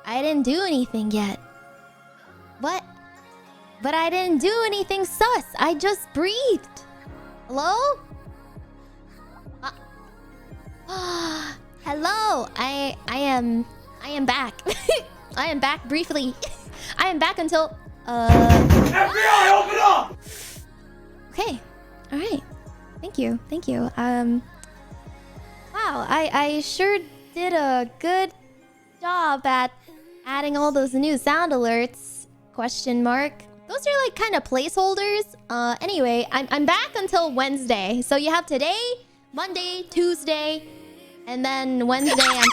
I didn't do anything yet. What? But I didn't do anything sus. I just breathed. Hello? Hello. I am back. I am back briefly. I am back until FBI, open up! Okay. All right. Thank you. Thank you. Wow, I sure did a good job at adding all those new sound alerts. Question mark. Those are like kind of placeholders. Anyway, I'm back until Wednesday. So you have today, Monday, Tuesday, and then Wednesday I'm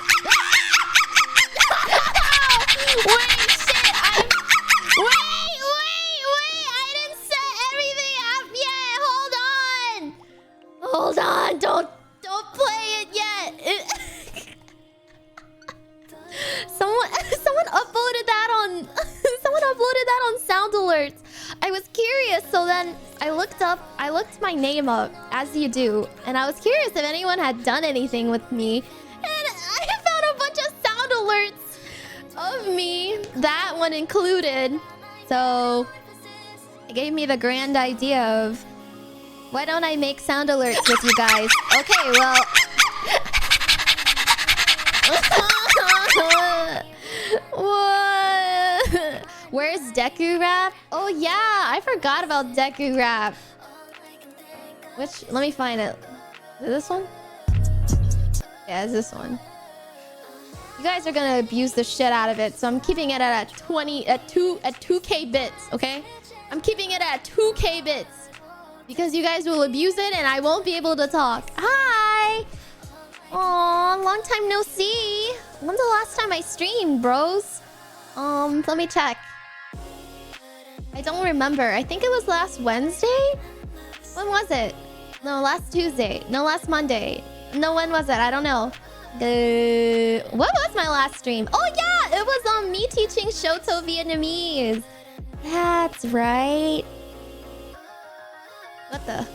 Wait, shit! Wait! I didn't set everything up yet. Hold on. Don't play it yet. Someone uploaded that on Sound Alerts. I was curious, so then I looked my name up, as you do, and I was curious if anyone had done anything with me, and I found a bunch of sound alerts of me, that one included. So it gave me the grand idea of, why don't I make sound alerts with you guys? Okay, well. What? Where's Deku Rap? Oh yeah, I forgot about Deku Rap. Let me find it. Is it this one? Yeah, it's this one. You guys are gonna abuse the shit out of it, so I'm keeping it at 2k bits, okay? I'm keeping it at 2k bits because you guys will abuse it and I won't be able to talk. Hi. Aw, long time no see. When's the last time I streamed, bros? Let me check. I don't remember. I think it was last Wednesday? When was it? No, last Tuesday. No, last Monday. No, when was it? I don't know. What was my last stream? Oh yeah, it was on me teaching Shoto Vietnamese. That's right. What the?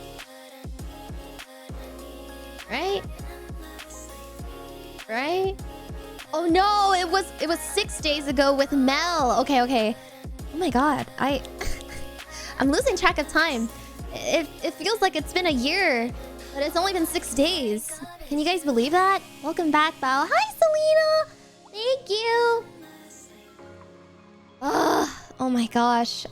Right? Oh no, it was 6 days ago with Mel. Okay. Oh my god, I'm losing track of time. It feels like it's been a year, but it's only been 6 days. Can you guys believe that? Welcome back, Bao. Hi, Selena. Thank you. Oh my gosh,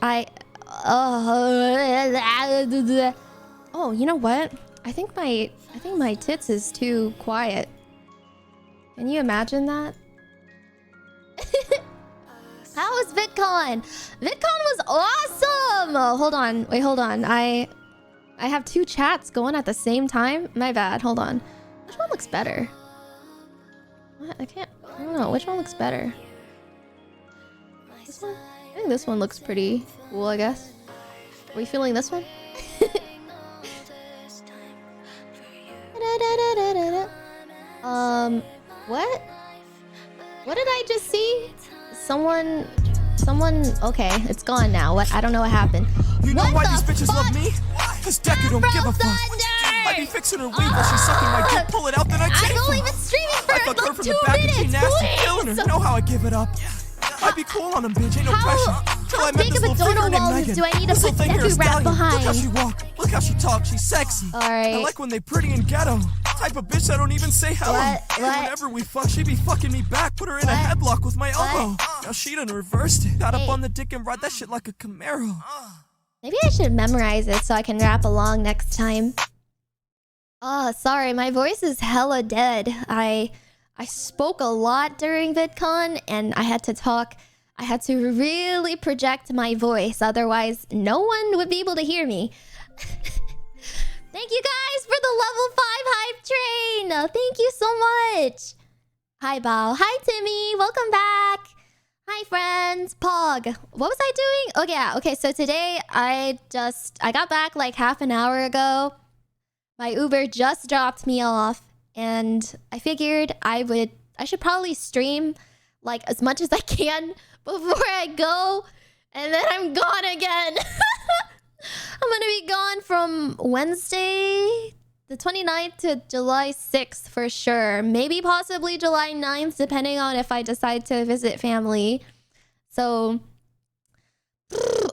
oh, you know what? I think my tits is too quiet. Can you imagine that? How was VidCon? VidCon was awesome! Oh, hold on. Wait, hold on. I have two chats going at the same time? My bad. Hold on. Which one looks better? What? I don't know. Which one looks better? This one? I think this one looks pretty cool, I guess. Are we feeling this one? What? What did I just see? Someone... Okay, it's gone now. What? I don't know what happened. You know what why the these bitches fuck? love me? Cause Deku don't give a fuck. I be fixing her weave while she's sucking my dick. Pull it out, then I take I've only her. been streaming for I fuck her like from 2 the back and she minutes, nasty, killing her. please! Know how I give it up. I be cool on them, bitch. Ain't no pressure. Till I How met big this of a little figure donut named wall Megan. do I need to This'll put think you're a Deku Rap stallion. behind? Look how she walk. Look how she talk. She's sexy. Alright. I like when they pretty and ghetto. Type of bitch that don't even say hello. What? Whenever we fuck, she be fucking me back. Put her in a headlock with my elbow. Now she done reversed it. Got up on the dick and ride that shit like a Camaro. Maybe I should memorize it so I can rap along next time. Oh, sorry, my voice is hella dead. I spoke a lot during VidCon and I had to really project my voice, otherwise no one would be able to hear me. Thank you guys for the level 5 hype train! Thank you so much! Hi, Bao. Hi, Timmy. Welcome back. Hi, friends. Pog. What was I doing? Oh, yeah. Okay, so today I got back like half an hour ago. My Uber just dropped me off. And I figured I should probably stream like as much as I can before I go. And then I'm gone again. I'm gonna be gone from Wednesday, the 29th to July 6th for sure. Maybe possibly July 9th, depending on if I decide to visit family. So,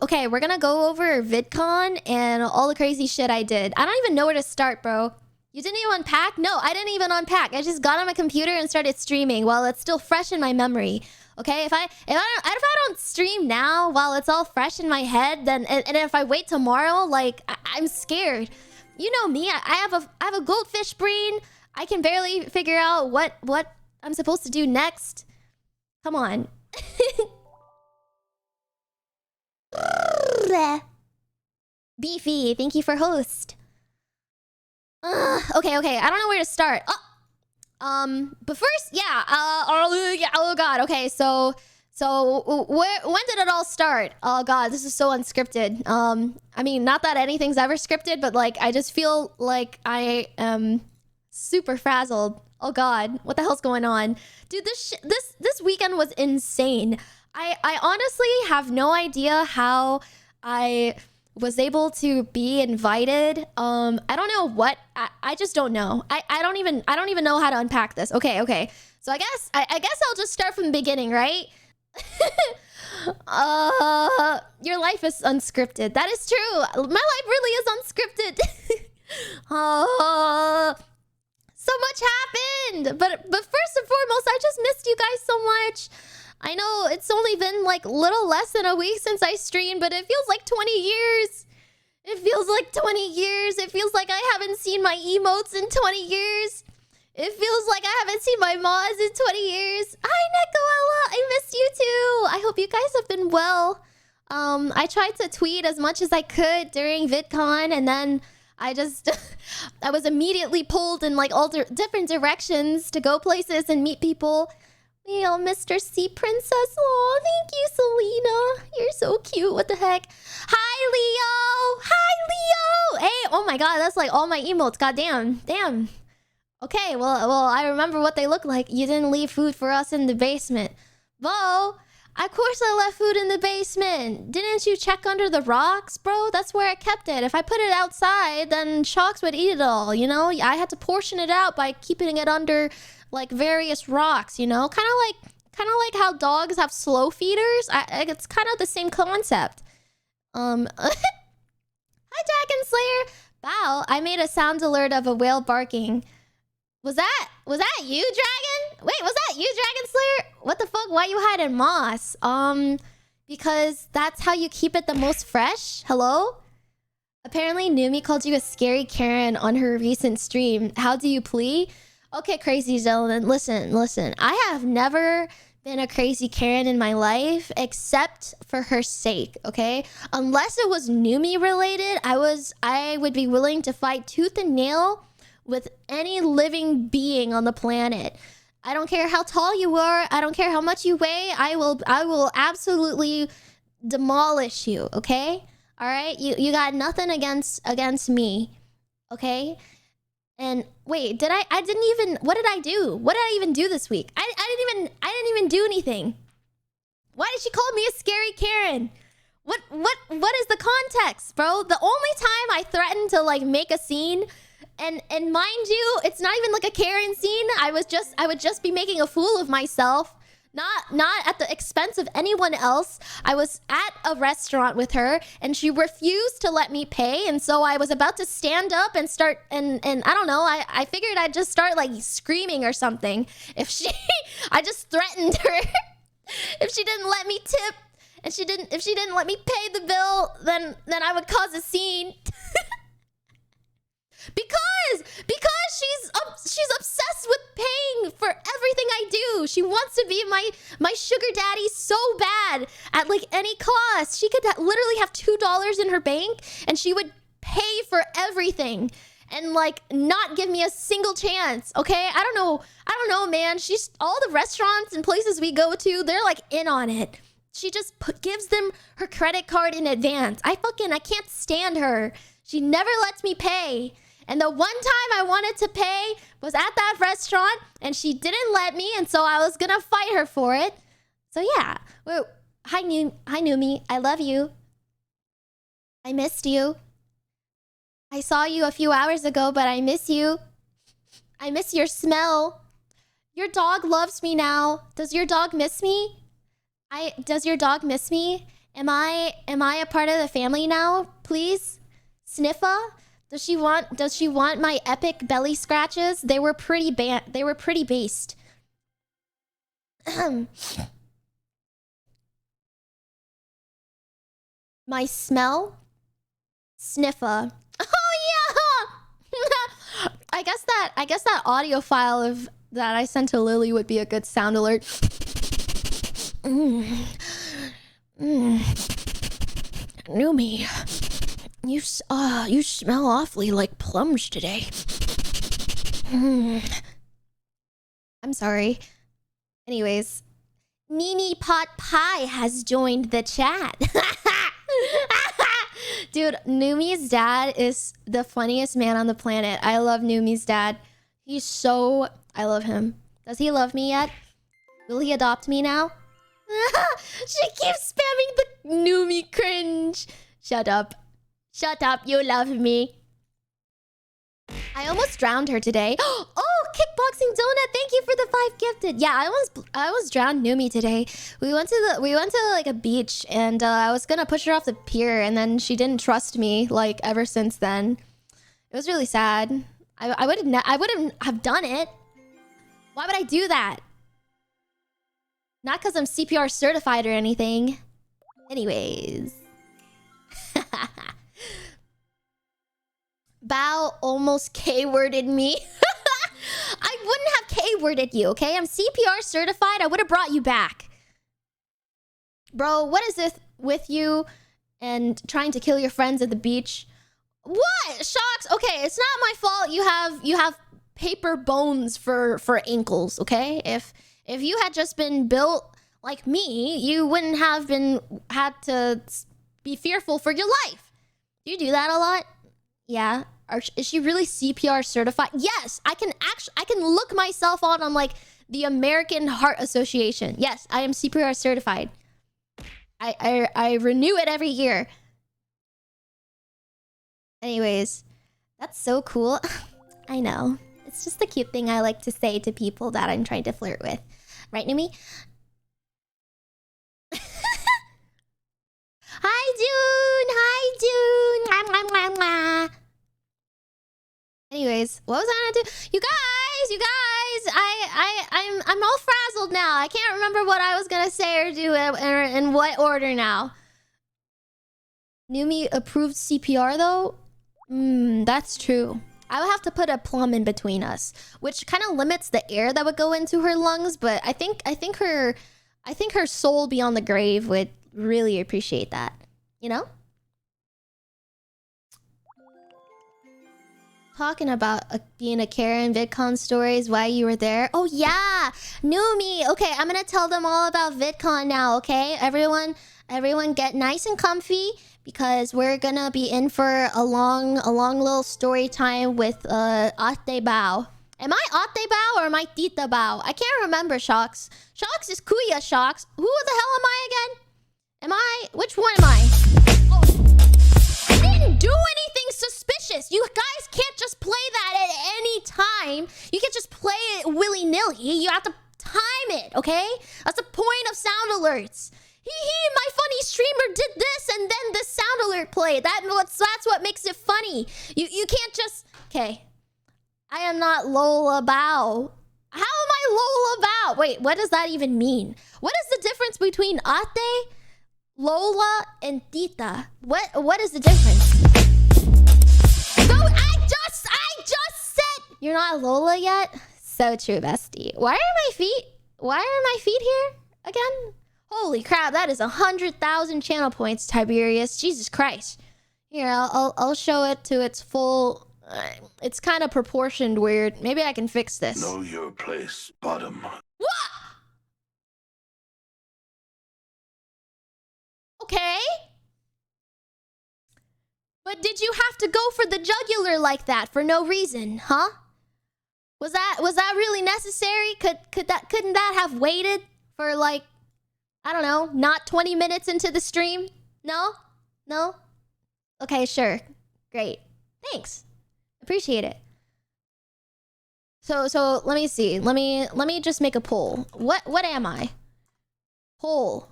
okay, we're gonna go over VidCon and all the crazy shit I did. I don't even know where to start, bro. You didn't even unpack? No, I didn't even unpack. I just got on my computer and started streaming while it's still fresh in my memory. Okay, if I don't stream now while it's all fresh in my head, then and if I wait tomorrow, like I'm scared. You know me. I have a goldfish brain. I can barely figure out what I'm supposed to do next. Come on. Beefy, thank you for host. Okay. I don't know where to start. But first, yeah. Oh god. Okay, so when did it all start? Oh god, this is so unscripted. I mean, not that anything's ever scripted, but like I just feel like I am super frazzled. Oh god, what the hell's going on, dude? This weekend was insane. I honestly have no idea how I was able to be invited. I don't know what. I just don't know. I don't even know how to unpack this. Okay. So I guess I'll just start from the beginning, right? Your life is unscripted. That is true. My life really is unscripted. So much happened. But first and foremost, I just missed you guys so much. I know it's only been like little less than a week since I streamed, but it feels like 20 years. It feels like 20 years. It feels like I haven't seen my emotes in 20 years. It feels like I haven't seen my mods in 20 years. Hi, Nekoella. I missed you too. I hope you guys have been well. I tried to tweet as much as I could during VidCon, and then I just... I was immediately pulled in like all different directions to go places and meet people. Yo, Mr. Sea Princess. Oh, thank you, Selena. You're so cute. What the heck? Hi, Leo. Hi, Leo. Hey, oh my god, that's like all my emotes. God damn. Damn. Okay, well, I remember what they look like. You didn't leave food for us in the basement. Bo, of course I left food in the basement. Didn't you check under the rocks, bro? That's where I kept it. If I put it outside, then sharks would eat it all, you know? I had to portion it out by keeping it under... like various rocks, you know, kind of like how dogs have slow feeders. It's kind of the same concept. Hi, Dragon Slayer. Wow, I made a sound alert of a whale barking. Was that you, Dragon? Wait, was that you, Dragon Slayer? What the fuck? Why you hiding moss? Because that's how you keep it the most fresh. Hello? Apparently, Numi called you a scary Karen on her recent stream. How do you plea? Okay, crazy gentlemen, listen. I have never been a crazy Karen in my life, except for her sake, okay? Unless it was Numi related, I would be willing to fight tooth and nail with any living being on the planet. I don't care how tall you are, I don't care how much you weigh, I will absolutely demolish you, okay? Alright? You got nothing against me, okay? And wait, what did I do? What did I even do this week? I didn't even do anything. Why did she call me a scary Karen? What is the context, bro? The only time I threatened to like make a scene, and mind you, it's not even like a Karen scene. I would just be making a fool of myself. Not at the expense of anyone else. I was at a restaurant with her and she refused to let me pay, and so I was about to stand up and start and I don't know, I figured I'd just start like screaming or something if I just threatened her. If she didn't let me tip and if she didn't let me pay the bill, then I would cause a scene. Because she's obsessed with paying for everything I do. She wants to be my sugar daddy so bad at like any cost. She could literally have $2 in her bank and she would pay for everything and like not give me a single chance. Okay, I don't know, man. She's all the restaurants and places we go to, they're like in on it. She just gives them her credit card in advance. I can't stand her. She never lets me pay. And the one time I wanted to pay was at that restaurant and she didn't let me, and so I was gonna fight her for it. So yeah, Hi, Numi. I love you. I missed you. I saw you a few hours ago, but I miss you. I miss your smell. Your dog loves me now. Does your dog miss me? Does your dog miss me? Am I a part of the family now? Please? Sniffa? Does she want my epic belly scratches? They were pretty based. My smell? Sniffa. Oh yeah! I guess that audio file of that I sent to Lily would be a good sound alert. Numi, you smell awfully like plums today. I'm sorry. Anyways, Nini Pot Pie has joined the chat. Dude, Numi's dad is the funniest man on the planet. I love Numi's dad. I love him. Does he love me yet? Will he adopt me now? She keeps spamming the Numi cringe. Shut up. Shut up, you love me. I almost drowned her today. Oh, kickboxing donut, thank you for the 5 gifted. Yeah, I almost drowned Numi today. We went to like a beach, and I was gonna push her off the pier, and then she didn't trust me like ever since then. It was really sad. I wouldn't have done it. Why would I do that? Not because I'm CPR certified or anything. Anyways. Bao almost K-worded me. I wouldn't have K-worded you, okay? I'm CPR certified. I would have brought you back. Bro, what is this with you and trying to kill your friends at the beach? What? Shocks? Okay, it's not my fault you have paper bones for ankles, okay? If you had just been built like me, you wouldn't have had to be fearful for your life. Do you do that a lot? Yeah. Is she really CPR certified? Yes, I can look myself on like the American Heart Association. Yes, I am CPR certified. I renew it every year. Anyways, that's so cool. I know. It's just a cute thing I like to say to people that I'm trying to flirt with. Right, Numi? Hi, June! Hi, June! Mwah, mwah, mwah, mwah. Anyways, what was I gonna do? You guys! I'm all frazzled now. I can't remember what I was gonna say or do in what order now. Numi approved CPR though? That's true. I would have to put a plum in between us, which kind of limits the air that would go into her lungs, but I think her soul beyond the grave would really appreciate that. You know? Talking about being a Karen VidCon stories, why you were there. Oh yeah, Numi. Okay, I'm gonna tell them all about VidCon now. Okay, everyone get nice and comfy because we're gonna be in for a long little story time with Ate Bao. Am I Ate Bao or am I Tita Bao? I can't remember. Shocks is Kuya. Shocks. Who the hell am I again? Which one am I? Oh, I didn't do anything suspicious. You guys can't just play that at any time. You can't just play it willy-nilly. You have to time it, okay? That's the point of sound alerts. My funny streamer did this and then the sound alert played. That's what makes it funny. You can't just... Okay. I am not Lola Bao. How am I Lola Bao? Wait, what does that even mean? What is the difference between Ate, Lola, and Tita? What is the difference? No, I just said you're not Lola yet. So true, bestie. Why are my feet here again? Holy crap, that is 100,000 channel points, Tiberius. Jesus Christ. Here, I'll show it to its full. It's kind of proportioned weird. Maybe I can fix this. Know your place, bottom. What? Okay. But did you have to go for the jugular like that for no reason, huh? Was that really necessary? Couldn't that have waited for like I don't know, not 20 minutes into the stream? No? No? Okay, sure. Great. Thanks. Appreciate it. So let me see. Let me just make a poll. What am I? Poll.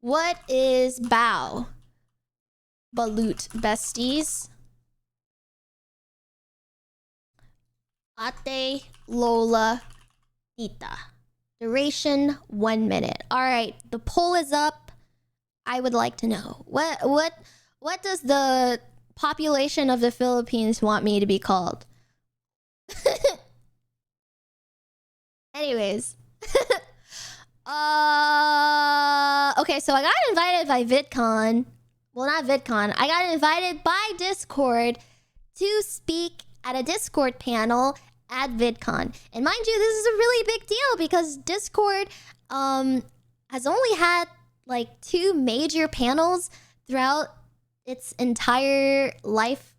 What is Bao? Balut besties. Ate Lola Tita. Duration 1 minute. Alright, the poll is up. I would like to know. What does the population of the Philippines want me to be called? Anyways. Okay, so I got invited by VidCon. Well, not VidCon. I got invited by Discord to speak at a Discord panel at VidCon. And mind you, this is a really big deal because Discord has only had like 2 major panels throughout its entire lifetime.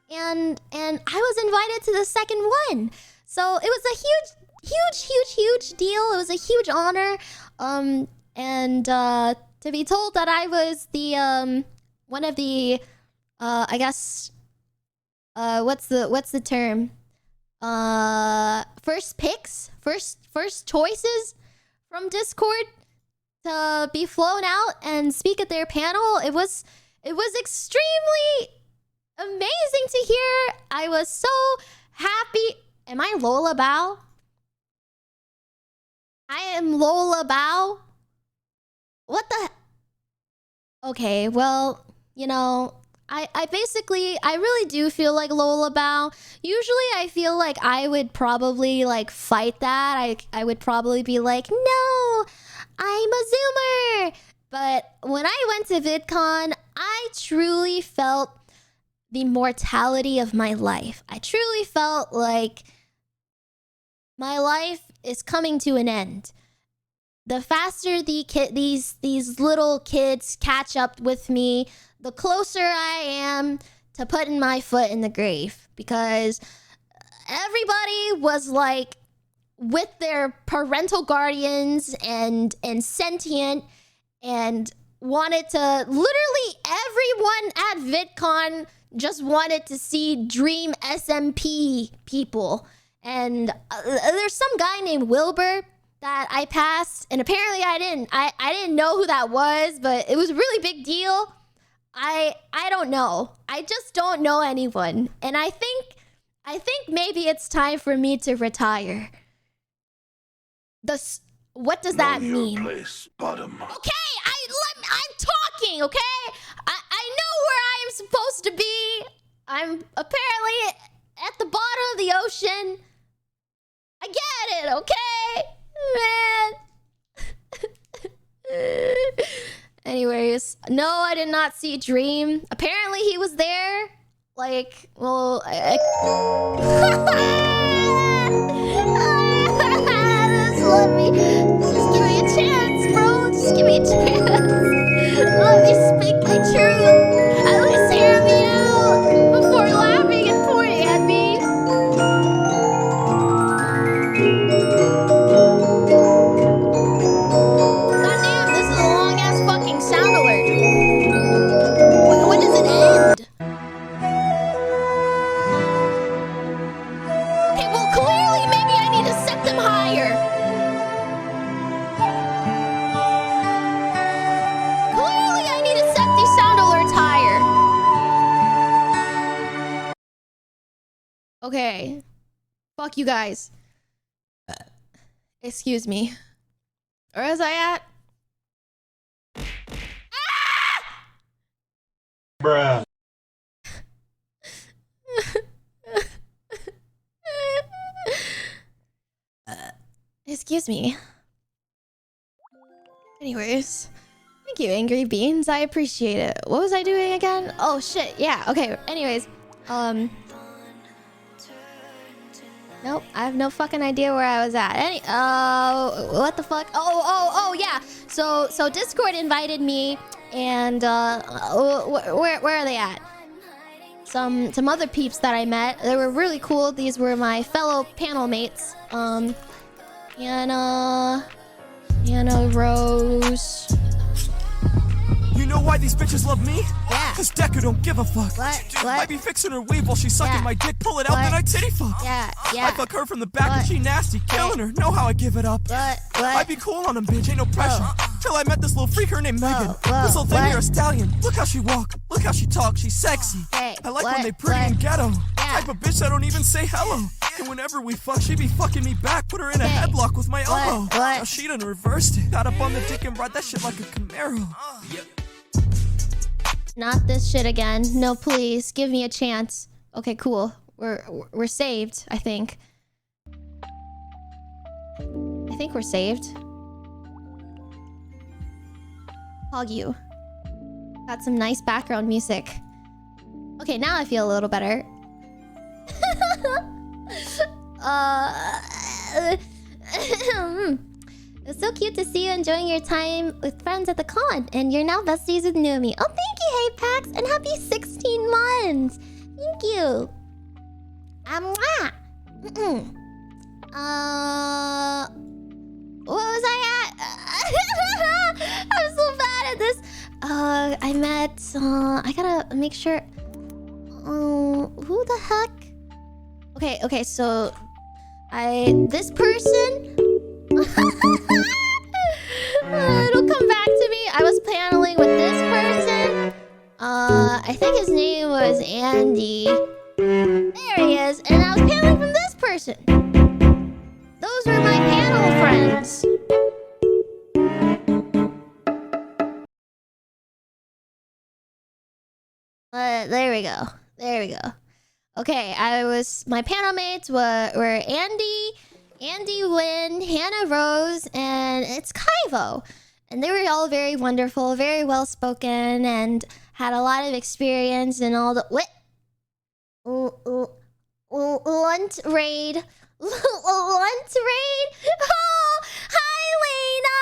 And I was invited to the second one. So it was a huge deal. It was a huge honor. And to be told that I was the one of the I guess what's the term? First picks, first choices from Discord to be flown out and speak at their panel. It was extremely amazing to hear. I was so happy. Am I Lola Bao? I am Lola Bao? What the? Okay, well, you know, I really do feel like Lola Bao. Usually I feel like I would probably like fight that. I would probably be like, no, I'm a Zoomer. But when I went to VidCon, I truly felt the mortality of my life. I truly felt like my life is coming to an end. The faster these little kids catch up with me, the closer I am to putting my foot in the grave. Because everybody was like with their parental guardians and sentient and wanted to, literally everyone at VidCon just wanted to see Dream SMP people. And there's some guy named Wilbur that I passed, and apparently I didn't know who that was, but it was a really big deal. I don't know. I just don't know anyone. And I think maybe it's time for me to retire. What does that mean? Place, bottom. Okay, I'm talking, okay? I know where I am supposed to be. I'm apparently at the bottom of the ocean. I get it, okay? Man. Anyways, no, I did not see Dream. Apparently he was there. Like, well, just give me a chance, bro. Just give me a chance. Let me speak my truth. At least hear me out before laughing and pointing at me. Goddamn, this is a long-ass fucking sound alert. When does it end? Okay, well, clearly maybe I need to set them higher. Clearly I need to set these sound alerts higher. Okay. Fuck you guys. Excuse me. Where was I at? Bruh. Excuse me. Anyways, thank you, Angry Beans. I appreciate it. What was I doing again? Oh shit, yeah, okay. Anyways, nope, I have no fucking idea where I was at. What the fuck? Oh, yeah. So Discord invited me, and where are they at? Some other peeps that I met. They were really cool. These were my fellow panel mates. Hannah Rose. You know why these bitches love me? Yeah. Cause Deku don't give a fuck. What? I be fixing her weave while she's sucking my dick, pull it out, then I titty fuck. Yeah. I fuck her from the back and she nasty, killing her, know how I give it up. I be cool on them, bitch, ain't no pressure. Till I met this little freak, her name Megan. This little thing here a stallion. Look how she walk, look how she talk, she's sexy. I like when they pretty and ghetto. Type of bitch that don't even say hello. And whenever we fuck, she be fucking me back, put her in a headlock with my elbow. Now she done reversed it. Got up on the dick and ride that shit like a Camaro. Not this shit again. No, please. Give me a chance. Okay, cool. We're saved, I think. I think we're saved. Hog you. Got some nice background music. Okay, now I feel a little better. It's so cute to see you enjoying your time with friends at the con, and you're now besties with Numi. Oh, thank you, Hey Pax, and happy 16 months. Thank you. What was I at? I'm so bad at this. I met. I gotta make sure. Who the heck? Okay. So, this person. It'll come back to me. I was paneling with this person. I think his name was Andy. There he is. And I was paneling from this person. Those were my panel friends. There we go. Okay, my panel mates were Andy, Lynn, Hannah Rose, and it's Kaivo. And they were all very wonderful, very well spoken, and had a lot of experience in all the Lunt raid. Lunt raid? Oh, hi Lena!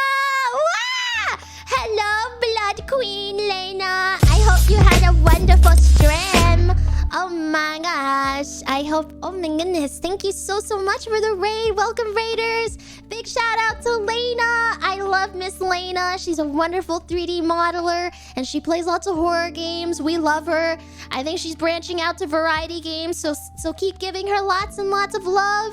Wah! Hello, Blood Queen Lena. I hope you had a wonderful stream. Oh my gosh. I hope. Oh my goodness. Thank you so much for the raid. Welcome, Raiders. Big shout out to Lena. I love Miss Lena. She's a wonderful 3D modeler and she plays lots of horror games. We love her. I think she's branching out to variety games. So keep giving her lots and lots of love.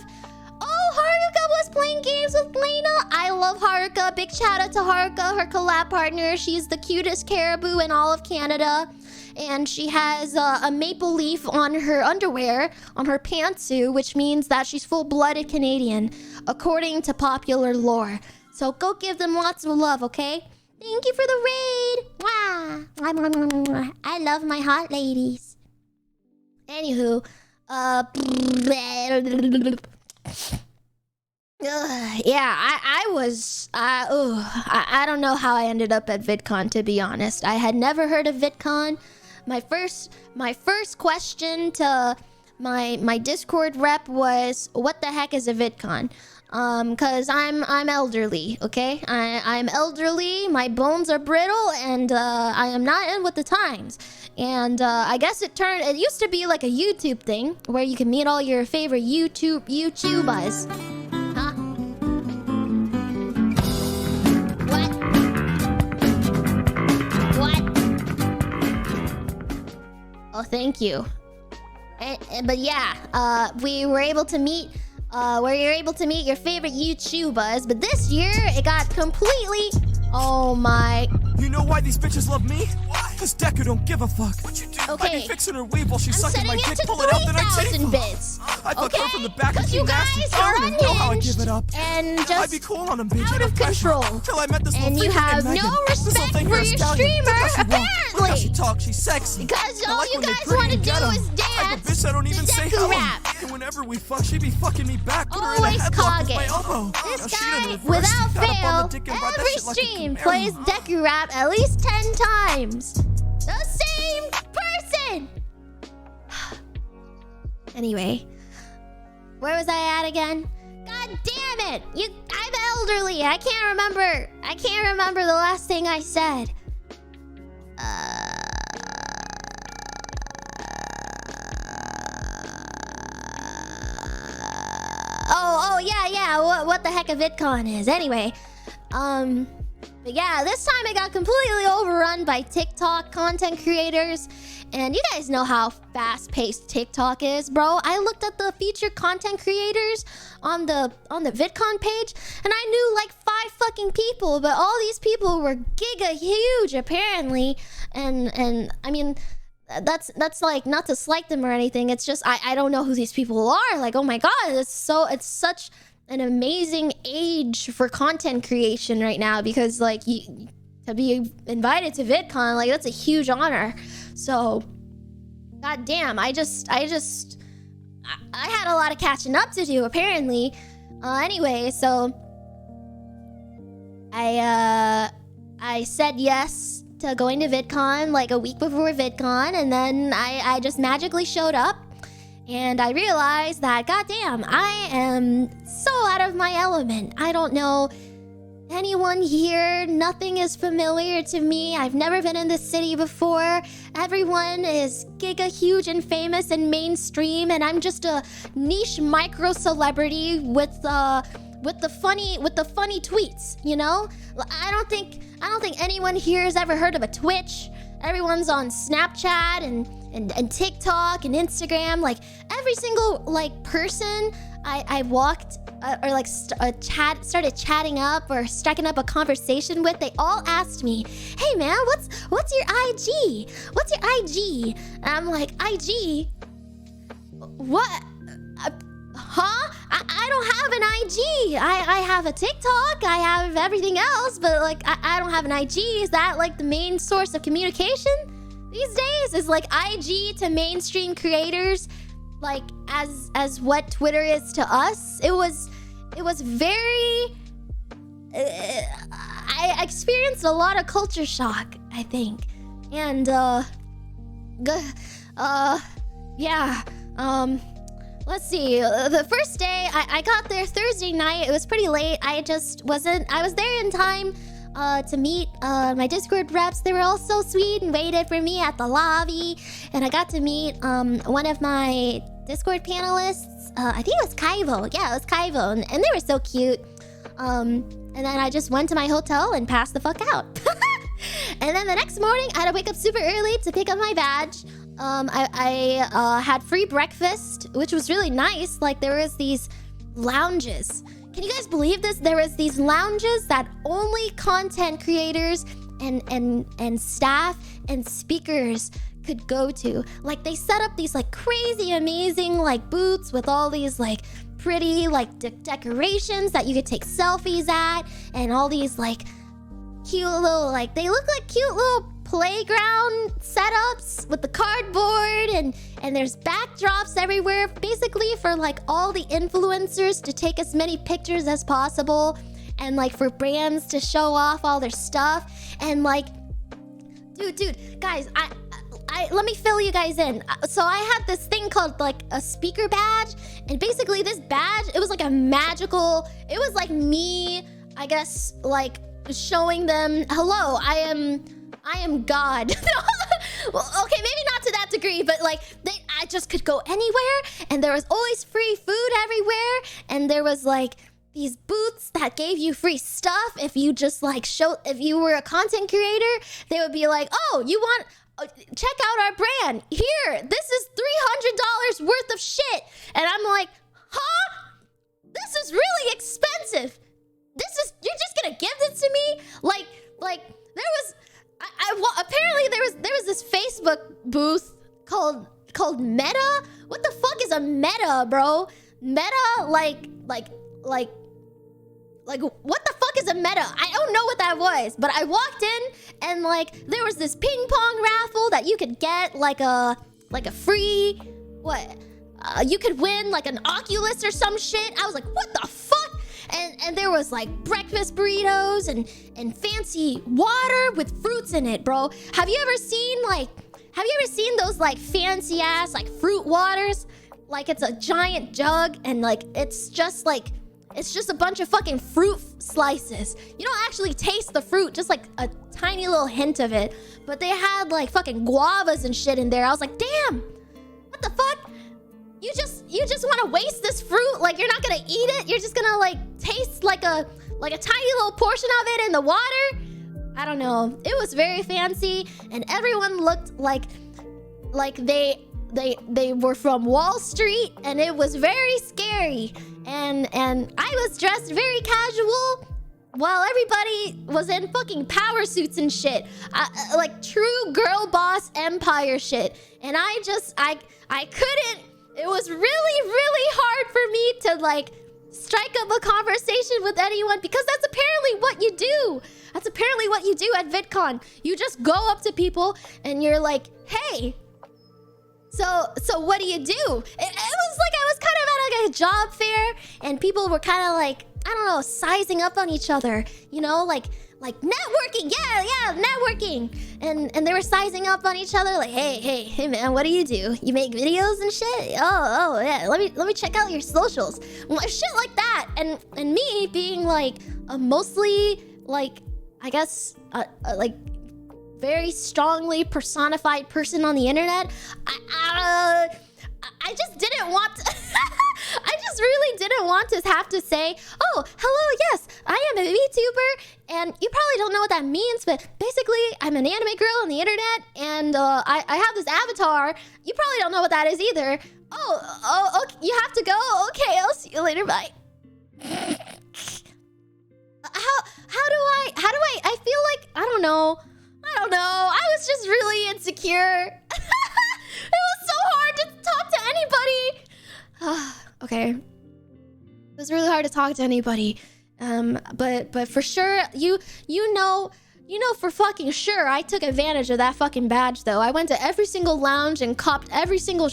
Oh, Haruka was playing games with Lena. I love Haruka. Big shout out to Haruka, her collab partner. She's the cutest caribou in all of Canada. And she has a maple leaf on her underwear, on her pantsuit, which means that she's full-blooded Canadian, according to popular lore. So go give them lots of love, okay? Thank you for the raid. Mwah. I love my hot ladies. Anywho, yeah, I don't know how I ended up at VidCon, to be honest. I had never heard of VidCon. My first question to my Discord rep was, what the heck is a VidCon? Cause I'm elderly, okay? I'm elderly, my bones are brittle, and I am not in with the times. And I guess it used to be like a YouTube thing where you can meet all your favorite YouTubers. Huh? What? Oh, thank you. But yeah, we were able to meet where you're able to meet your favorite YouTubers, but this year it got completely. Oh my. You know why these bitches love me? Cause Deku don't give a fuck. Okay. I be fixing her weave while she's I'm sucking my setting dick, it to pull it out, then I titty 3,000 fuck. bits. I fuck her from the back and she you nasty, guys are killing her, know how I give it up. and I just be cool on them, bitch, out ain't of no pressure. control. Till I met this And little you freak have named no Megan. This little respect thing for here a your stallion. streamer, Look how she walk, look how apparently. she talk, she's sexy. Because I all like you when they guys pretty want to and do ghetto. is Type of dance bitch that don't even to say Deku hello. rap. And whenever we fuck, she be fucking me back, put her in a Always headlock with my Kage. elbow. This Now she done guy, reversed without it. Got up on fail, the dick and ride that every shit like a stream Camaro. plays Deku rap at least 10 times. The same person. Anyway, where was I at again? God damn it! I'm elderly. I can't remember the last thing I said. Oh yeah. What what the heck a VidCon is. Anyway, but yeah, this time I got completely overrun by TikTok content creators. And you guys know how fast-paced TikTok is, bro. I looked at the featured content creators on the VidCon page, and I knew like 5 fucking people, but all these people were giga huge apparently. And I mean, that's like not to slight them or anything. It's just I don't know who these people are. Like, oh my god, it's such an amazing age for content creation right now, because like to be invited to VidCon, like that's a huge honor. So god damn, I had a lot of catching up to do apparently. Anyway, so I said yes to going to VidCon like a week before VidCon, and then I just magically showed up. And I realized that, goddamn, I am so out of my element. I don't know anyone here. Nothing is familiar to me. I've never been in this city before. Everyone is giga huge and famous and mainstream, and I'm just a niche micro celebrity with the funny tweets. You know, I don't think anyone here has ever heard of a Twitch. Everyone's on Snapchat and TikTok and Instagram. Like every single like person I walked or like started chatting up or striking up a conversation with, they all asked me, "Hey man, what's your IG? What's your IG?" And I'm like, "IG? What? Huh? I don't have an IG. I have a TikTok. I have everything else, but like I don't have an IG. Is that like the main source of communication these days? Is like IG to mainstream creators like as what Twitter is to us?" It was very I experienced a lot of culture shock, I think. And yeah, let's see. The first day, I got there Thursday night. It was pretty late. I was there in time to meet my Discord reps. They were all so sweet and waited for me at the lobby. And I got to meet one of my Discord panelists. I think it was Kaivo. Yeah, it was Kaivo. And they were so cute. And then I just went to my hotel and passed the fuck out. And then the next morning, I had to wake up super early to pick up my badge. I had free breakfast, which was really nice. Like there was these lounges. Can you guys believe this? There was these lounges that only content creators and staff and speakers could go to. Like they set up these like crazy amazing like booths with all these like pretty like decorations that you could take selfies at, and all these like cute little like, they look like cute little playground setups with the cardboard, and there's backdrops everywhere, basically for like all the influencers to take as many pictures as possible, and like for brands to show off all their stuff. And like dude guys, I let me fill you guys in. So I had this thing called like a speaker badge, and basically this badge, it was like a magical, it was like me, I guess, like showing them, hello, I am God. Well, okay, maybe not to that degree, but like I just could go anywhere, and there was always free food everywhere, and there was like these booths that gave you free stuff if you just like if you were a content creator. They would be like, "Oh, you want check out our brand. Here, this is $300 worth of shit." And I'm like, "Huh? This is really expensive. You're just gonna give this to me?" Like there was apparently there was this Facebook booth called Meta. What the fuck is a Meta, bro? Meta, like what the fuck is a Meta? I don't know what that was, but I walked in and like there was this ping pong raffle that you could get like a free you could win like an Oculus or some shit. I was like, what the fuck? And there was like breakfast burritos and fancy water with fruits in it, bro. Have you ever seen those like fancy ass like fruit waters? Like it's a giant jug, and like it's just a bunch of fucking fruit slices. You don't actually taste the fruit, just like a tiny little hint of it. But they had like fucking guavas and shit in there. I was like, damn, what the fuck? You just want to waste this fruit? Like you're not gonna eat it? You're just gonna like taste like a tiny little portion of it in the water. I don't know. It was very fancy, and everyone looked like they were from Wall Street, and it was very scary. And I was dressed very casual, while everybody was in fucking power suits and shit, like true girl boss empire shit. And I couldn't. It was really hard for me to like strike up a conversation with anyone, because that's apparently what you do. That's apparently what you do at VidCon. You just go up to people and you're like, hey, so what do you do? It was like I was kind of at like a job fair, and people were kind of like, I don't know, sizing up on each other, you know, like networking. Yeah, networking. And they were sizing up on each other, like, hey man, what do? You make videos and shit? Oh yeah, let me check out your socials. Shit like that. And me being like a mostly like, I guess like very strongly personified person on the internet, I just didn't want to I just really didn't want to have to say, oh, hello, yes, I am a VTuber, and you probably don't know what that means, but basically, I'm an anime girl on the internet, and I have this avatar. You probably don't know what that is either. Oh, okay, you have to go? Okay, I'll see you later, bye. How do I feel like, I don't know. I was just really insecure. It was so hard to talk to anybody. Okay. It was really hard to talk to anybody. But for sure, you know for fucking sure, I took advantage of that fucking badge though. I went to every single lounge and copped every single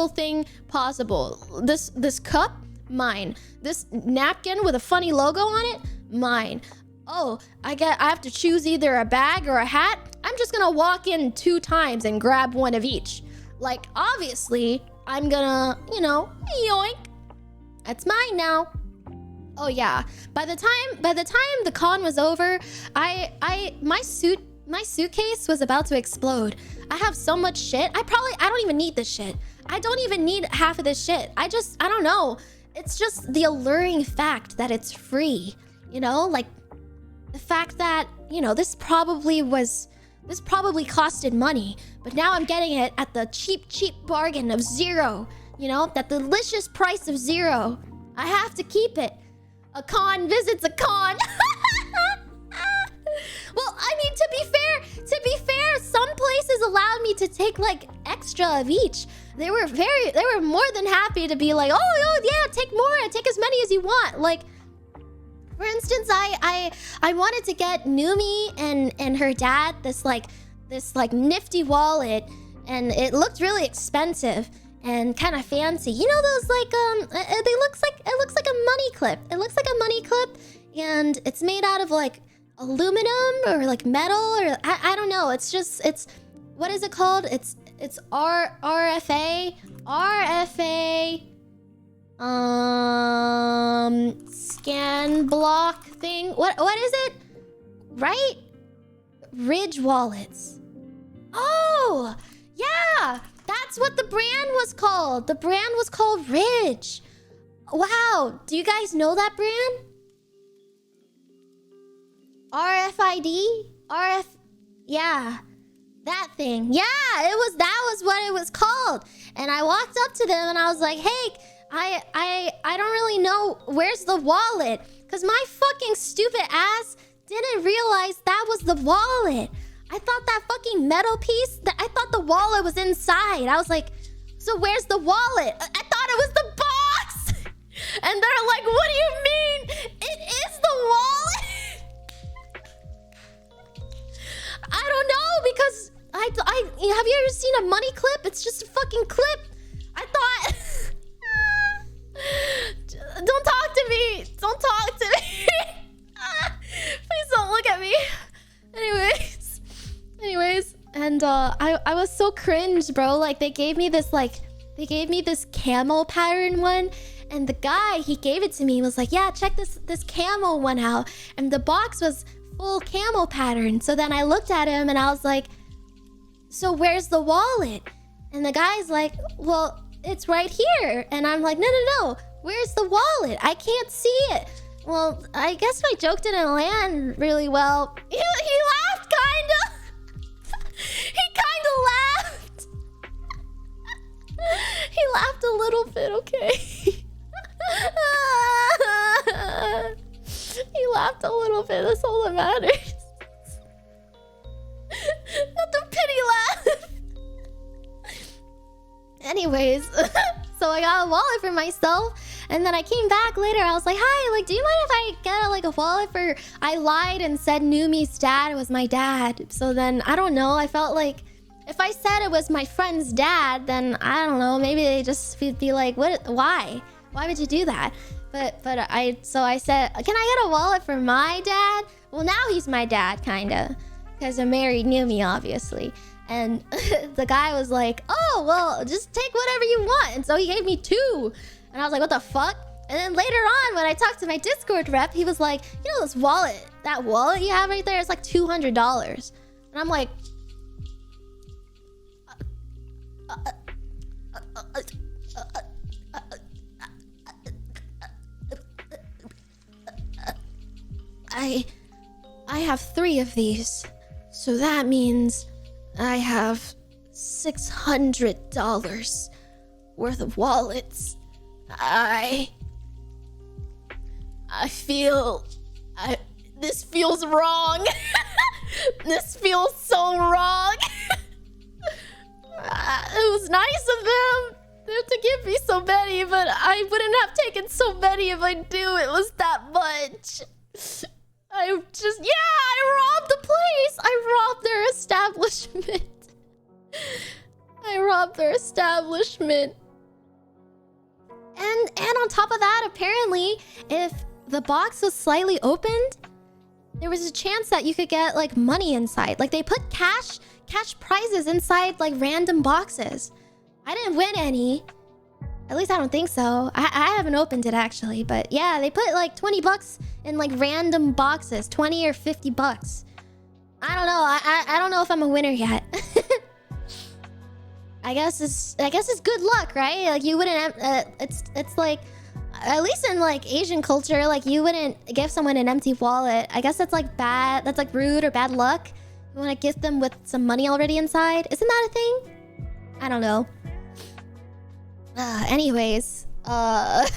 thing possible. This cup, mine. This napkin with a funny logo on it, mine. Oh, I have to choose either a bag or a hat. I'm just gonna walk in 2 times and grab one of each. Like, obviously, I'm gonna, you know, yoink. That's mine now. Oh yeah. By the time the con was over, my suitcase was about to explode. I have so much shit. I don't even need this shit. I don't even need half of this shit. I don't know. It's just the alluring fact that it's free. You know, like the fact that, you know, this probably costed money, but now I'm getting it at the cheap bargain of 0. You know, that delicious price of 0. I have to keep it. A con visits a con. Well, I mean, to be fair, some places allowed me to take like extra of each. They were more than happy to be like, oh yeah, take more, take as many as you want. Like, for instance, I wanted to get Numi and her dad this nifty wallet, and it looked really expensive and kind of fancy. You know those like it looks like a money clip. It looks like a money clip, and it's made out of like aluminum or like metal, or I don't know. It's what is it called? It's RFA scan block thing. What is it? Right? Ridge wallets. Oh, yeah. That's what the brand was called. The brand was called Ridge. Wow. Do you guys know that brand? RFID? Yeah. That thing. Yeah, that was what it was called. And I walked up to them and I was like, hey, I don't really know, where's the wallet? Because my fucking stupid ass didn't realize that was the wallet. I thought that fucking metal piece, I thought the wallet was inside. I was like, so where's the wallet? I thought it was the box. And they're like, what do you mean? It is the wallet. I don't know, because have you ever seen a money clip? It's just a fucking clip. I thought... Don't talk to me. Don't talk to me. Please don't look at me. Anyways, and I was so cringe, bro. Like they gave me this camel pattern one, and the guy, he gave it to me, was like, yeah, check this camel one out, and the box was full camel pattern. So then I looked at him and I was like, so where's the wallet? And the guy's like, well, it's right here. And I'm like, no, where's the wallet? I can't see it. Well, I guess my joke didn't land really well. He laughed, kinda. He kinda laughed. He laughed a little bit, okay? He laughed a little bit, that's all that matters. Not the pity laugh. Anyways, so I got a wallet for myself. And then I came back later. I was like, hi, like, do you mind if I get like a wallet for... I lied and said Numi's dad was my dad. So then, I don't know. I felt like if I said it was my friend's dad, then I don't know. Maybe they just be like, what? Why? Why would you do that? So I said, can I get a wallet for my dad? Well, now he's my dad, kinda. Because I married Numi, obviously. And the guy was like, oh, well, just take whatever you want. And so he gave me 2. And I was like, what the fuck? And then later on, when I talked to my Discord rep, he was like, you know this wallet, that wallet you have right there, it's like $200. And I'm like... I have 3 of these. So that means I have $600 worth of wallets. I feel... this feels wrong. This feels so wrong. It was nice of them to give me so many, but I wouldn't have taken so many if I knew it was that much. I robbed the place. I robbed their establishment. I robbed their establishment. And on top of that, apparently, if the box was slightly opened, there was a chance that you could get like money inside. Like they put cash prizes inside like random boxes. I didn't win any. At least I don't think so. I haven't opened it actually, but yeah, they put like 20 bucks in like random boxes, 20 or 50 bucks. I don't know. I don't know if I'm a winner yet. I guess it's good luck, right? Like you wouldn't it's like, at least in like Asian culture, like you wouldn't give someone an empty wallet. I guess that's like bad, that's like rude or bad luck. You want to gift them with some money already inside. Isn't that a thing? I don't know. Anyways, but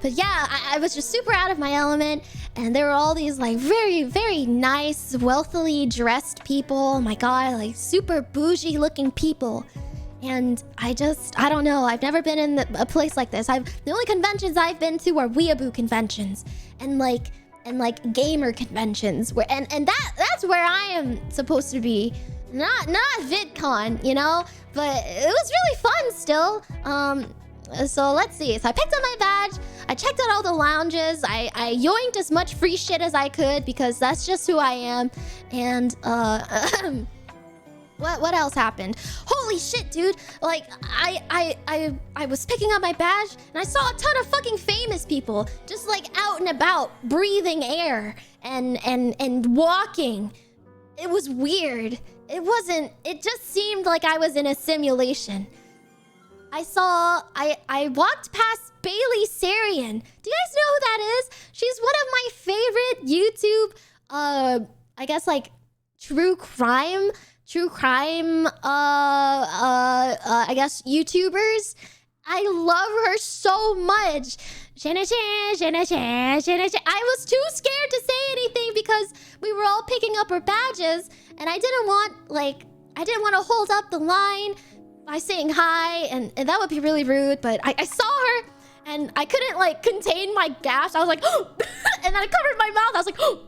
yeah, I was just super out of my element, and there were all these like very, very nice, wealthily dressed people. Oh my god, like super bougie looking people. And I don't know. I've never been in a place like this. The only conventions I've been to are weeaboo conventions and like gamer conventions. That's where I am supposed to be. Not VidCon, you know? But it was really fun still. So let's see. So I picked up my badge. I checked out all the lounges. I yoinked as much free shit as I could because that's just who I am. And what else happened? Holy shit, dude! Like I was picking up my badge and I saw a ton of fucking famous people just like out and about, breathing air and walking. It was weird. It just seemed like I was in a simulation. I walked past Bailey Sarian. Do you guys know who that is? She's one of my favorite YouTube, I guess like true crime, I guess YouTubers. I love her so much. I was too scared to say anything because we were all picking up our badges, and I didn't want to hold up the line by saying hi, and that would be really rude. But I saw her, and I couldn't like contain my gasp. I was like, oh! And I covered my mouth. I was like, oh!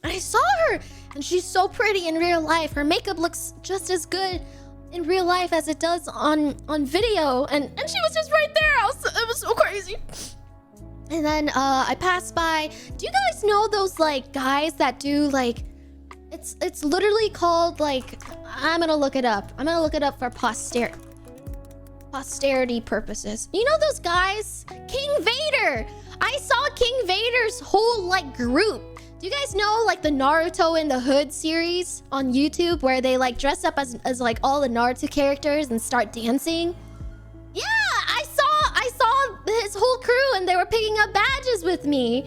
I saw her, and she's so pretty in real life. Her makeup looks just as good in real life as it does on video, and she was just right there. It was so crazy. And then I passed by. Do you guys know those like guys that do like it's literally called like, I'm gonna look it up for posterity purposes. You know those guys? King Vader! I saw King Vader's whole like group Do you guys know like the Naruto in the Hood series on YouTube where they like dress up as like all the Naruto characters and start dancing? Yeah, I saw his whole crew and they were picking up badges with me.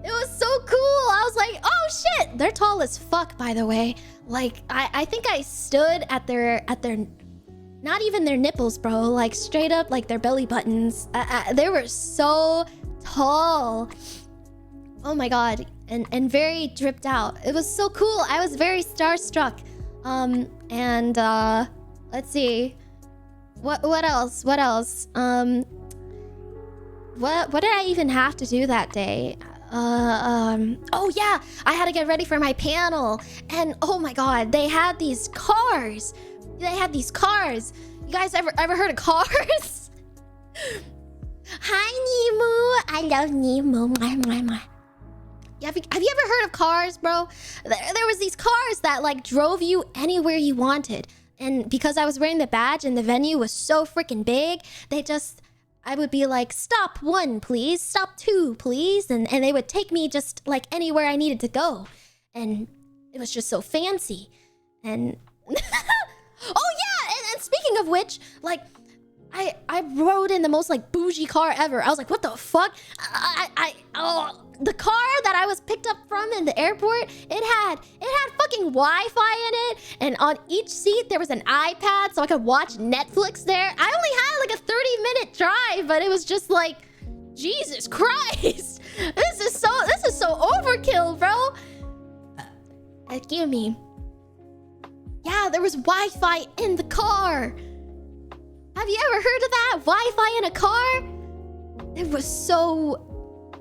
It was so cool. I was like, oh shit. They're tall as fuck, by the way. Like I think I stood at their not even their nipples, bro. Like straight up like their belly buttons. They were so tall. Oh my god. And very dripped out. It was so cool. I was very starstruck. Let's see. What else? What else? What did I even have to do that day? Oh yeah, I had to get ready for my panel. And oh my god, they had these cars. You guys ever heard of cars? Hi Nemo. I love Nemo. Have you ever heard of cars, bro? There was these cars that like drove you anywhere you wanted. And because I was wearing the badge and the venue was so freaking big, I would be like, stop 1, please. Stop 2, please. And they would take me just like anywhere I needed to go. And it was just so fancy. And oh yeah, and speaking of which, like I rode in the most like bougie car ever. I was like, what the fuck? The car that I was picked up from in the airport, it had fucking Wi-Fi in it, and on each seat there was an iPad so I could watch Netflix there. I only had like a 30-minute drive, but it was just like, Jesus Christ. This is so overkill, bro. Excuse me. Yeah, there was Wi-Fi in the car. Have you ever heard of that? Wi-Fi in a car? It was so...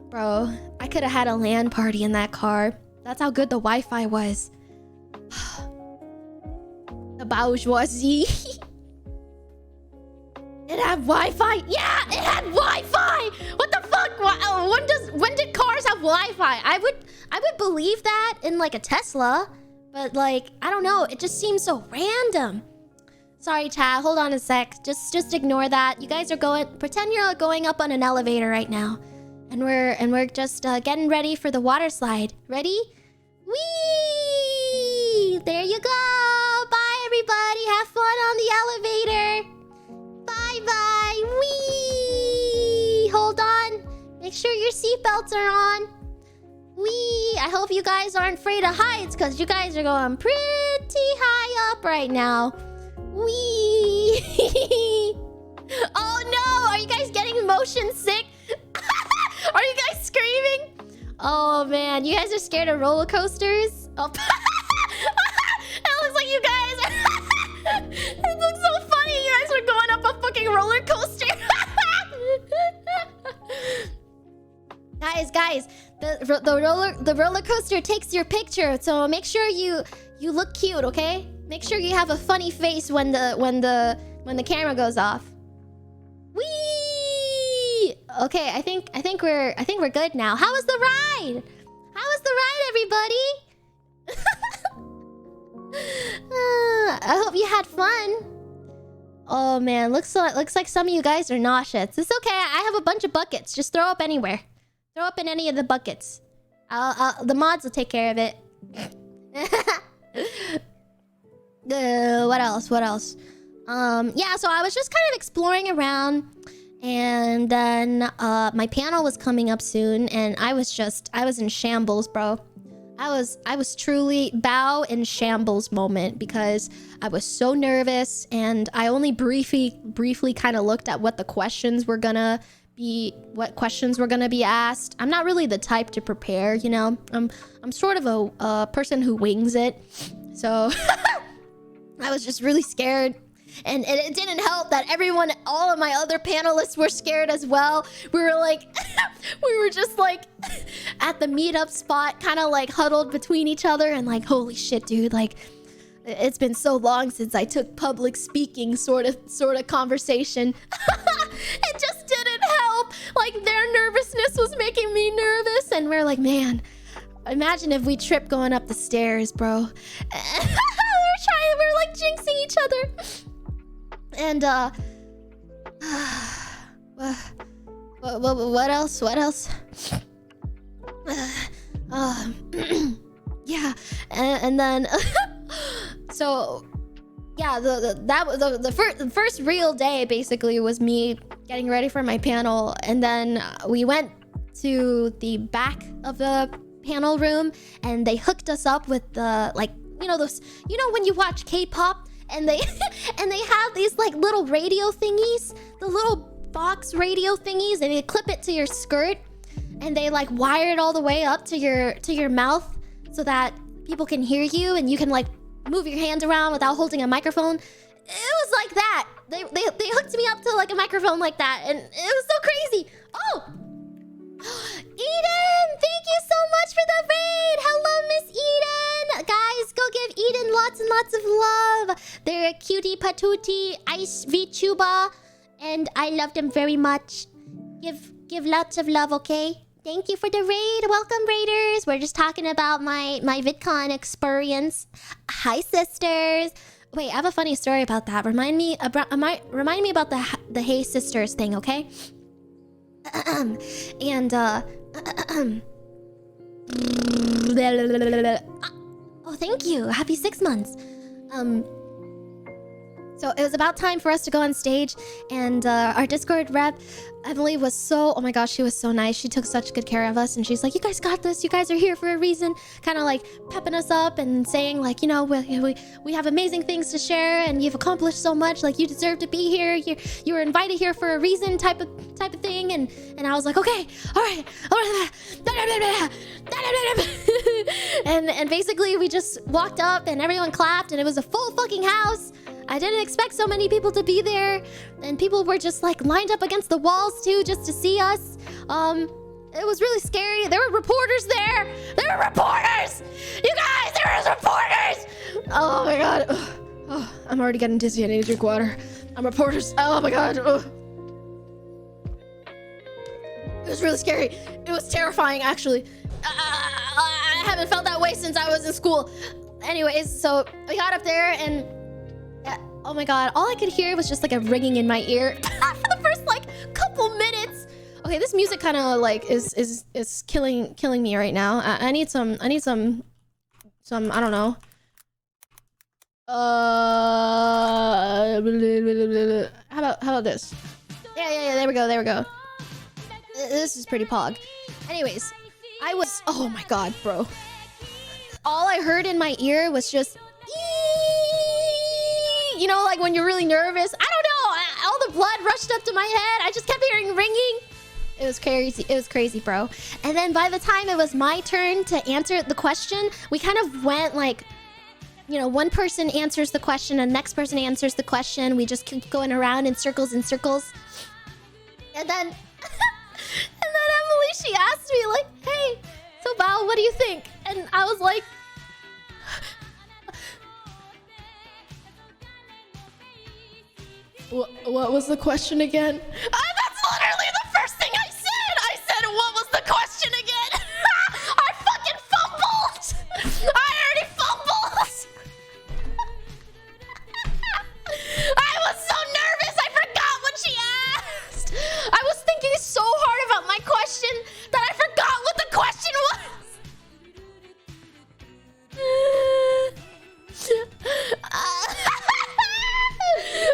Bro, I could have had a LAN party in that car. That's how good the Wi-Fi was. The bourgeoisie. It had Wi-Fi? Yeah, it had Wi-Fi! What the fuck? When did cars have Wi-Fi? I would believe that in like a Tesla. But like, I don't know. It just seems so random. Sorry, chat. Hold on a sec. Just ignore that. You guys are pretend you're going up on an elevator right now. And we're just getting ready for the water slide. Ready? Whee! There you go. Bye, everybody. Have fun on the elevator. Bye-bye. Whee! Hold on. Make sure your seatbelts are on. Whee! I hope you guys aren't afraid of heights, because you guys are going pretty high up right now. Whee! Oh no! Are you guys getting motion sick? Are you guys screaming? Oh man, you guys are scared of roller coasters? Oh. It looks like you guys it looks so funny. You guys are going up a fucking roller coaster. Guys, the roller coaster takes your picture, so make sure you look cute, okay? Make sure you have a funny face when the camera goes off. Whee! Okay, I think we're good now. How was the ride? How was the ride, everybody? I hope you had fun. Oh man, looks like some of you guys are nauseous. It's okay. I have a bunch of buckets. Just throw up anywhere. Throw up in any of the buckets. The mods will take care of it. What else? Yeah, so I was just kind of exploring around, and then my panel was coming up soon, and I was in shambles, bro. I was truly bow in shambles moment, because I was so nervous, and I only briefly kind of looked at what questions were gonna be asked. I'm not really the type to prepare, you know. I'm sort of a person who wings it. So I was just really scared. And it didn't help that all of my other panelists were scared as well. We were like, we were just like at the meetup spot, kind of like huddled between each other, and like, holy shit, dude, like it's been so long since I took public speaking sort of conversation. It just didn't help. Like, their nervousness was making me nervous, and we're like, man, imagine if we tripped going up the stairs, bro. We're like jinxing each other. And what else? Yeah, and then so yeah, the first real day basically was me getting ready for my panel, and then we went to the back of the panel room, and they hooked us up with the, like, you know, those, you know, when you watch K-pop and they and they have these like little radio thingies, the little box radio thingies, and you clip it to your skirt, and they like wire it all the way up to your mouth so that people can hear you and you can like move your hands around without holding a microphone. It was like that. They hooked me up to like a microphone like that, and it was so crazy. Oh, Eden, thank you so much for the raid. Hello, Miss Eden. Guys, go give Eden lots and lots of love. They're a cutie patootie ice VTuber, and I love them very much. Give lots of love, okay? Thank you for the raid. Welcome, raiders. We're just talking about my VidCon experience. Hi, sisters. Wait, I have a funny story about that. Remind me about the Hey Sisters thing, okay? And oh, thank you. Happy 6 months. So it was about time for us to go on stage, and our Discord rep, Emily, was so, oh my gosh, she was so nice. She took such good care of us, and she's like, you guys got this. You guys are here for a reason. Kind of like pepping us up and saying like, you know, we have amazing things to share, and you've accomplished so much. Like, you deserve to be here. You were invited here for a reason, type of thing. And I was like, okay, all right. And basically we just walked up and everyone clapped, and it was a full fucking house. I didn't expect so many people to be there, and people were just like lined up against the walls too, just to see us. It was really scary. There were reporters there. There were reporters. You guys, there was reporters. Oh my god. Oh, I'm already getting dizzy. I need to drink water. I'm reporters. Oh my god. Oh. It was really scary. It was terrifying, actually. I haven't felt that way since I was in school. Anyways, so we got up there, and oh my god, all I could hear was just like a ringing in my ear for the first like couple minutes. Okay, this music kind of like is killing me right now. I need some I don't know. How about this? Yeah, there we go. This is pretty pog. Anyways, I was, oh my god, bro. All I heard in my ear was just, you know, like when you're really nervous. I don't know. All the blood rushed up to my head. I just kept hearing ringing. It was crazy. It was crazy, bro. And then by the time it was my turn to answer the question, we kind of went like, you know, one person answers the question and the next person answers the question. We just keep going around in circles and circles. And then, and then Emily, she asked me like, hey, so Val, what do you think? And I was like, what was the question again? That's literally the first thing I said! I said, what was the question again? I fucking fumbled! I already fumbled! I was so nervous, I forgot what she asked! I was thinking so hard about my question that I forgot what the question was!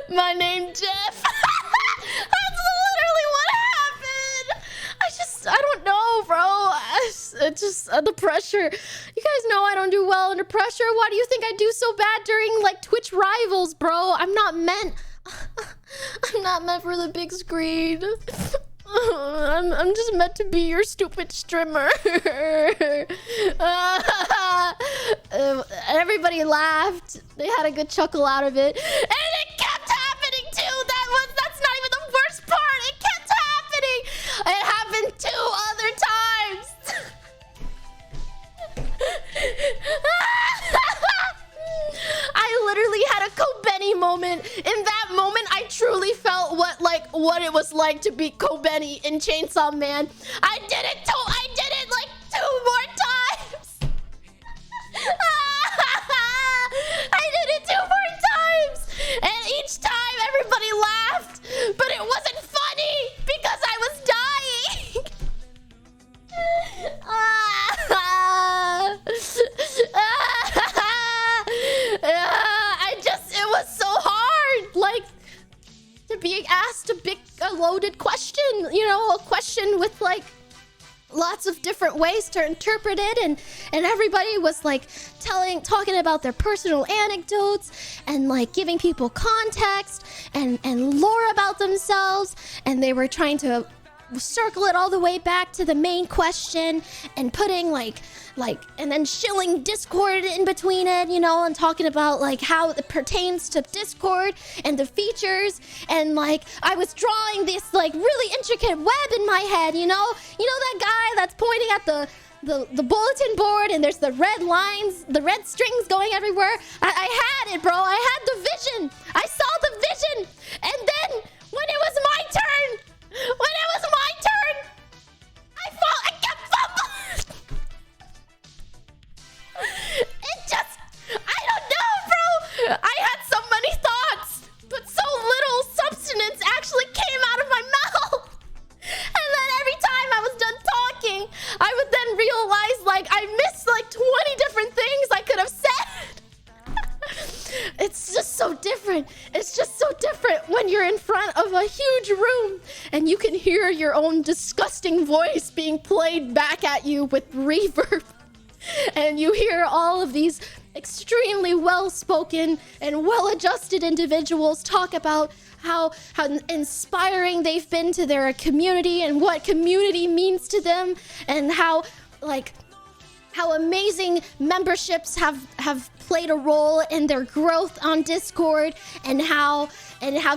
My name Jeff. That's literally what happened. I don't know, bro. It's just the pressure. You guys know I don't do well under pressure. Why do you think I do so bad during like Twitch rivals, bro? I'm not meant for the big screen. I'm just meant to be your stupid streamer. Everybody laughed. They had a good chuckle out of it, and it kept happening too. That's not even the worst part. It kept happening. It happened 2 other times. I literally had a Kobeni moment. In that moment, I truly felt what it was like to be Kobeni in Chainsaw Man. I did it like 2 more times. I did it 2 more times, and each time everybody laughed, but it wasn't funny because I was dying. asked a loaded question, you know, a question with like lots of different ways to interpret it, and everybody was like talking about their personal anecdotes and like giving people context and lore about themselves, and they were trying to circle it all the way back to the main question and putting like and then shilling Discord in between it, you know, and talking about like how it pertains to Discord and the features, and like I was drawing this like really intricate web in my head, you know that guy that's pointing at the bulletin board and there's the red lines, the red strings going everywhere. I had it, bro. I had the vision. I saw the vision, and then when it was my turn, I kept fumbling. It just, I don't know, bro. I had so many thoughts, but so little substance actually came out of my mouth. And then every time I was done talking, I would then realize like I missed like 20 different things I could have said. It's just so different. It's just so different when you're in front of a huge room and you can hear your own disgusting voice being played back at you with reverb. And you hear all of these extremely well-spoken and well-adjusted individuals talk about how inspiring they've been to their community and what community means to them, and how amazing memberships have played a role in their growth on Discord, and how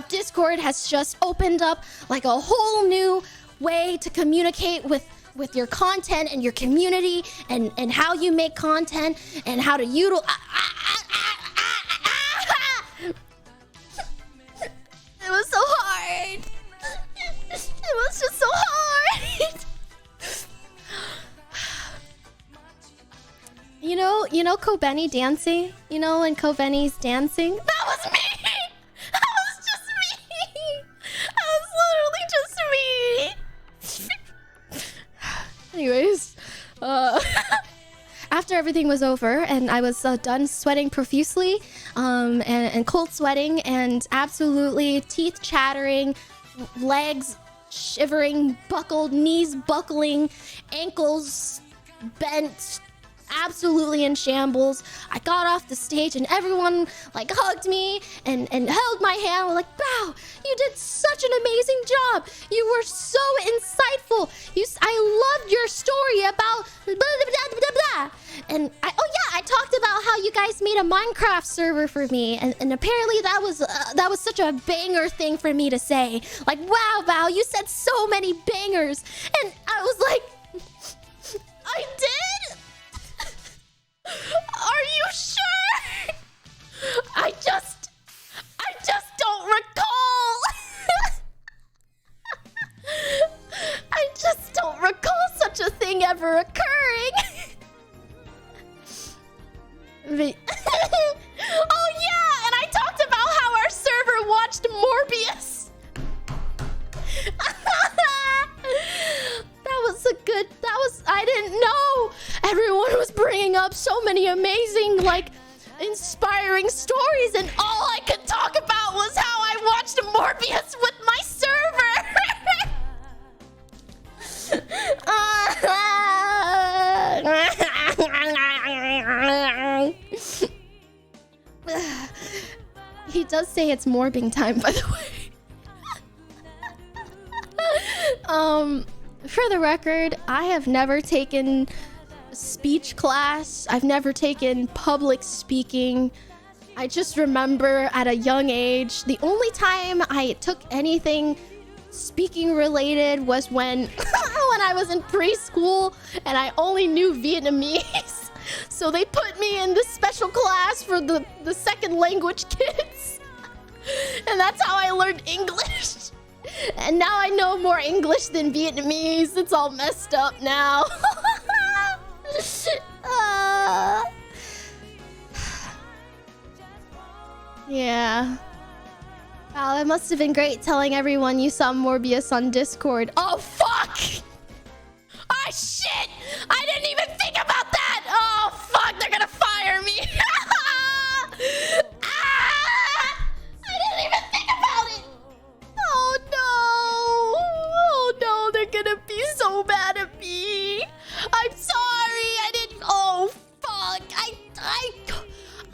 Discord has just opened up like a whole new way to communicate with your content and your community, and how you make content and how to utilize. It was so hard. It was just so hard. You know Kobeni dancing? You know when Kobeni's dancing? That was me! That was just me! That was literally just me! Anyways, after everything was over and I was done sweating profusely, and cold sweating and absolutely teeth chattering, legs shivering, buckled, knees buckling, ankles bent, absolutely in shambles, I got off the stage and everyone like hugged me and held my hand. We're like, "Wow, you did such an amazing job. You were so insightful. I loved your story about blah, blah, blah, blah, blah." And I talked about how you guys made a Minecraft server for me, and apparently that was such a banger thing for me to say. Like, wow, Val, you said so many bangers, and I was like, I did? Are you sure? I just don't recall. I just don't recall such a thing ever occurring. Oh yeah, and I talked about how our server watched Morbius. I didn't know. Everyone was bringing up so many amazing, like, inspiring stories, and all I could talk about was how I watched Morbius with my server. He does say it's morbing time, by the way. For the record, I have never taken speech class. I've never taken public speaking. I just remember at a young age, the only time I took anything speaking related was when I was in preschool and I only knew Vietnamese. So they put me in this special class for the second language kids. And that's how I learned English. And now I know more English than Vietnamese. It's all messed up now. Yeah. Wow, it must have been great telling everyone you saw Morbius on Discord. Oh, fuck! Oh, shit! I didn't even think about that! Oh, fuck! They're gonna fire me! I didn't even think about it! Oh, no!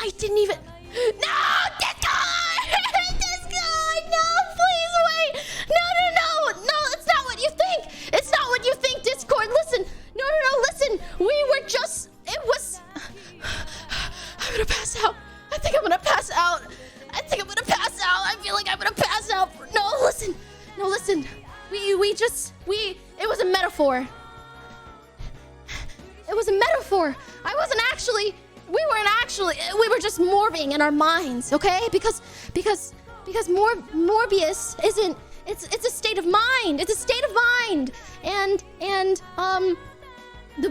I didn't even... No! Discord! Discord! No, please wait! No! No, it's not what you think! It's not what you think, Discord! Listen! No, listen! We were just... It was... I'm gonna pass out. I think I'm gonna pass out. I feel like I'm gonna pass out. No, listen. It was a metaphor. It was a metaphor. We were just morbing in our minds, okay? Because Morbius isn't, it's a state of mind. It's a state of mind. And the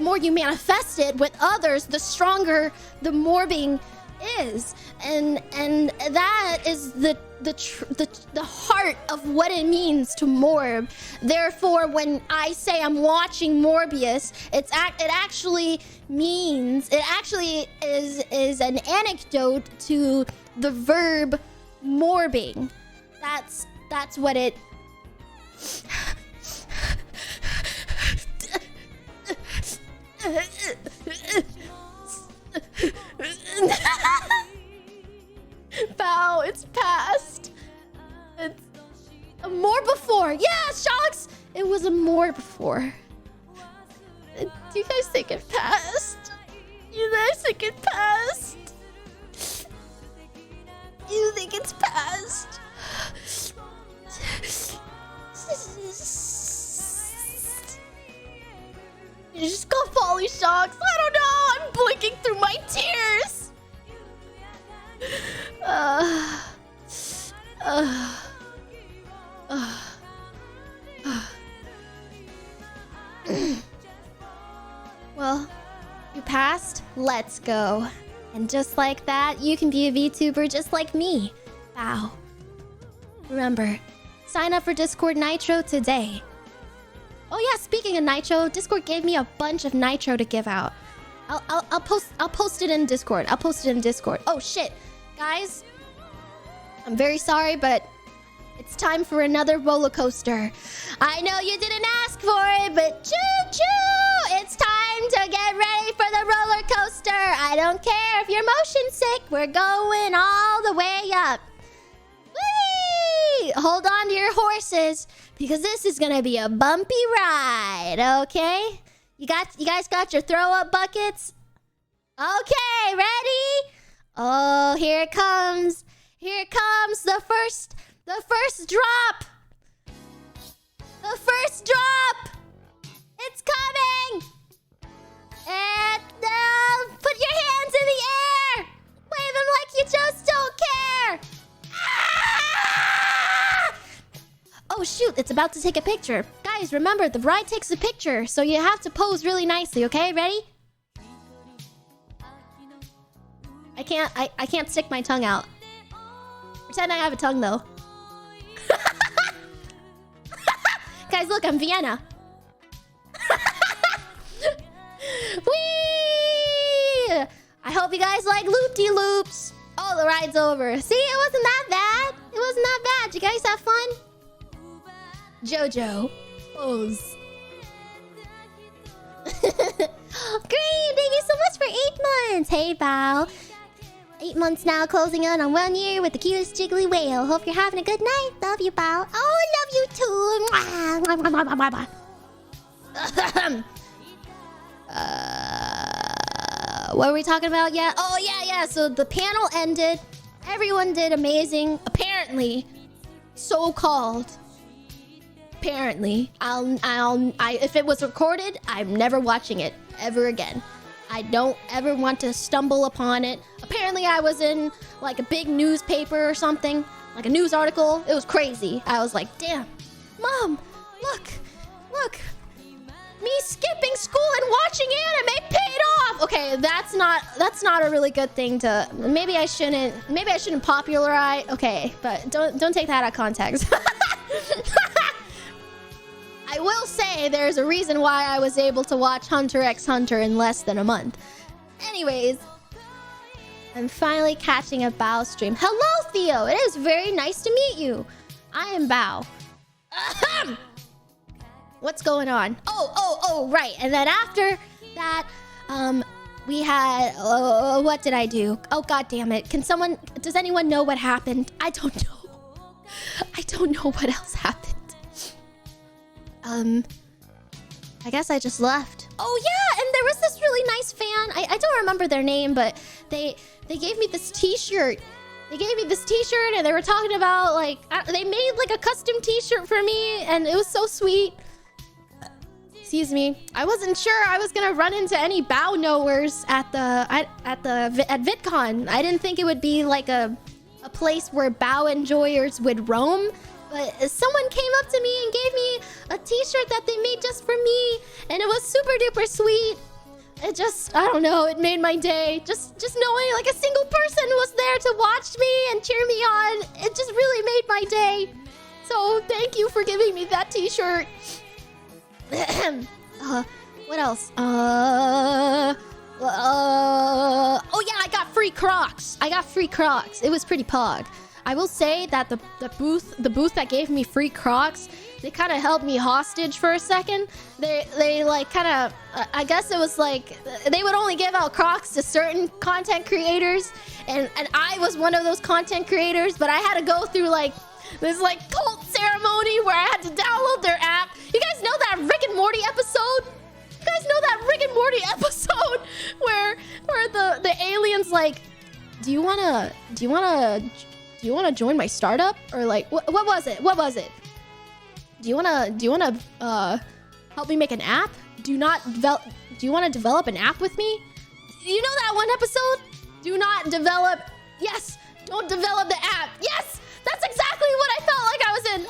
more you manifest it with others, the stronger the morbing is. And that is the heart of what it means to morb. Therefore, when I say I'm watching Morbius, it actually is an anecdote to the verb morbing. That's what it... Bow, it's past. It's a more before. Yeah, Shocks! It was a more before. Do you guys think it passed? You guys think it passed? You think it's passed? You just got Folly Shocks. I don't know. I'm blinking through my tears. Well, you passed. Let's go. And just like that, you can be a VTuber just like me. Wow. Remember, sign up for Discord Nitro today. Oh yeah, speaking of Nitro, Discord gave me a bunch of Nitro to give out. I'll post it in Discord. Oh shit. Guys, I'm very sorry, but it's time for another roller coaster. I know you didn't ask for it, but choo-choo! It's time to get ready for the roller coaster. I don't care if you're motion sick. We're going all the way up. Whee! Hold on to your horses, because this is gonna be a bumpy ride, okay? You guys got your throw-up buckets? Okay, ready? Oh, here it comes. Here comes the first drop. The first drop. It's coming. And put your hands in the air. Wave them like you just don't care. Ah! Oh shoot, it's about to take a picture. Guys, remember, the ride takes a picture, so you have to pose really nicely, okay? Ready? I can't stick my tongue out. Pretend I have a tongue though. Guys, look, I'm Vienna. Whee! I hope you guys like loop-de-loops. Oh, the ride's over. See, it wasn't that bad. It wasn't that bad. You guys have fun? Jojo. Pose. Great! Thank you so much for 8 months. Hey, Bao. 8 months now, closing in on 1 year with the cutest jiggly whale. Hope you're having a good night. Love you, Bao. Oh, I love you too. What were we talking about? Yeah. Oh, yeah. So the panel ended. Everyone did amazing. Apparently. So-called. Apparently. If it was recorded, I'm never watching it ever again. I don't ever want to stumble upon it. Apparently I was in like a big newspaper or something, like a news article. It was crazy. I was like, damn, Mom, look, me skipping school and watching anime paid off. Okay, that's not a really good thing to, maybe I shouldn't popularize. Okay, but don't take that out of context. I will say there's a reason why I was able to watch Hunter x Hunter in less than a month. Anyways, I'm finally catching a Bao stream. Hello, Theo. It is very nice to meet you. I am Bao. Ahem. What's going on? Oh, right. And then after that, We had... what did I do? Oh, god damn it. Does anyone know what happened? I don't know. I don't know what else happened. I guess I just left. Oh yeah, and there was this really nice fan. I don't remember their name, but they gave me this t-shirt. They gave me this t-shirt and they were talking about like they made like a custom t-shirt for me and it was so sweet. Excuse me. I wasn't sure I was gonna run into any bow knowers at VidCon. I didn't think it would be like a place where bow enjoyers would roam. But someone came up to me and gave me a t-shirt that they made just for me. And it was super duper sweet. It just, I don't know, it made my day. Just knowing like a single person was there to watch me and cheer me on. It just really made my day. So thank you for giving me that t-shirt. What else? Oh yeah, I got free Crocs. It was pretty pog. I will say that the booth that gave me free Crocs, they kind of held me hostage for a second. They like kind of, I guess it was like, they would only give out Crocs to certain content creators. And I was one of those content creators, but I had to go through like this like cult ceremony where I had to download their app. You guys know that Rick and Morty episode? You guys know that Rick and Morty episode where the aliens like, do you wanna join my startup? Or like, what was it? Do you wanna help me make an app? Do you wanna develop an app with me? You know that one episode? Do not develop. Yes, don't develop the app. Yes, that's exactly what I felt like I was in.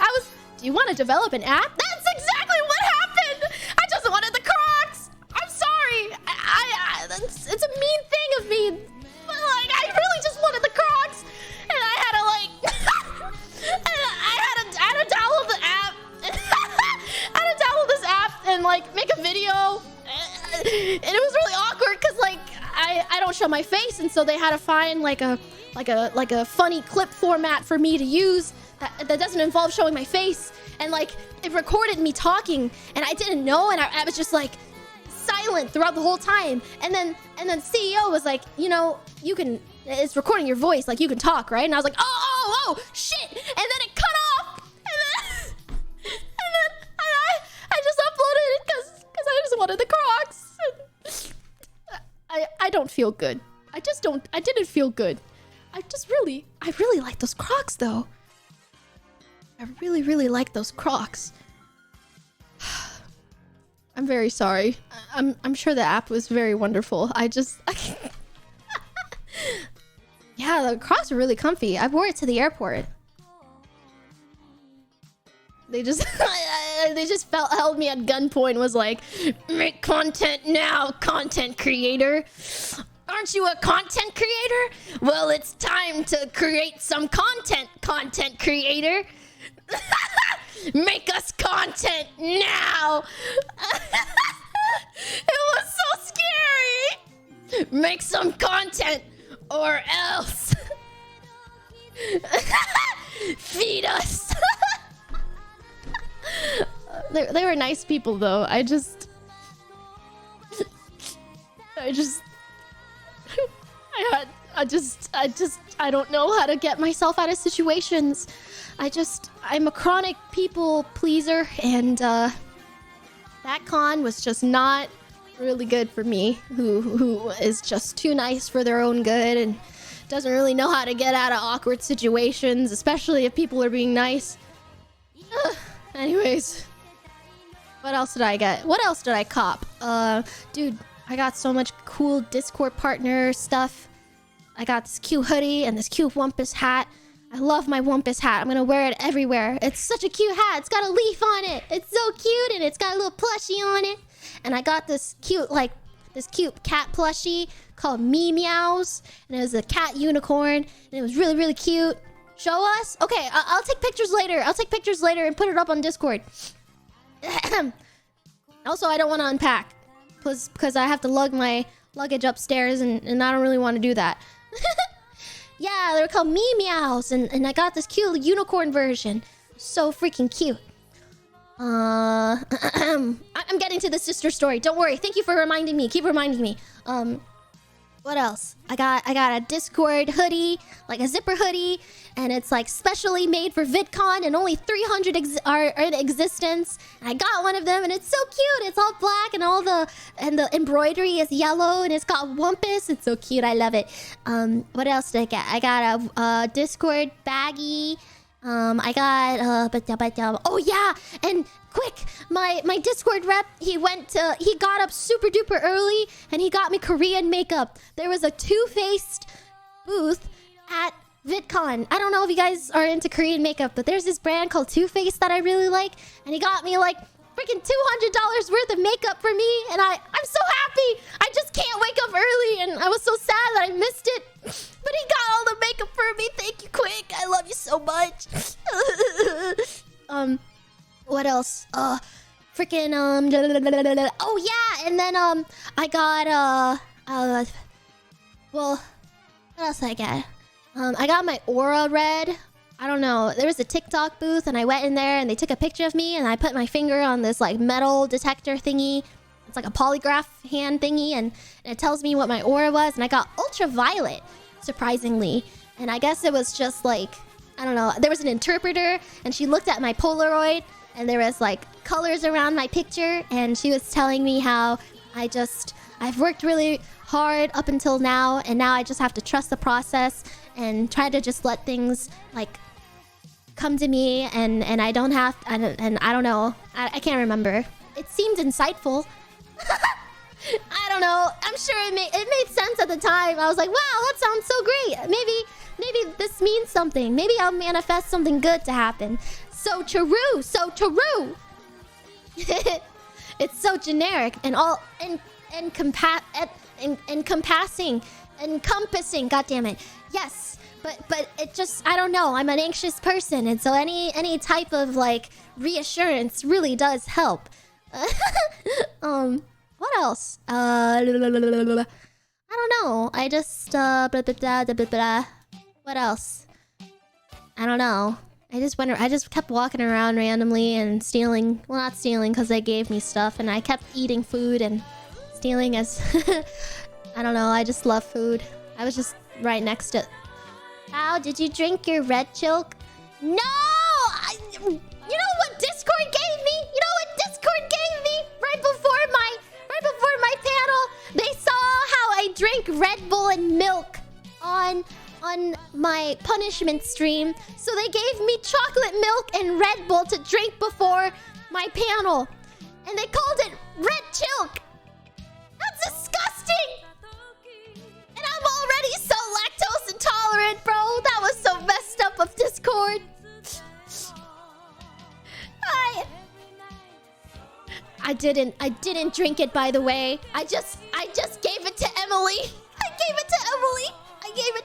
Do you wanna develop an app? That's exactly what happened. I just wanted the Crocs. I'm sorry. It's a mean thing of me. But like, I really just wanted the Crocs. And I had to like, I had to download the app. I had to download this app and like make a video. And it was really awkward because like I don't show my face, and so they had to find like a funny clip format for me to use that doesn't involve showing my face. And like it recorded me talking, and I didn't know, and I was just like silent throughout the whole time. And then CEO was like, you know, it's recording your voice, like you can talk, right? And I was like, oh shit, and then it cut off, and then I just uploaded it because I just wanted the Crocs. I don't feel good. I didn't feel good. I really like those Crocs though. I really like those Crocs. I'm very sorry. I'm sure the app was very wonderful. Yeah, the Crocs are really comfy. I wore it to the airport. They just held me at gunpoint, was like, make content now, content creator. Aren't you a content creator? Well, it's time to create some content, content creator. Make us content now. It was so scary. Make some content or else. Feed us. They were nice people though. I don't know how to get myself out of situations. I'm a chronic people pleaser, and that con was just not really good for me, who is just too nice for their own good and doesn't really know how to get out of awkward situations, especially if people are being nice. Anyways, what else did I get? What else did I cop? Dude, I got so much cool Discord partner stuff. I got this cute hoodie and this cute Wumpus hat. I love my Wumpus hat. I'm gonna wear it everywhere. It's such a cute hat. It's got a leaf on it. It's so cute, and it's got a little plushie on it. And I got this cute cat plushie called Meows, and it was a cat unicorn, and it was really cute. Show us? Okay, I'll take pictures later. I'll take pictures later and put it up on Discord. Also, I don't want to unpack because I have to lug my luggage upstairs, and I don't really want to do that. Yeah, they're called Meows, and I got this cute unicorn version. So freaking cute. I'm getting to the sister story. Don't worry. Thank you for reminding me. Keep reminding me. What else? I got a Discord hoodie, like a zipper hoodie, and it's like specially made for VidCon, and only 300 are in existence. And I got one of them, and it's so cute. It's all black, and the embroidery is yellow, and it's got Wumpus. It's so cute. I love it. What else did I get? I got a Discord baggie. I got oh yeah, and quick, my Discord rep, he got up super duper early and he got me Korean makeup. There was a Too-Faced booth at VidCon. I don't know if you guys are into Korean makeup, but there's this brand called Too-Faced that I really like, and he got me like freaking $200 worth of makeup for me, and I'm so happy. I just can't wake up early, and I was so sad that I missed it. But he got all the makeup for me. Thank you, Quick. I love you so much. What else? Freaking oh yeah, and then I got well, what else did I get? I got my aura red. I don't know. There was a TikTok booth, and I went in there, and they took a picture of me, and I put my finger on this like metal detector thingy. It's like a polygraph hand thingy, and it tells me what my aura was, and I got ultraviolet, surprisingly. And I guess it was just like, I don't know. There was an interpreter, and she looked at my Polaroid, and there was like colors around my picture, and she was telling me how I've worked really hard up until now, and now I just have to trust the process and try to just let things like come to me, and I don't have, and I don't know. I can't remember. It seemed insightful. I don't know. I'm sure it made sense at the time. I was like, wow, that sounds so great. Maybe this means something. Maybe I'll manifest something good to happen. So true, so true. It's so generic and all encompassing. God damn it. Yes, but it just, I don't know. I'm an anxious person, and so any type of like reassurance really does help. What else? I don't know. I just what else? I don't know. I just kept walking around randomly and stealing. Well, not stealing, because they gave me stuff, and I kept eating food and stealing as I don't know. I just love food. I was just right next to. How did you drink your red chilk? No! You know what Discord gave me? Right before my panel, they saw how I drank Red Bull and milk on my punishment stream. So they gave me chocolate milk and Red Bull to drink before my panel. And they called it Red Chilk. That's disgusting! And I'm already so lactose intolerant, bro. That was so messed up of Discord. I didn't drink it, by the way. I just gave it to Emily. I gave it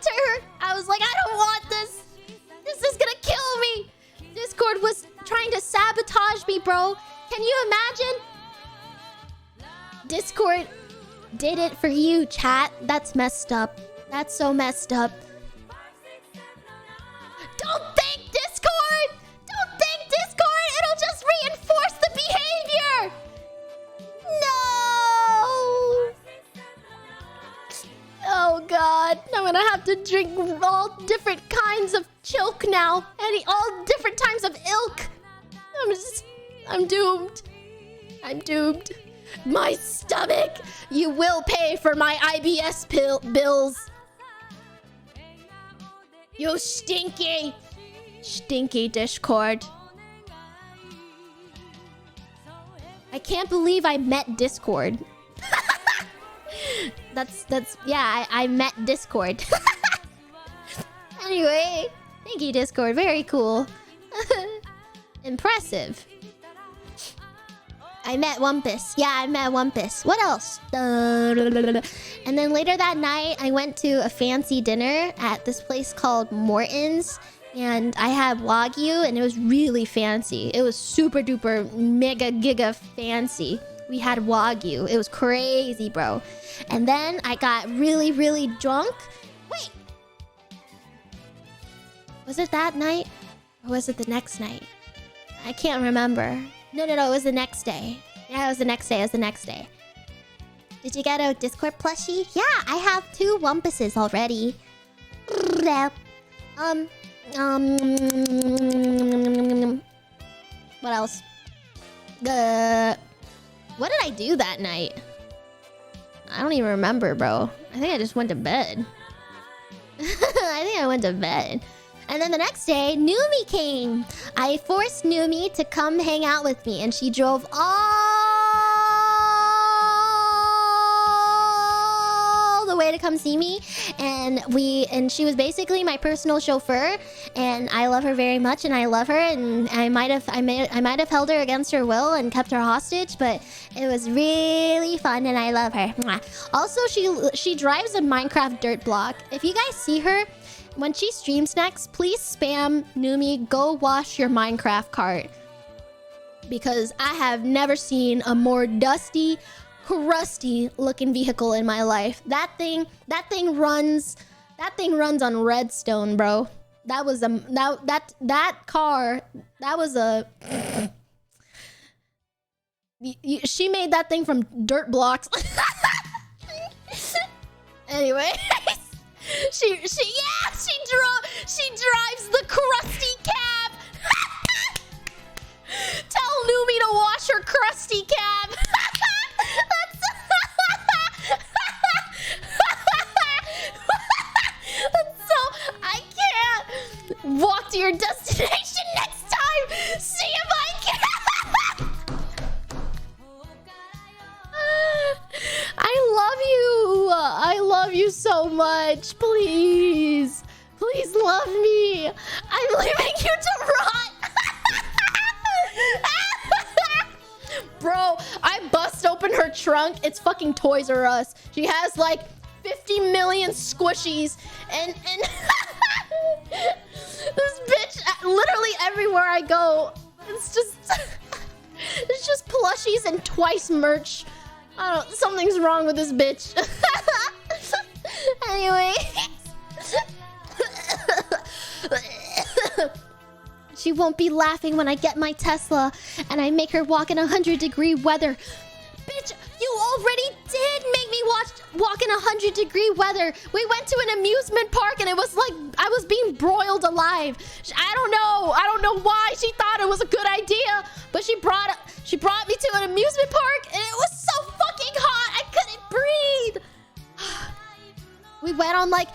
to her. I was like, I don't want this. This is gonna kill me. Discord was trying to sabotage me, bro. Can you imagine? Discord did it for you, chat. That's messed up. That's so messed up. Don't thank Discord! Don't thank Discord! It'll just reinforce the behavior! No! Oh god. I'm gonna have to drink all different kinds of chilk now. All different types of ilk. I'm doomed. I'm doomed. My stomach! You will pay for my IBS bills. You stinky Discord. I can't believe I met Discord. Yeah, I met Discord. Anyway, thank you, Discord. Very cool. Impressive. I met Wumpus. Yeah, I met Wumpus. What else? And then later that night, I went to a fancy dinner at this place called Morton's. And I had Wagyu, and it was really fancy. It was super duper mega giga fancy. We had Wagyu. It was crazy, bro. And then I got really, really drunk. Wait! Was it that night? Or was it the next night? I can't remember. No, it was the next day. Yeah, it was the next day. Did you get a Discord plushie? Yeah, I have 2 Wumpuses already. What else? What did I do that night? I don't even remember, bro. I think I just went to bed. I think I went to bed. And then the next day, Numi came. I forced Numi to come hang out with me, and she drove all the way to come see me. And she was basically my personal chauffeur, and I love her very much, and I love her, and I might have held her against her will and kept her hostage, but it was really fun, and I love her. Mwah. Also, she drives a Minecraft dirt block. If you guys see her when she streams next, please spam Numi, go wash your Minecraft cart. Because I have never seen a more dusty, crusty looking vehicle in my life. That thing runs on redstone, bro. That was that car, that was a she made that thing from dirt blocks. Anyway, she drives the crusty cab. Tell Numi to wash her crusty cab. That's so I can't walk to your destination next time. See if I can. I love you so much. Please love me. I'm leaving you to rot. Bro, I bust open her trunk. It's fucking Toys R Us. She has like 50 million squishies and this bitch, literally everywhere I go, it's just plushies and Twice merch. I don't, something's wrong with this bitch. Anyway. She won't be laughing when I get my Tesla and I make her walk in 100-degree weather. Bitch, you already did make me walk in 100-degree weather. We went to an amusement park and it was like I was being broiled alive. I don't know why she thought it was a good idea, but she brought me to an amusement park and it was so fucking hot. I couldn't breathe. We went on like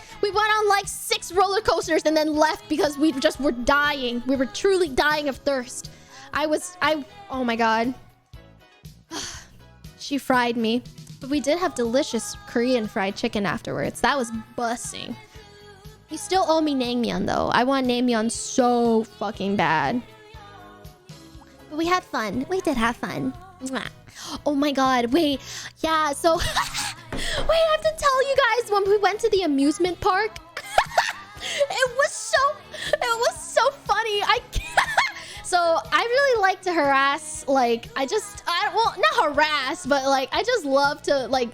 6 roller coasters and then left because we just were dying. We were truly dying of thirst. Oh my god. She fried me. But we did have delicious Korean fried chicken afterwards. That was busting. You still owe me naengmyeon though. I want naengmyeon so fucking bad. But we had fun. We did have fun. Mwah. Oh my god, wait. Yeah, so wait, I have to tell you guys, when we went to the amusement park, it was so funny. So I really like to harass, like, well, not harass, but like, I just love to like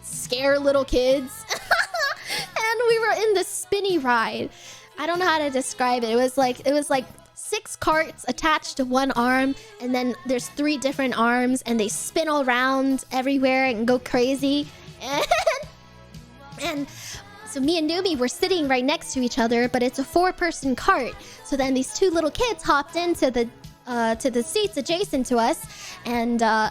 scare little kids. And we were in the spinny ride. I don't know how to describe it. It was like 6 carts attached to one arm, and then there's 3 different arms, and they spin all around everywhere and go crazy. And so me and Numi were sitting right next to each other, but it's a 4-person cart. So then these 2 little kids hopped into the seats adjacent to us, and the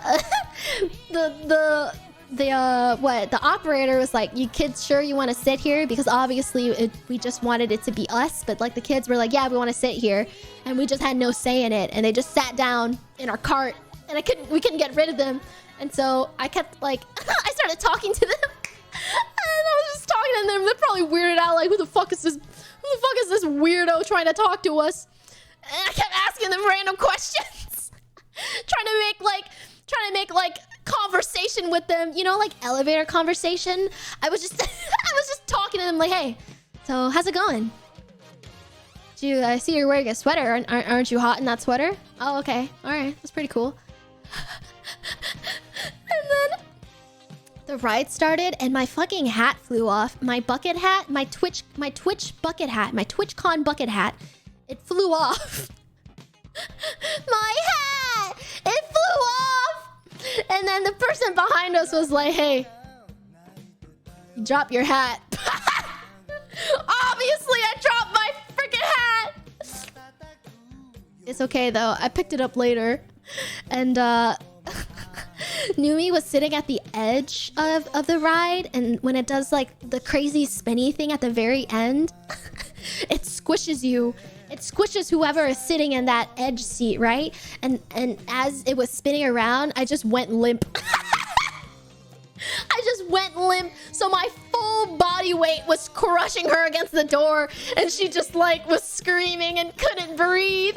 operator was like, "You kids sure you want to sit here?" Because obviously we just wanted it to be us, but like the kids were like, "Yeah, we want to sit here," and we just had no say in it, and they just sat down in our cart, and we couldn't get rid of them, and so I kept like I started talking to them, and I was just talking to them. They're probably weirded out, like, who the fuck is this weirdo trying to talk to us? And I kept asking them random questions, trying to make conversation with them, you know, like elevator conversation. I was just talking to them like, "Hey, so how's it going? I see you're wearing a sweater. Aren't you hot in that sweater? Oh, okay, all right, that's pretty cool." And then the ride started and my fucking hat flew off. My bucket hat, my Twitch bucket hat, my TwitchCon bucket hat, it flew off. My hat! It flew off! And then the person behind us was like, hey, drop your hat. Obviously, I dropped my freaking hat. It's okay, though. I picked it up later. And, Numi was sitting at the edge of the ride. And when it does, like, the crazy spinny thing at the very end, it squishes you. It squishes whoever is sitting in that edge seat, right? And as it was spinning around, I just went limp. I just went limp, so my full body weight was crushing her against the door, and she just like was screaming and couldn't breathe.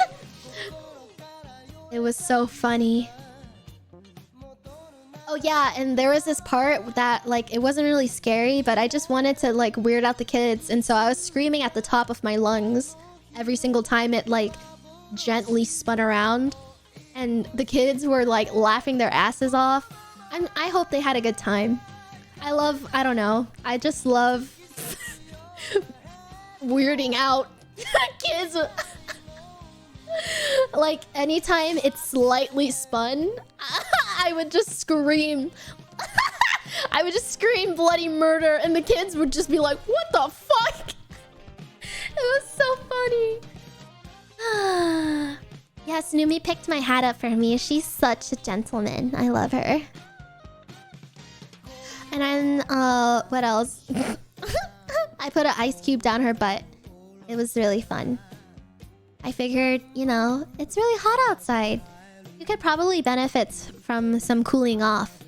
It was so funny. Oh yeah, and there was this part that like it wasn't really scary, but I just wanted to like weird out the kids, and so I was screaming at the top of my lungs every single time it like gently spun around, and the kids were like laughing their asses off. I hope they had a good time. I don't know. I just love weirding out kids. Like, anytime it slightly spun, I would just scream. I would just scream bloody murder, and the kids would just be like, what the fuck? It was so funny. Yes, Numi picked my hat up for me. She's such a gentleman. I love her. And then, what else? I put an ice cube down her butt. It was really fun. I figured, you know, it's really hot outside. You could probably benefit from some cooling off.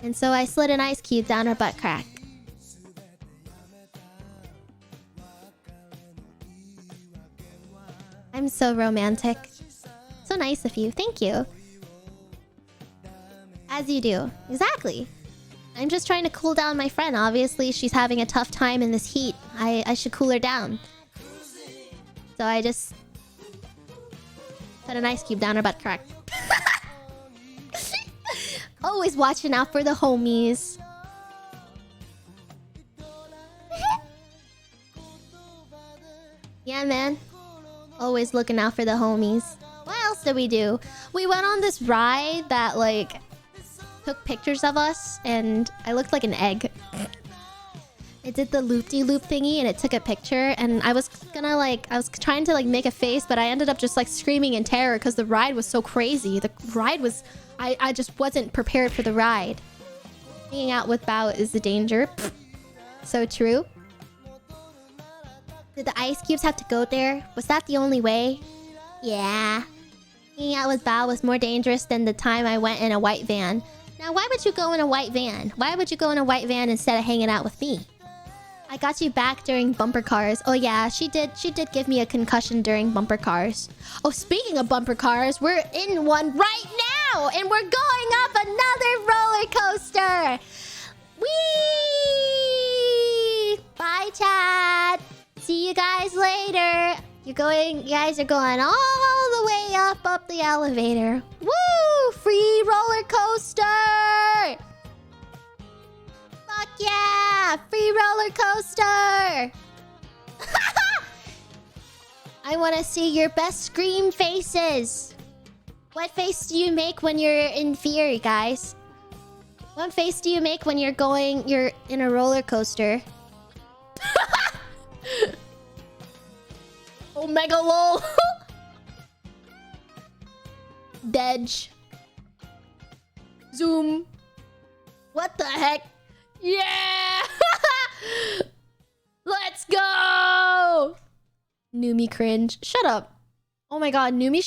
And so I slid an ice cube down her butt crack. I'm so romantic. So nice of you. Thank you. As you do. Exactly. I'm just trying to cool down my friend. Obviously, she's having a tough time in this heat. I should cool her down. So I just put an ice cube down her butt crack. Always watching out for the homies. Yeah, man. Always looking out for the homies. What else did we do? We went on this ride that, like, took pictures of us, and I looked like an egg. It did the loop-de-loop thingy, and it took a picture, and I was gonna, like... I was trying to, like, make a face, but I ended up just, like, screaming in terror because the ride was so crazy. The ride was... I just wasn't prepared for the ride. Hanging out with Bao is the danger. So true. Did the ice cubes have to go there? Was that the only way? Yeah. Hanging out with Bao was more dangerous than the time I went in a white van. Now, why would you go in a white van? Why would you go in a white van instead of hanging out with me? I got you back during bumper cars. Oh yeah, she did give me a concussion during bumper cars. Oh, speaking of bumper cars, we're in one right now! And we're going up another roller coaster! Whee! Bye, chat! See you guys later! You guys are going all the way up the elevator. Woo! Free roller coaster! Fuck yeah! Free roller coaster! I want to see your best scream faces. What face do you make when you're in fear, guys? What face do you make when you're in a roller coaster? Omega lol. Dej. Zoom. What the heck? Yeah! Let's go! Numi cringe. Shut up. Oh my god, Numi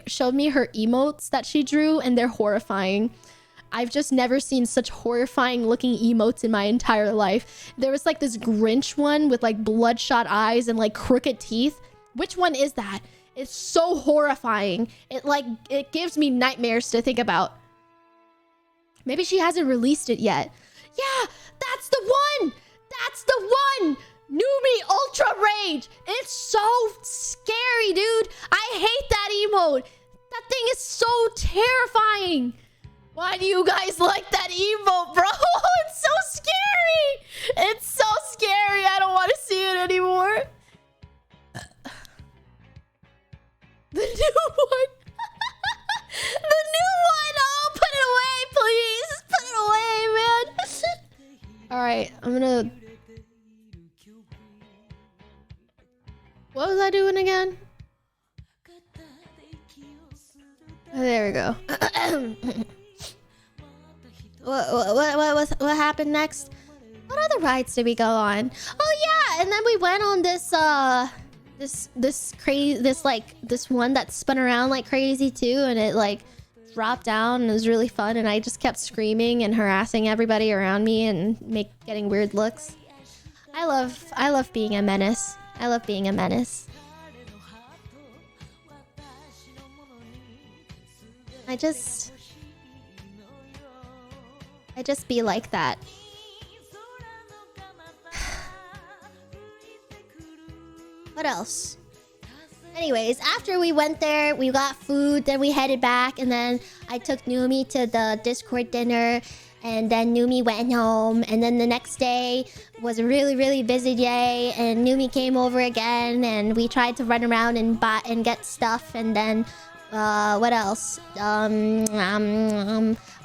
showed me her emotes that she drew, and they're horrifying. I've just never seen such horrifying looking emotes in my entire life. There was like this Grinch one with like bloodshot eyes and like crooked teeth. Which one is that? It's so horrifying. It gives me nightmares to think about. Maybe she hasn't released it yet. Yeah, that's the one! That's the one! Numi Ultra Rage! It's so scary, dude! I hate that emote! That thing is so terrifying! Why do you guys like that emote, bro? It's so scary! It's so scary! I don't want to see it anymore. The new one! The new one! Oh, put it away, What was I doing again? Oh, there we go. What happened next? What other rides did we go on? Oh yeah, and then we went on this this one that spun around like crazy too, and it like dropped down and it was really fun, and I just kept screaming and harassing everybody around me and getting weird looks. I love being a menace. I love being a menace. I just be like that. What else? Anyways, after we went there, we got food, then we headed back, and then I took Numi to the Discord dinner, and then Numi went home, and then the next day was a really, really busy day, and Numi came over again, and we tried to run around and buy and get stuff, and then what else?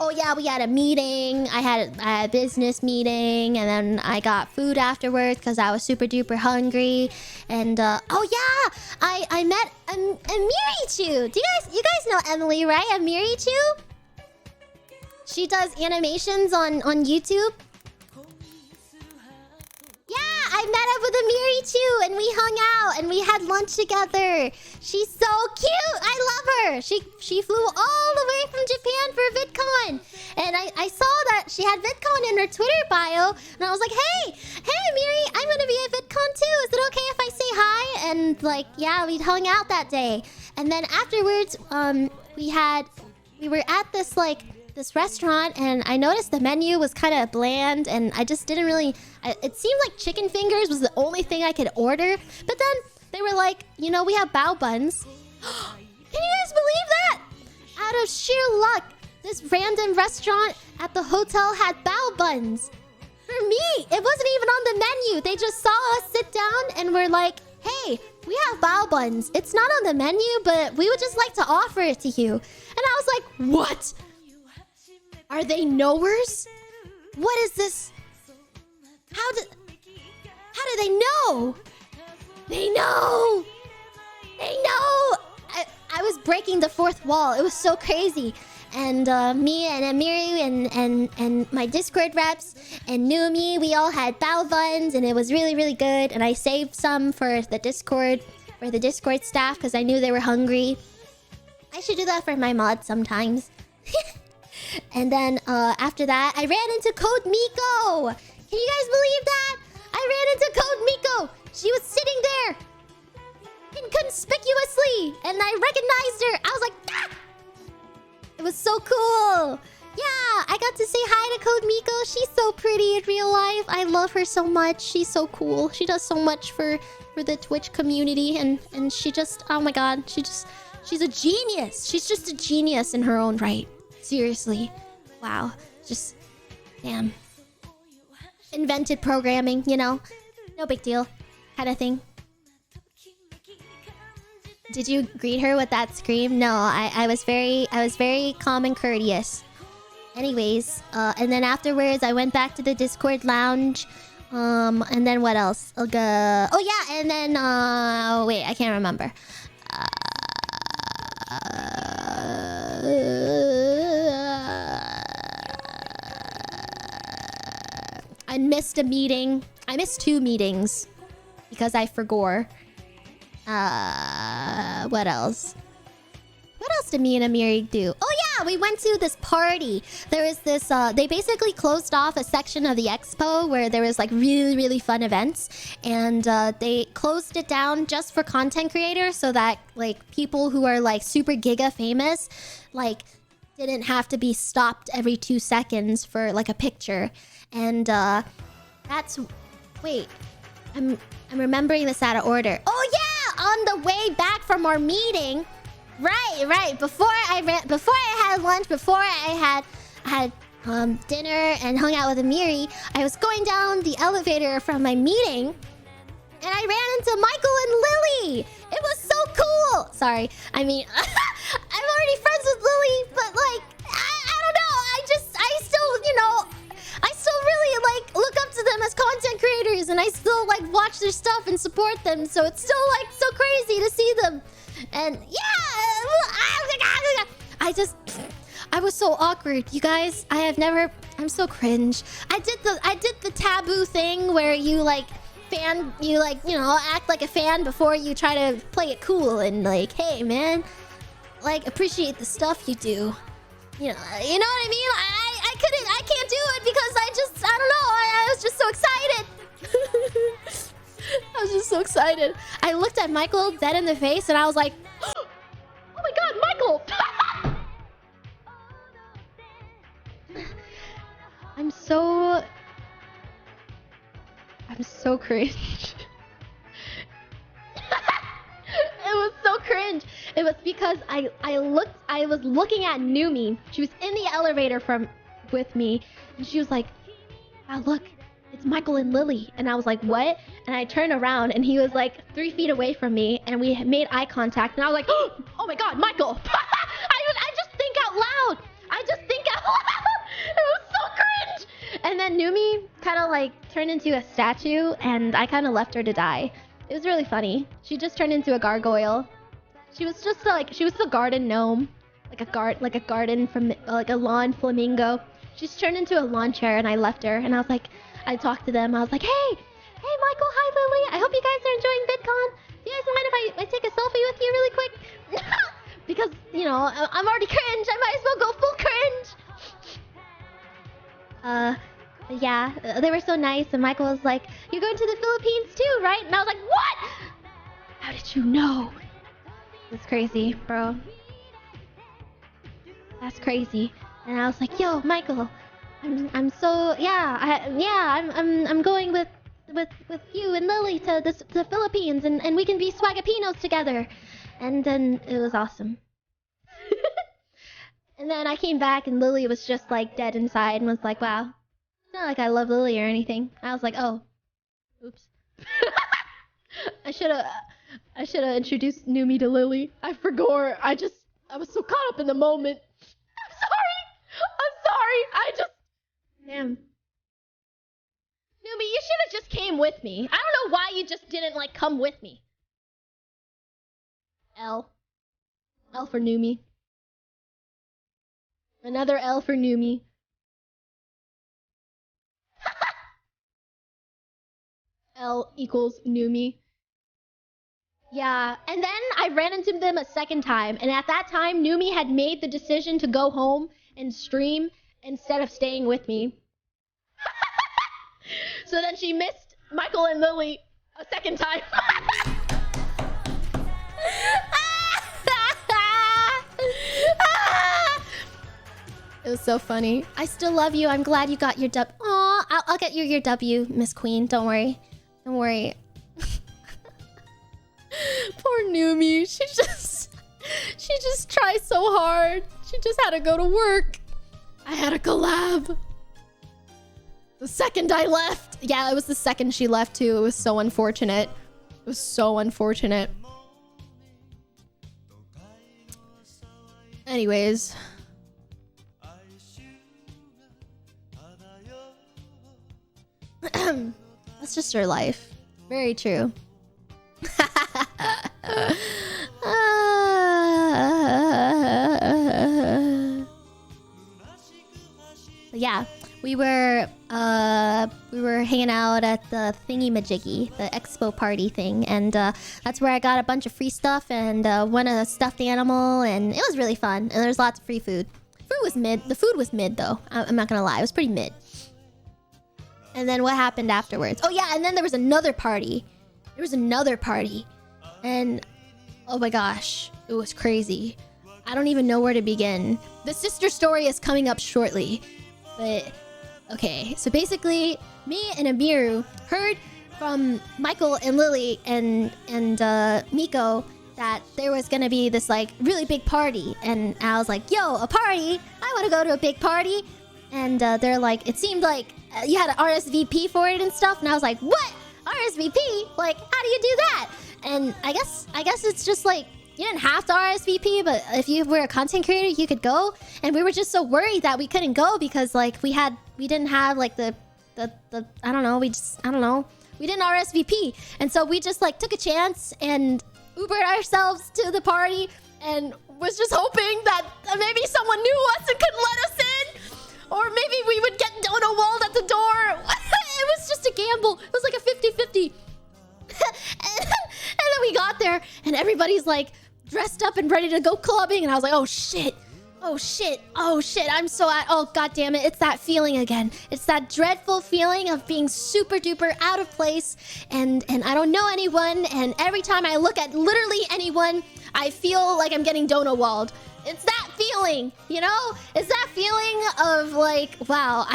Oh yeah, we had a meeting. I had a business meeting, and then I got food afterwards because I was super duper hungry. And oh yeah, I met Amirichu. Do you guys know Emily, right? Amirichu. She does animations on YouTube. Yeah, I met up with Amirichu and we hung out and we had lunch together. She's so cute. I love her. She flew all the way from Japan for VidCon. And I saw that she had VidCon in her Twitter bio. And I was like, hey Amiri, I'm gonna be at VidCon too. Is it okay if I say hi? And like, yeah, we hung out that day. And then afterwards, we were at this restaurant, and I noticed the menu was kind of bland, and I just didn't really... it seemed like chicken fingers was the only thing I could order. But then they were like, you know, we have bao buns. Can you guys believe that? Out of sheer luck, this random restaurant at the hotel had bao buns. For me, it wasn't even on the menu. They just saw us sit down and were like, hey, we have bao buns. It's not on the menu, but we would just like to offer it to you. And I was like, what? Are they knowers? What is this? How do they know? They know! They know! I was breaking the fourth wall. It was so crazy. And me and Amiri and my Discord reps and Numi, we all had bao buns, and it was really, really good. And I saved some for the Discord staff because I knew they were hungry. I should do that for my mods sometimes. And then after that, I ran into Code Miko. Can you guys believe that? I ran into Code Miko. She was sitting there inconspicuously, and I recognized her. I was like, ah! It was so cool. Yeah, I got to say hi to Code Miko. She's so pretty in real life. I love her so much. She's so cool. She does so much for the Twitch community, and she just, oh my god, she's a genius. She's just a genius in her own right. Seriously. Wow. Just... damn. Invented programming, you know? No big deal. Kind of thing. Did you greet her with that scream? No, I was very calm and courteous. Anyways, and then afterwards I went back to the Discord lounge. And then what else? Oh yeah, and then wait, I can't remember. I missed a meeting. I missed 2 meetings because I forgot. What else? What else did me and Amiri do? Oh yeah, we went to this party. There was this, they basically closed off a section of the expo where there was like really, really fun events. And they closed it down just for content creators so that like people who are like super giga famous, like didn't have to be stopped every 2 seconds for like a picture. And that's... wait. I'm remembering this out of order. Oh yeah! On the way back from our meeting... Right. Before I had lunch, before I had dinner and hung out with Amiri, I was going down the elevator from my meeting, and I ran into Michael and Lily. It was so cool. Sorry, I mean, I'm already friends with Lily, but like, I don't know. I still, you know, I still really like look up to them as content creators, and I still like watch their stuff and support them. So it's still like so crazy to see them. And yeah, I was so awkward, you guys. I'm so cringe. I did the taboo thing where you like act like a fan before you try to play it cool and like, hey man, like appreciate the stuff you do. You know what I mean? I can't do it because I don't know. I was just so excited. I was just so excited. I looked at Michael dead in the face and I was like, oh my god, Michael! I'm so cringe. It was so cringe. It was because I was looking at Numi. She was in the elevator with me, and she was like, "Wow, look, it's Michael and Lily." And I was like, "What?" And I turned around, and he was like 3 feet away from me, and we made eye contact. And I was like, "Oh my god, Michael!" I just think out loud. It was so cringe. And then Numi kind of like turned into a statue, and I kind of left her to die. It was really funny. She just turned into a gargoyle. She was just like, she was the garden gnome, like a garden from like a lawn flamingo. She just turned into a lawn chair, and I left her. And I was like, I talked to them. I was like, hey Michael, hi Lily. I hope you guys are enjoying VidCon. Do you guys mind if I take a selfie with you really quick? Because I'm already cringe. I might as well go full cringe. Yeah, they were so nice, and Michael was like, "You're going to the Philippines too, right?" And I was like, "What? How did you know?" It's crazy, bro. That's crazy. And I was like, "Yo, Michael, I'm so I'm going with you and Lily to the Philippines, and we can be swagapinos together." And then it was awesome. And then I came back, and Lily was just like dead inside, and was like, "Wow, it's not like I love Lily or anything." I was like, "Oh, oops." I should have introduced Numi to Lily. I forgot. I was so caught up in the moment. I'm sorry. Damn. Numi, you should have just came with me. I don't know why you just didn't like come with me. L for Numi. Another L for Numi. L equals Numi. Yeah, and then I ran into them a second time, and at that time, Numi had made the decision to go home and stream instead of staying with me. So then she missed Michael and Lily a second time. It was so funny. I still love you. I'm glad you got your dub. Aw, I'll get you your W, Miss Queen. Don't worry. Don't worry. Poor Numi. She just tried so hard. She just had to go to work. I had a collab. The second I left. Yeah, it was the second she left too. It was so unfortunate. It was so unfortunate. Anyways. That's just her life. Very true. Yeah, we were hanging out at the thingy-majiggy, the expo party thing, and that's where I got a bunch of free stuff and won a stuffed animal, and it was really fun. And there's lots of free food. Food was mid. The food was mid though. I'm not gonna lie, it was pretty mid. And then what happened afterwards? Oh yeah, and then there was another party. And oh my gosh, it was crazy. I don't even know where to begin. The sister story is coming up shortly. But okay, so basically me and Amiru heard from Michael and Lily and Miko that there was gonna be this like really big party, and I was like, yo, a party? I want to go to a big party. And they're like, it seemed like you had an RSVP for it and stuff, and I was like, what? RSVP? Like, how do you do that? And I guess it's just like, you didn't have to RSVP, but if you were a content creator, you could go. And we were just so worried that we couldn't go because like we didn't have like the I don't know. I don't know. We didn't RSVP, and so we just like took a chance and Ubered ourselves to the party, and was just hoping that maybe someone knew us and could let us in, or maybe we would get Dono walled at the door. It was just a gamble. It was like a 50-50. And then we got there, and everybody's like dressed up and ready to go clubbing, and I was like, oh shit. Oh shit, oh shit, oh god damn it, it's that feeling again. It's that dreadful feeling of being super duper out of place, and I don't know anyone, and every time I look at literally anyone, I feel like I'm getting Dono walled. It's that feeling, you know? It's that feeling of like, wow,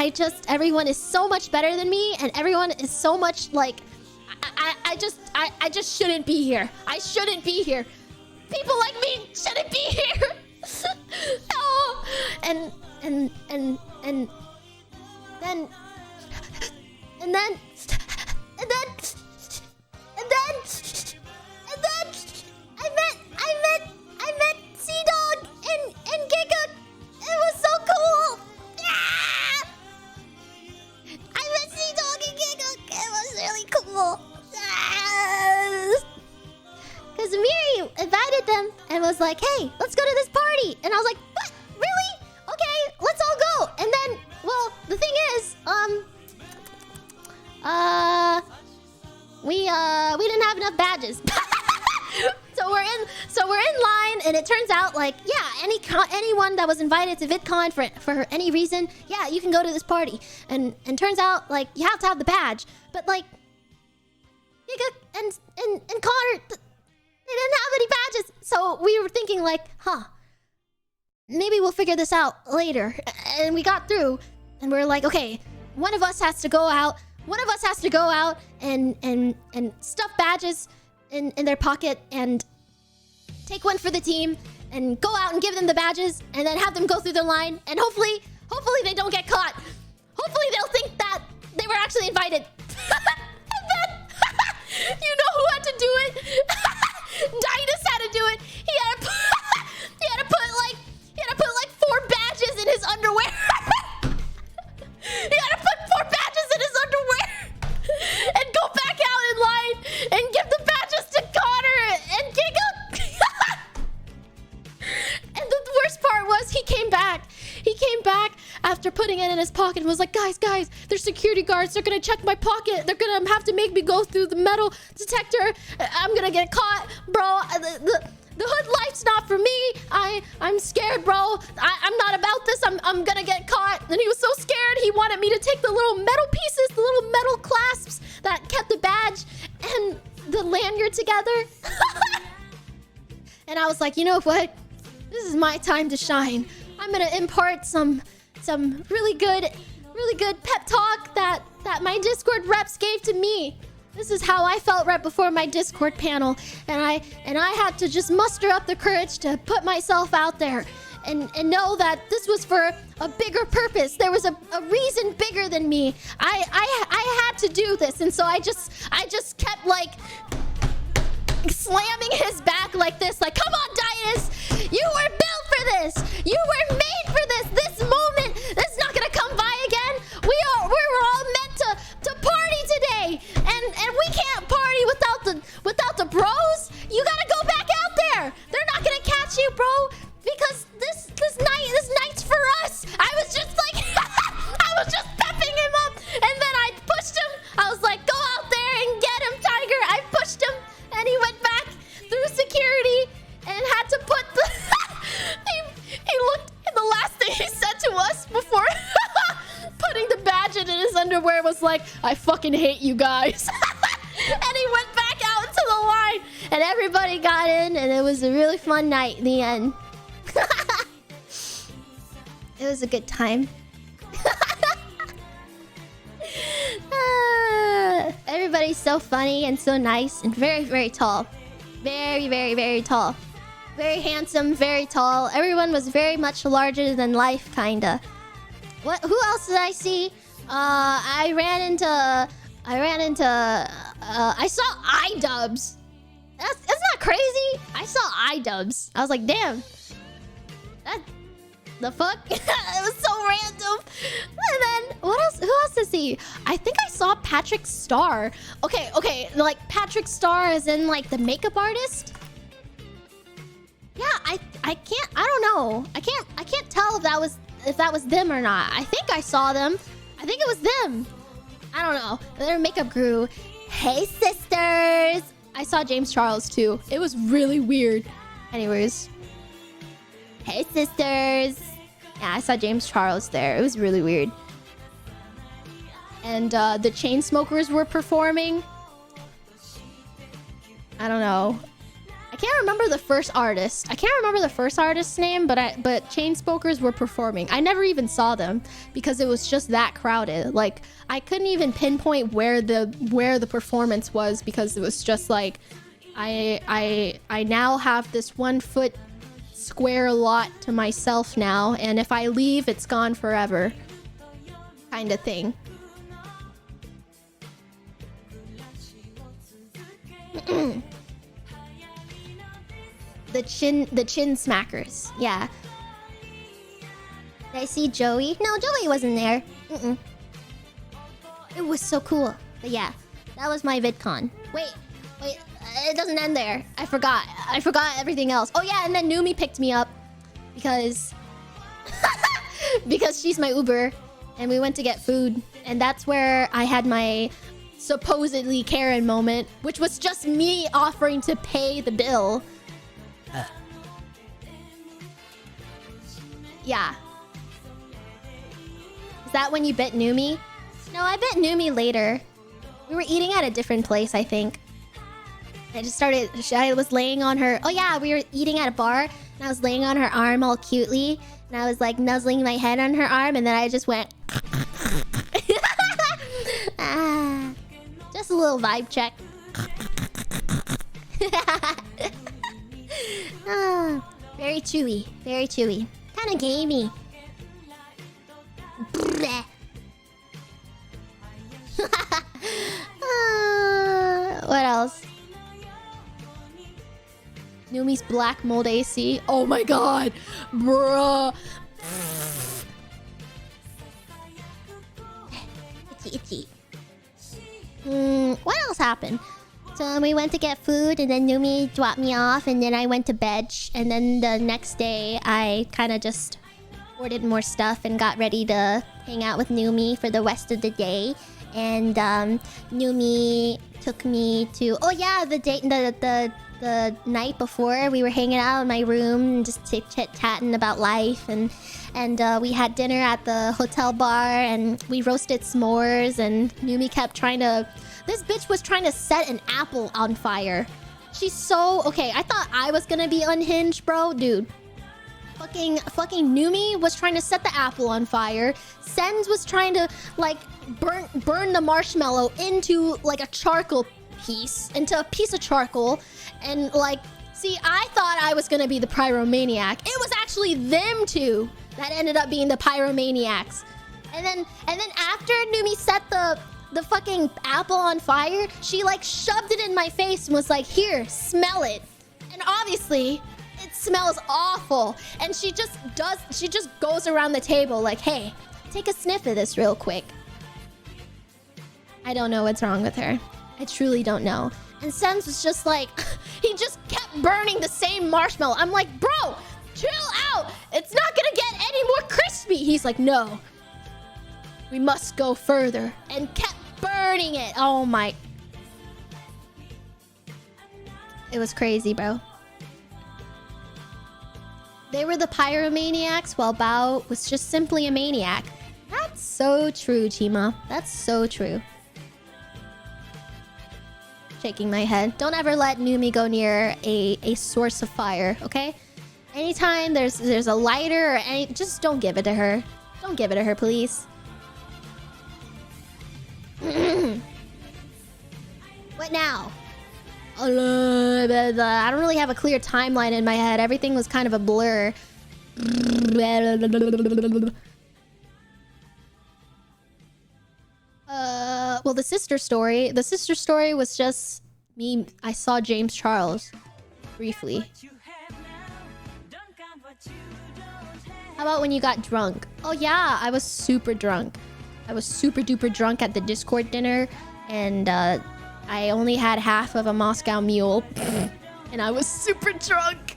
everyone is so much better than me, and everyone is so much like, I just shouldn't be here. I shouldn't be here. People like me shouldn't be here. Oh, and then I met Sea Dog and Giga. It was so cool. Ah! I met Sea Dog and Giga. It was really cool. Because Miri invited them and was like, hey, let's go to this party. And I was like, what? Really? Okay, let's all go. And then, well, the thing is, we didn't have enough badges. So we're in line, and it turns out like, yeah, anyone that was invited to VidCon for any reason, yeah, you can go to this party. And turns out like you have to have the badge. But like Giga and Connor, they didn't have any badges. So we were thinking like, maybe we'll figure this out later. And we got through, and we're like, okay, one of us has to go out. One of us has to go out and stuff badges in their pocket and take one for the team and go out and give them the badges and then have them go through the line, and hopefully they don't get caught. Hopefully they'll think that they were actually invited. And then you know who had to do it? Dinas had to do it. He had to put like 4 badges in his underwear. He had to put 4 badges in his underwear and go back out in line and give the badges to Connor and Giga. And the worst part was he came back. He came back after putting it in his pocket and was like, guys, there's security guards. They're gonna check my pocket. They're gonna have to make me go through the metal detector. I'm gonna get caught, bro. The hood life's not for me. I'm scared, bro. I'm not about this. I'm gonna get caught. And he was so scared. He wanted me to take the little metal pieces, the little metal clasps that kept the badge and the lanyard together. And I was like, you know what? This is my time to shine. I'm gonna impart some really good pep talk that my Discord reps gave to me. This is how I felt right before my Discord panel, and I had to just muster up the courage to put myself out there and know that this was for a bigger purpose. There was a reason bigger than me. I had to do this, and so I just kept like slamming his back like this, like, come on, Dinas, you were built for this. You were made for this. This moment, it's not gonna come by again. We were all meant to party today, and we can't party without the bros. You gotta go back out there. They're not gonna catch you, bro, because this night's for us. I was just like, I was just pepping him up, and then I pushed him. I was like, go out there and get him, Tiger. I pushed him, and he went back through security and had to put the he looked, and the last thing he said to us before putting the badge in his underwear was like, I fucking hate you guys. And he went back out into the line, and everybody got in, and it was a really fun night in the end. It was a good time. Everybody's so funny and so nice and very, very tall. Very, very, very tall. Very handsome, very tall. Everyone was very much larger than life, kinda. Who else did I see? I saw iDubbbz. That's not crazy. I saw iDubbbz. I was like, damn. The fuck? It was so random. And then what else? Who else is he? I think I saw Patrick Star. Okay, like Patrick Star is in like the makeup artist. Yeah, I can't. I don't know. I can't tell if that was them or not. I think I saw them. I think it was them. I don't know. They're a makeup crew. Hey sisters. I saw James Charles too. It was really weird. Anyways. Hey sisters. Yeah, I saw James Charles there. It was really weird. And the Chainsmokers were performing. I don't know. I can't remember the first artist. I can't remember the first artist's name, but Chainsmokers were performing. I never even saw them because it was just that crowded. Like I couldn't even pinpoint where the performance was because it was just like I now have this 1 foot square lot to myself now, and if I leave, it's gone forever. Kind of thing. The chin smackers. Yeah. Did I see Joey? No, Joey wasn't there. It was so cool. But yeah, that was my VidCon. Wait. It doesn't end there. I forgot everything else. Oh yeah, and then Numi picked me up because because she's my Uber, and we went to get food, and that's where I had my supposedly Karen moment, which was just me offering to pay the bill. Yeah. Is that when you bit Numi? No, I bit Numi later. We were eating at a different place, I think. I was laying on her. Oh yeah, we were eating at a bar, and I was laying on her arm all cutely, and I was like nuzzling my head on her arm, and then I just went. Just a little vibe check. Very chewy, very chewy. Kind of gamey. What else? Numi's black mold AC. Oh my god, bruh. Itchy. What else happened? So we went to get food, and then Numi dropped me off, and then I went to bed. And then the next day, I kind of just ordered more stuff and got ready to hang out with Numi for the rest of the day. And Numi took me to the night before, we were hanging out in my room and just chit-chatting about life, and we had dinner at the hotel bar, and we roasted s'mores, and Numi kept trying to... This bitch was trying to set an apple on fire. She's so... Okay, I thought I was gonna be unhinged, bro. Dude. Fucking Numi was trying to set the apple on fire. Sens was trying to, like, burn the marshmallow into, like, a charcoal piece. Into a piece of charcoal. And, like... See, I thought I was gonna be the pyromaniac. It was actually them two that ended up being the pyromaniacs. And then after Numi set the fucking apple on fire, she like shoved it in my face and was like, "Here, smell it." And obviously, it smells awful. And she just goes around the table like, "Hey, take a sniff of this real quick." I don't know what's wrong with her. I truly don't know. And Sens was just like, he just kept burning the same marshmallow. I'm like, "Bro, chill out. It's not gonna get any more crispy." He's like, "No. We must go further." And kept burning it. Oh my. It was crazy, bro. They were the pyromaniacs while Bao was just simply a maniac. That's so true, Chima. That's so true. Shaking my head. Don't ever let Numi go near a source of fire, okay? Anytime there's a lighter or any... Just don't give it to her. Don't give it to her, please. What now? I don't really have a clear timeline in my head. Everything was kind of a blur. Well, the sister story was just me. I saw James Charles briefly. How about when you got drunk? Oh yeah, I was super drunk. I was super duper drunk at the Discord dinner, and I only had half of a Moscow Mule, and I was super drunk.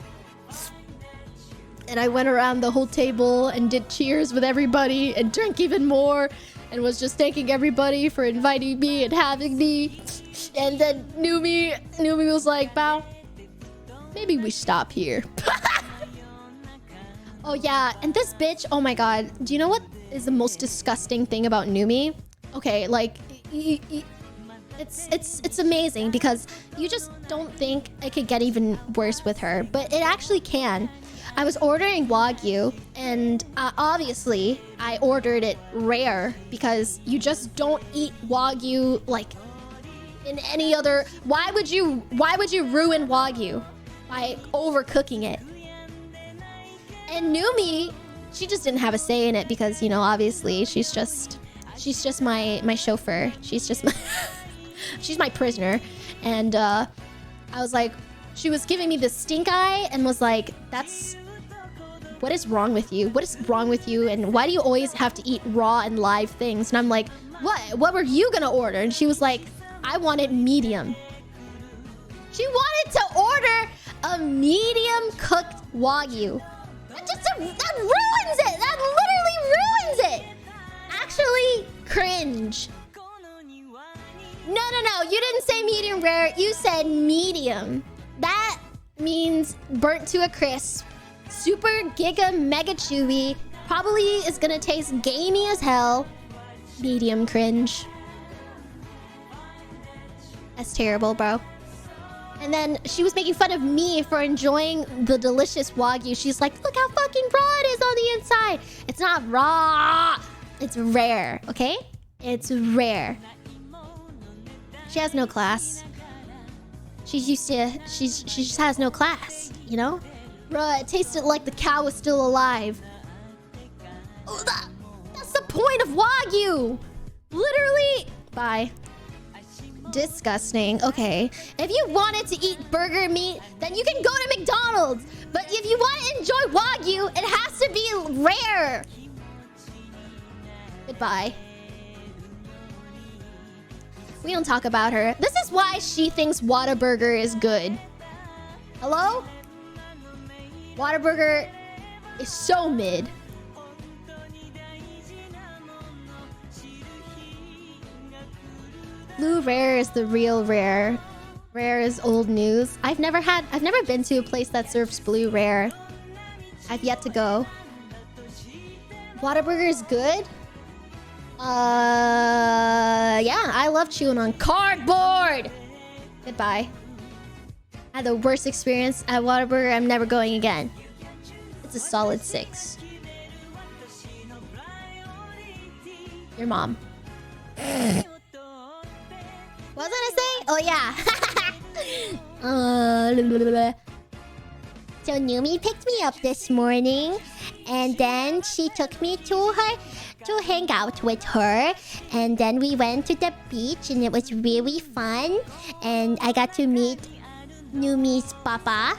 And I went around the whole table and did cheers with everybody and drank even more, and was just thanking everybody for inviting me and having me. And then Numi was like, "Bao, maybe we stop here." Oh yeah, and this bitch, oh my god. Do you know what is the most disgusting thing about Numi? Okay, like it's amazing because you just don't think it could get even worse with her, but it actually can. I was ordering Wagyu, and obviously I ordered it rare because you just don't eat Wagyu like in any other. Why would you ruin Wagyu by overcooking it? And Numi, she just didn't have a say in it because, you know, obviously she's just my chauffeur. She's just my she's my prisoner. And I was like, she was giving me the stink eye and was like, what is wrong with you? What is wrong with you? And why do you always have to eat raw and live things? And I'm like, what were you gonna order? And she was like, I wanted medium. She wanted to order a medium cooked Wagyu. That ruins it! That literally ruins it! Actually, cringe. No. You didn't say medium rare. You said medium. That means burnt to a crisp. Super giga mega chewy. Probably is gonna taste gamey as hell. Medium cringe. That's terrible, bro. And then she was making fun of me for enjoying the delicious Wagyu. She's like, look how fucking raw it is on the inside. It's not raw. It's rare, okay? It's rare. She has no class. She just has no class, you know? Bruh, it tasted like the cow was still alive. Oh, that's the point of Wagyu. Literally. Bye. Disgusting. Okay. If you wanted to eat burger meat, then you can go to McDonald's. But if you want to enjoy Wagyu, it has to be rare. Goodbye. We don't talk about her. This is why she thinks Whataburger is good. Hello? Whataburger is so mid. Blue rare is the real rare. Rare is old news. I've never been to a place that serves blue rare. I've yet to go. Whataburger is good? Yeah, I love chewing on cardboard. Goodbye. I had the worst experience at Whataburger. I'm never going again. It's a solid 6. Your mom. What was I gonna say? Oh yeah. So Numi picked me up this morning, and then she took me to hang out with her, and then we went to the beach, and it was really fun, and I got to meet Numi's papa,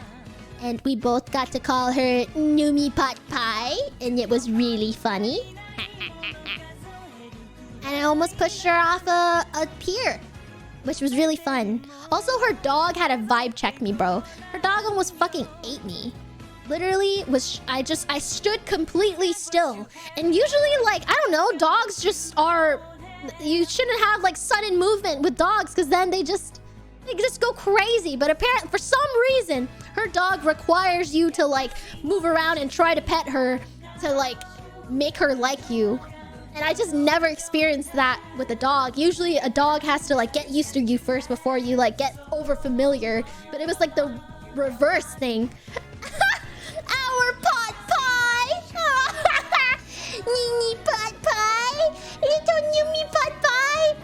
and we both got to call her Numi Pot Pie, and it was really funny. And I almost pushed her off a pier, which was really fun. Also, her dog had a vibe check me, bro. Her dog almost fucking ate me. Literally I stood completely still. And usually, like, I don't know, dogs just are... You shouldn't have, like, sudden movement with dogs, because then they just go crazy. But apparently, for some reason, her dog requires you to, like, move around and try to pet her to, like, make her like you. And I just never experienced that with a dog. Usually a dog has to like get used to you first before you like get over familiar. But it was like the reverse thing. Our pot pie! Nini pot pie! Little Numi pot pie!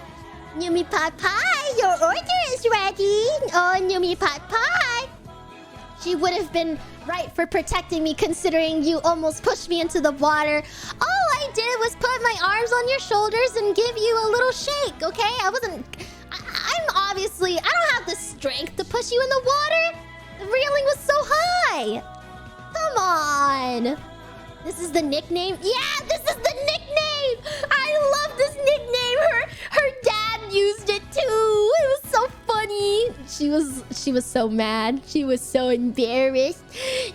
Numi pot pie, your order is ready! Oh, Numi pot pie! She would have been right for protecting me, considering you almost pushed me into the water. All I did was put my arms on your shoulders and give you a little shake, okay? I'm obviously... I don't have the strength to push you in the water. The railing was so high. Come on. This is the nickname? Yeah, this is the nickname! I love this nickname! Her dad used it too! It was so funny! She was so mad. She was so embarrassed.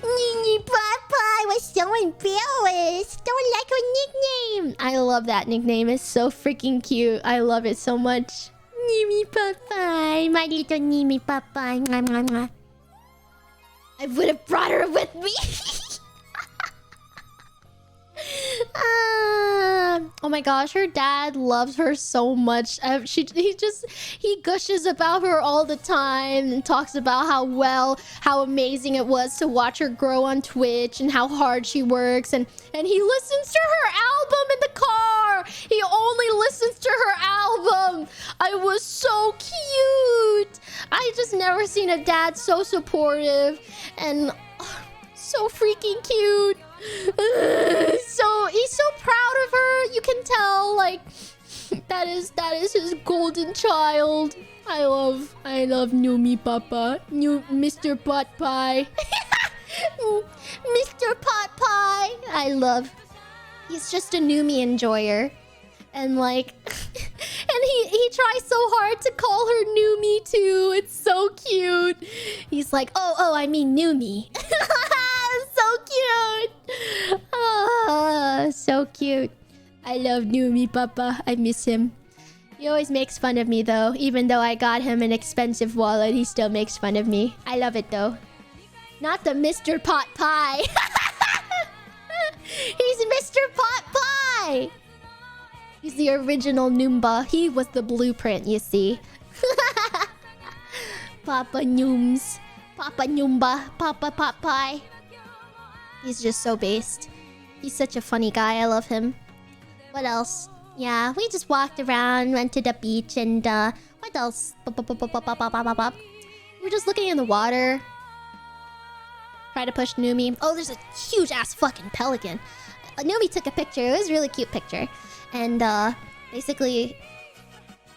Nini Papa was so embarrassed. Don't like her nickname. I love that nickname. It's so freaking cute. I love it so much. Nini Papa. My little Nini Papa. Mwah, mwah, mwah. I would have brought her with me. Oh my gosh, her dad loves her so much. He gushes about her all the time and talks about how amazing it was to watch her grow on Twitch and how hard she works, and he listens to her album in the car. He only listens to her album. I was so cute. I just never seen a dad so supportive and so freaking cute. So he's so proud of her. You can tell, like, that is his golden child. I love Numi Papa, new Mr. Pot Pie. Mr. Pot Pie. I love. He's just a Numi enjoyer, and like, and he tries so hard to call her Numi too. It's so cute. He's like, oh, I mean Numi. So cute. Oh, so cute. I love Numi Papa. I miss him. He always makes fun of me though. Even though I got him an expensive wallet, he still makes fun of me. I love it though. Not the Mr. Pot Pie. He's Mr. Pot Pie. He's the original Noomba. He was the blueprint, you see. Papa Nooms. Papa Noomba. Papa Pot Pie. He's just so based. He's such a funny guy. I love him. What else? Yeah, we just walked around, went to the beach, and what else? We're just looking in the water. Try to push Numi. Oh, there's a huge ass fucking pelican. Numi took a picture. It was a really cute picture. And basically,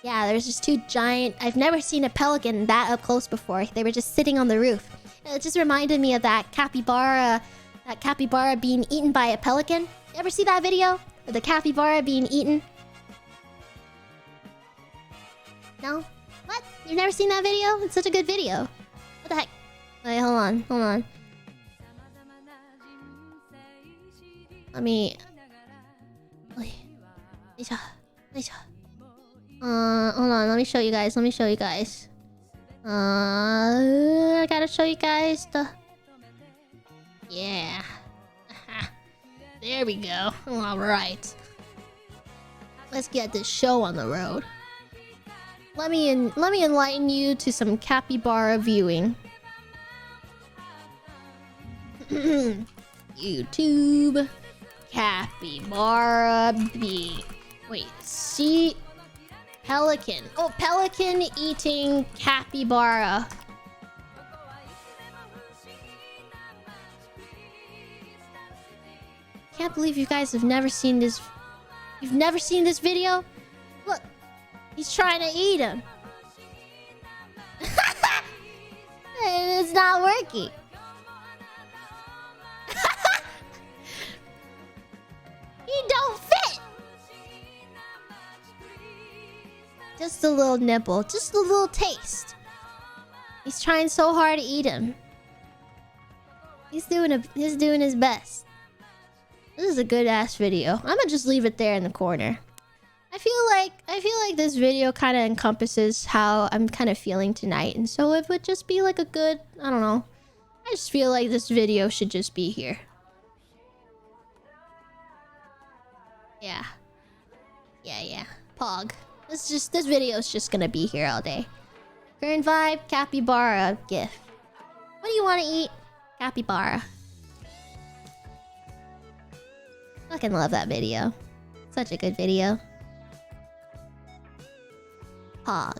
yeah, there's just two giant. I've never seen a pelican that up close before. They were just sitting on the roof. And it just reminded me of that capybara. That capybara being eaten by a pelican. You ever see that video? Of the capybara being eaten? No? What? You've never seen that video? It's such a good video. What the heck? Wait, hold on. Let me... Wait. Hold on, let me show you guys. I gotta show you guys the... Yeah. There we go. Alright. Let's get this show on the road. Let me enlighten you to some capybara viewing. YouTube. Capybara B. Wait, see? Pelican. Oh, pelican eating capybara. Can't believe you guys have never seen this. You've never seen this video? Look, he's trying to eat him. And it's not working. He don't fit. Just a little nibble, just a little taste. He's trying so hard to eat him. He's doing his best. This is a good ass video. I'm gonna just leave it there in the corner. I feel like this video kind of encompasses how I'm kind of feeling tonight, and so it would just be like a good, I don't know. I just feel like this video should just be here. Yeah. Pog. This video's just gonna be here all day. Current vibe, capybara gif. What do you want to eat? Capybara. Fucking love that video. Such a good video. Pog.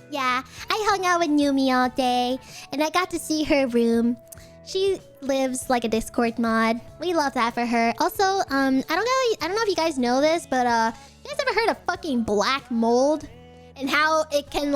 Yeah, I hung out with Numi all day, and I got to see her room. She lives like a Discord mod. We love that for her. Also, I don't know if you guys know this, but you guys ever heard of fucking black mold and how it can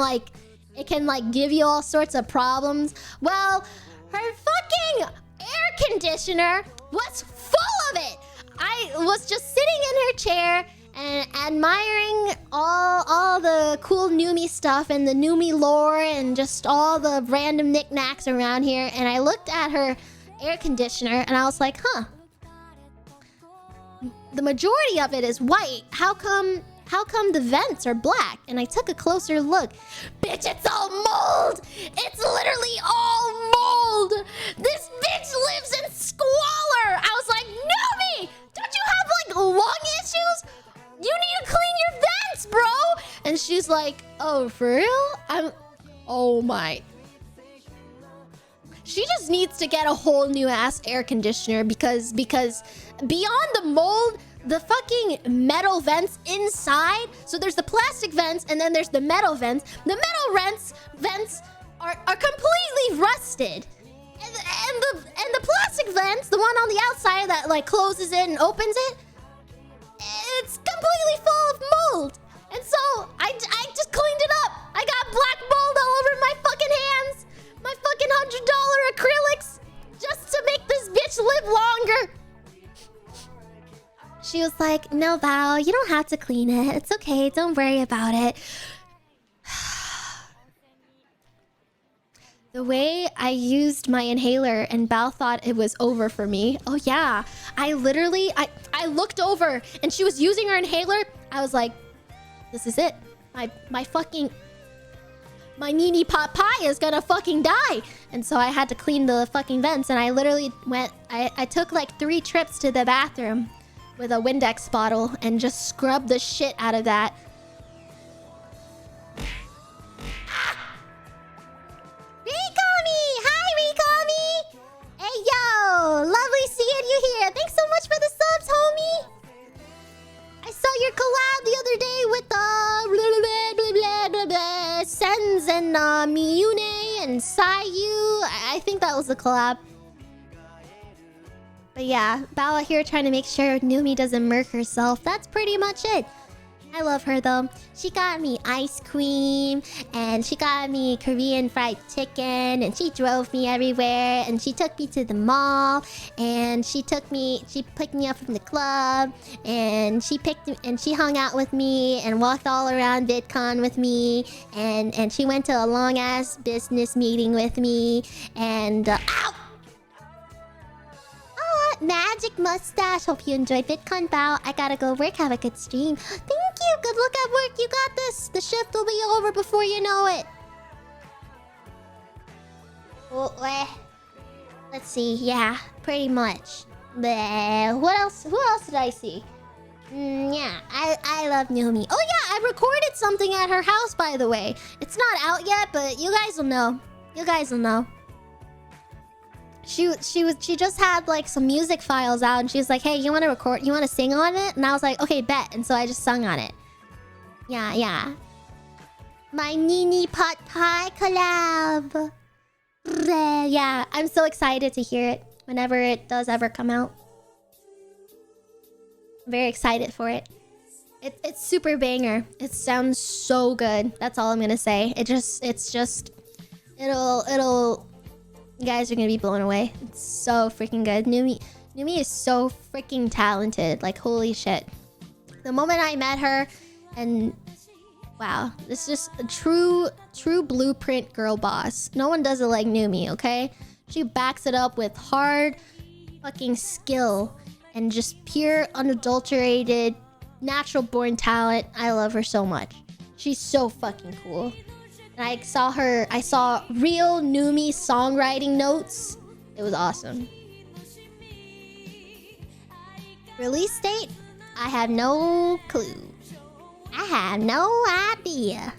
give you all sorts of problems? Well, her fucking air conditioner was full of it. I was just sitting in her chair and admiring all the cool Numi stuff and the Numi lore and just all the random knickknacks around here. And I looked at her air conditioner and I was like, huh. The majority of it is white. How come the vents are black? And I took a closer look. Bitch, it's all mold! It's literally all mold! This bitch lives in squalor! I was like, Numi! Don't you have, like, lung issues? You need to clean your vents, bro! And she's like, oh, for real? Oh my... She just needs to get a whole new ass air conditioner because beyond the mold, the fucking metal vents inside. So there's the plastic vents and then there's the metal vents. The metal vents are completely rusted. And the plastic vents, the one on the outside that like closes it and opens it, it's completely full of mold. And so I just cleaned it up. I got black mold all over my fucking hands. My fucking $100 acrylics just to make this bitch live longer. She was like, no, Val, you don't have to clean it. It's okay. Don't worry about it. The way I used my inhaler and Val thought it was over for me. Oh, yeah. I looked over and she was using her inhaler. I was like, this is it. My Nini Pot Pie is gonna fucking die. And so I had to clean the fucking vents. And I literally I took like 3 trips to the bathroom with a Windex bottle and just scrubbed the shit out of that. Rikami! Hi, Rikami! Hey, yo! Lovely seeing you here. Thanks so much for the subs, homie! I saw your collab the other day with Sens and Miyune and Sayu. I think that was a collab. But yeah, Bao here trying to make sure Numi doesn't murk herself. That's pretty much it. I love her though. She got me ice cream and she got me Korean fried chicken and she drove me everywhere and she took me to the mall and she picked me up from the club and she hung out with me and walked all around VidCon with me and she went to a long ass business meeting with me and ow! Magic mustache. Hope you enjoyed VidCon, Bao. I gotta go work. Have a good stream. Thank you. Good luck at work. You got this. The shift will be over before you know it. Let's see. Yeah, pretty much. What else? Who else did I see? Yeah, I love Numi. Oh yeah, I recorded something at her house, by the way. It's not out yet, but you guys will know. You guys will know. She just had like some music files out and she was like, hey, you want to record, you want to sing on it? And I was like, okay, bet. And so I just sung on it. Yeah. My Nini Pot Pie collab. Yeah, I'm so excited to hear it whenever it does ever come out. I'm very excited for it. It's super banger. It sounds so good. That's all I'm gonna say. It'll you guys are gonna be blown away. It's so freaking good. Numi is so freaking talented. Like, holy shit. The moment I met her, and wow, this is just a true blueprint girl boss. No one does it like Numi, okay? She backs it up with hard fucking skill and just pure, unadulterated, natural born talent. I love her so much. She's so fucking cool. And I saw real Numi songwriting notes. It was awesome. Release date? I have no clue. I have no idea.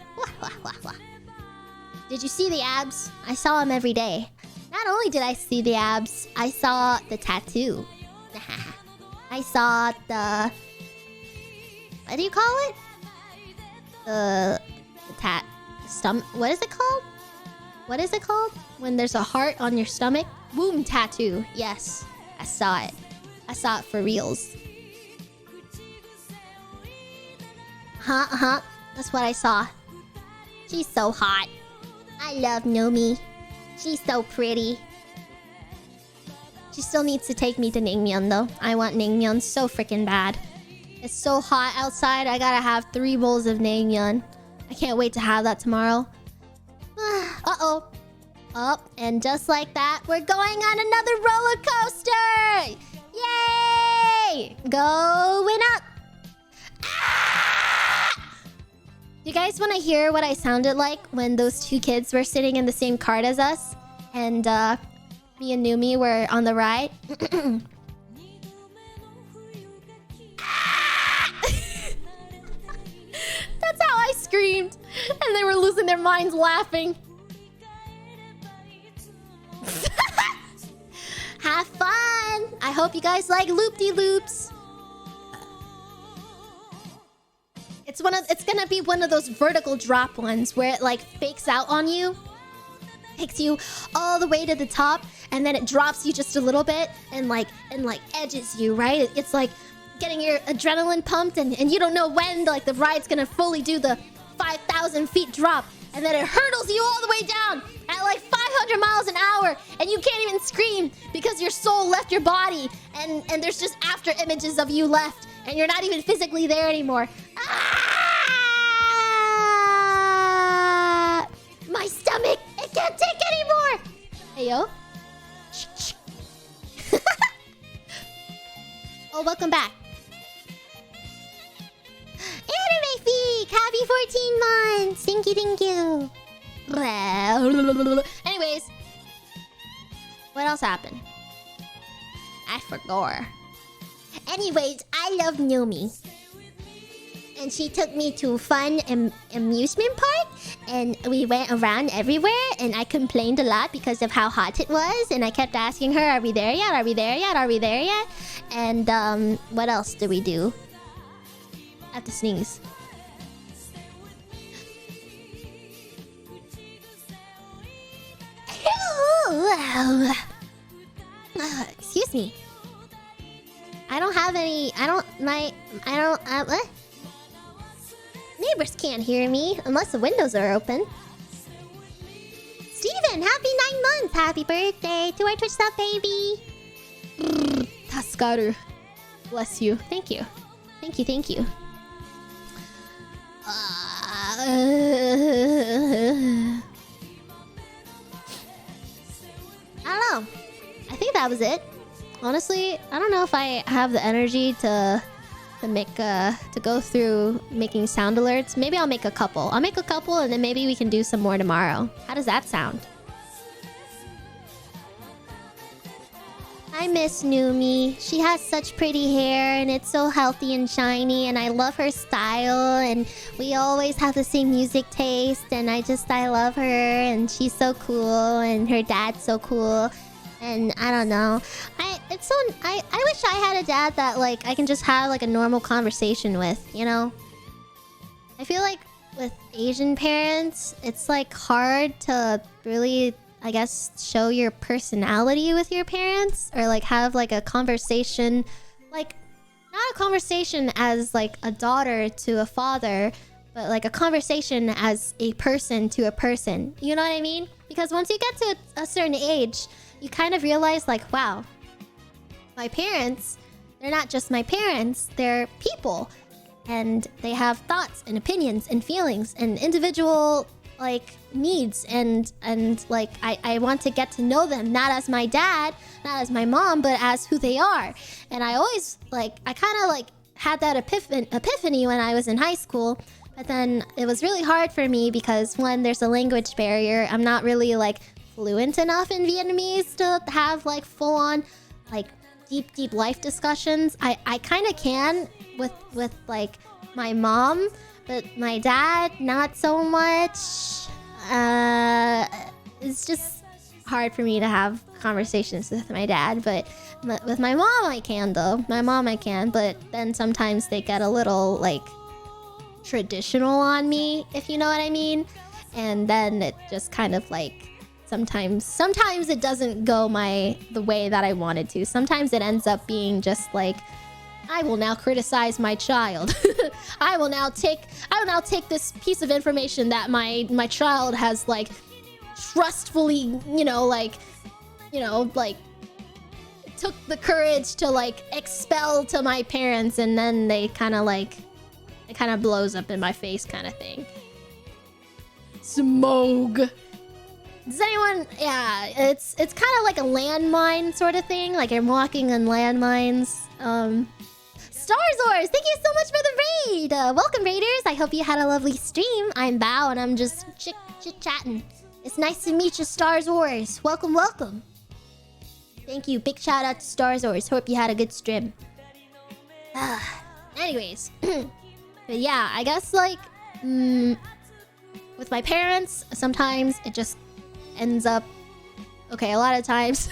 Did you see the abs? I saw them every day. Not only did I see the abs, I saw the tattoo. I saw the... What do you call it? The stomach. What is it called? What is it called? When there's a heart on your stomach? Womb tattoo. Yes. I saw it. I saw it for reals. That's what I saw. She's so hot. I love Numi. She's so pretty. She still needs to take me to Naengmyeon though. I want Naengmyeon so freaking bad. It's so hot outside. I gotta have 3 bowls of Naengmyeon. I can't wait to have that tomorrow. Uh-oh. Oh, and just like that, we're going on another roller coaster! Yay! Going up! Ah! You guys want to hear what I sounded like when those 2 kids were sitting in the same cart as us? And me and Numi were on the ride? That's how I screamed. And they were losing their minds laughing. Have fun! I hope you guys like loop-de-loops. It's gonna be one of those vertical drop ones where it like fakes out on you. Takes you all the way to the top and then it drops you just a little bit and like edges you, right? It's like getting your adrenaline pumped and you don't know when like the ride's gonna fully do the 5,000 feet drop. And then it hurdles you all the way down at like 500 miles an hour. And you can't even scream because your soul left your body. And there's just after images of you left. And you're not even physically there anymore. Ah! My stomach! It can't take anymore! Hey, yo. Oh, welcome back. Anime Feek! Happy 14 months! Thank you. Anyways. What else happened? I forgot. Anyways, I love Numi. And she took me to a fun amusement park. And we went around everywhere. And I complained a lot because of how hot it was. And I kept asking her, are we there yet? Are we there yet? Are we there yet? And what else did we do? I have to sneeze. Excuse me. I don't have any. What? Neighbors can't hear me unless the windows are open. Steven, happy 9 months. Happy birthday to our Twitch sub baby. Taskaru. Bless you. Thank you. Thank you. I don't know. I think that was it. Honestly, I don't know if I have the energy to go through making sound alerts. Maybe I'll make a couple. I'll make a couple and then maybe we can do some more tomorrow. How does that sound? I miss Numi. She has such pretty hair and it's so healthy and shiny and I love her style and we always have the same music taste and I love her and she's so cool and her dad's so cool and I don't know. I wish I had a dad that like I can just have like a normal conversation with, you know? I feel like with Asian parents, it's like hard to really, I guess, show your personality with your parents or like have like a conversation, like not a conversation as like a daughter to a father, but like a conversation as a person to a person. You know what I mean? Because once you get to a certain age, you kind of realize like, wow, my parents, they're not just my parents, they're people. And they have thoughts and opinions and feelings and individual like needs and like I want to get to know them not as my dad, not as my mom, but as who they are. And I always like I kind of like had that epiphany when I was in high school, but then it was really hard for me because one, there's a language barrier. I'm not really like fluent enough in Vietnamese to have like full on like deep life discussions. I kind of can with like my mom, but my dad, not so much. It's just hard for me to have conversations with my dad, but with my mom I can though. My mom I can, but then sometimes they get a little like traditional on me, if you know what I mean. And then it just kind of like sometimes it doesn't go the way that I wanted to. Sometimes it ends up being just like, I will now criticize my child. I will now take this piece of information that my child has like trustfully, like took the courage to like expel to my parents, and then they kind of like it kind of blows up in my face kind of thing. Smog. Does anyone? Yeah, it's kind of like a landmine sort of thing. Like I'm walking on landmines. Starzors, thank you so much for the raid. Welcome, raiders. I hope you had a lovely stream. I'm Bao, and I'm just chit-chatting. It's nice to meet you, Starzors. Welcome, welcome. Thank you. Big shout out to Starzors. Hope you had a good stream. Anyways, but yeah, I guess like with my parents, sometimes it just ends up. Okay, a lot of times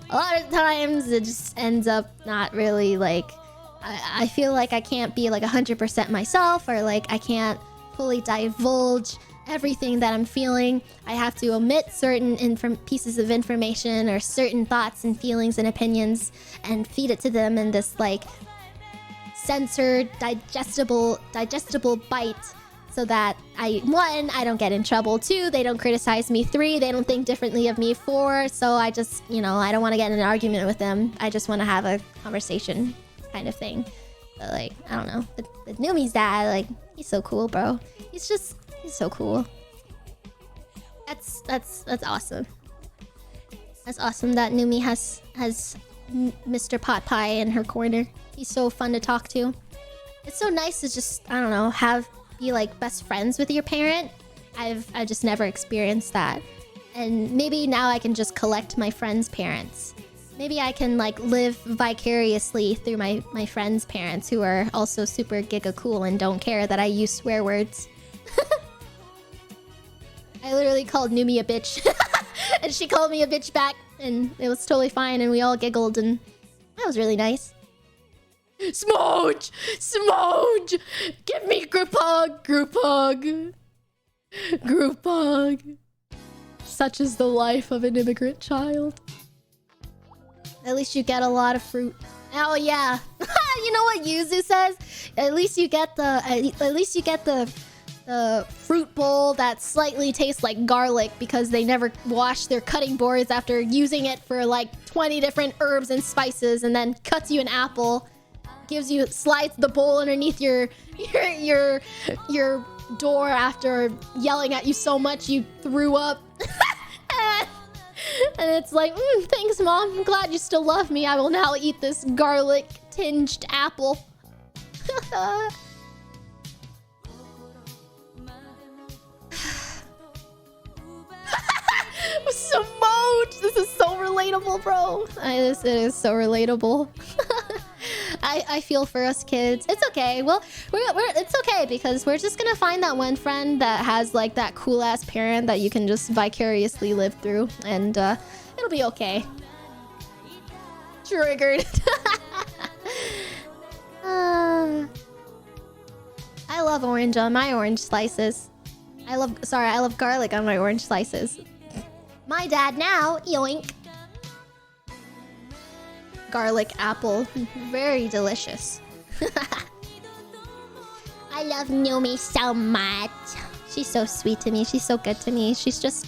it just ends up not really like. I feel like I can't be like 100% myself, or like I can't fully divulge everything that I'm feeling. I have to omit certain pieces of information or certain thoughts and feelings and opinions and feed it to them in this like censored, digestible bite, so that one, I don't get in trouble. 2, they don't criticize me. 3, they don't think differently of me. 4, so I just, you know, I don't want to get in an argument with them. I just want to have a conversation kind of thing. But like, I don't know. But Numi's dad, like, he's so cool, bro. He's so cool. That's awesome. That's awesome that Numi has Mr. Pot Pie in her corner. He's so fun to talk to. It's so nice to just, I don't know, be like best friends with your parent. I've just never experienced that. And maybe now I can just collect my friends' parents. Maybe I can like live vicariously through my friends' parents, who are also super giga cool and don't care that I use swear words. I literally called Numi a bitch. And she called me a bitch back, and it was totally fine, and we all giggled, and that was really nice. Smooge! Smooge! Give me group hug! Group hug! Group hug! Such is the life of an immigrant child. At least you get a lot of fruit. Oh yeah. You know what Yuzu says? At least you get the fruit bowl that slightly tastes like garlic, because they never wash their cutting boards after using it for like 20 different herbs and spices, and then cuts you an apple, slides the bowl underneath your door after yelling at you so much you threw up. And it's like, thanks, Mom. I'm glad you still love me. I will now eat this garlic-tinged apple. So much. This is so relatable, bro. It is so relatable. I feel for us kids. It's okay. Well, it's okay, because we're just gonna find that one friend that has like that cool ass parent that you can just vicariously live through, and it'll be okay. Triggered. I love orange on my orange slices. I love garlic on my orange slices. My dad now, yoink. Garlic apple, very delicious. I love Numi so much. She's so sweet to me. She's so good to me. She's just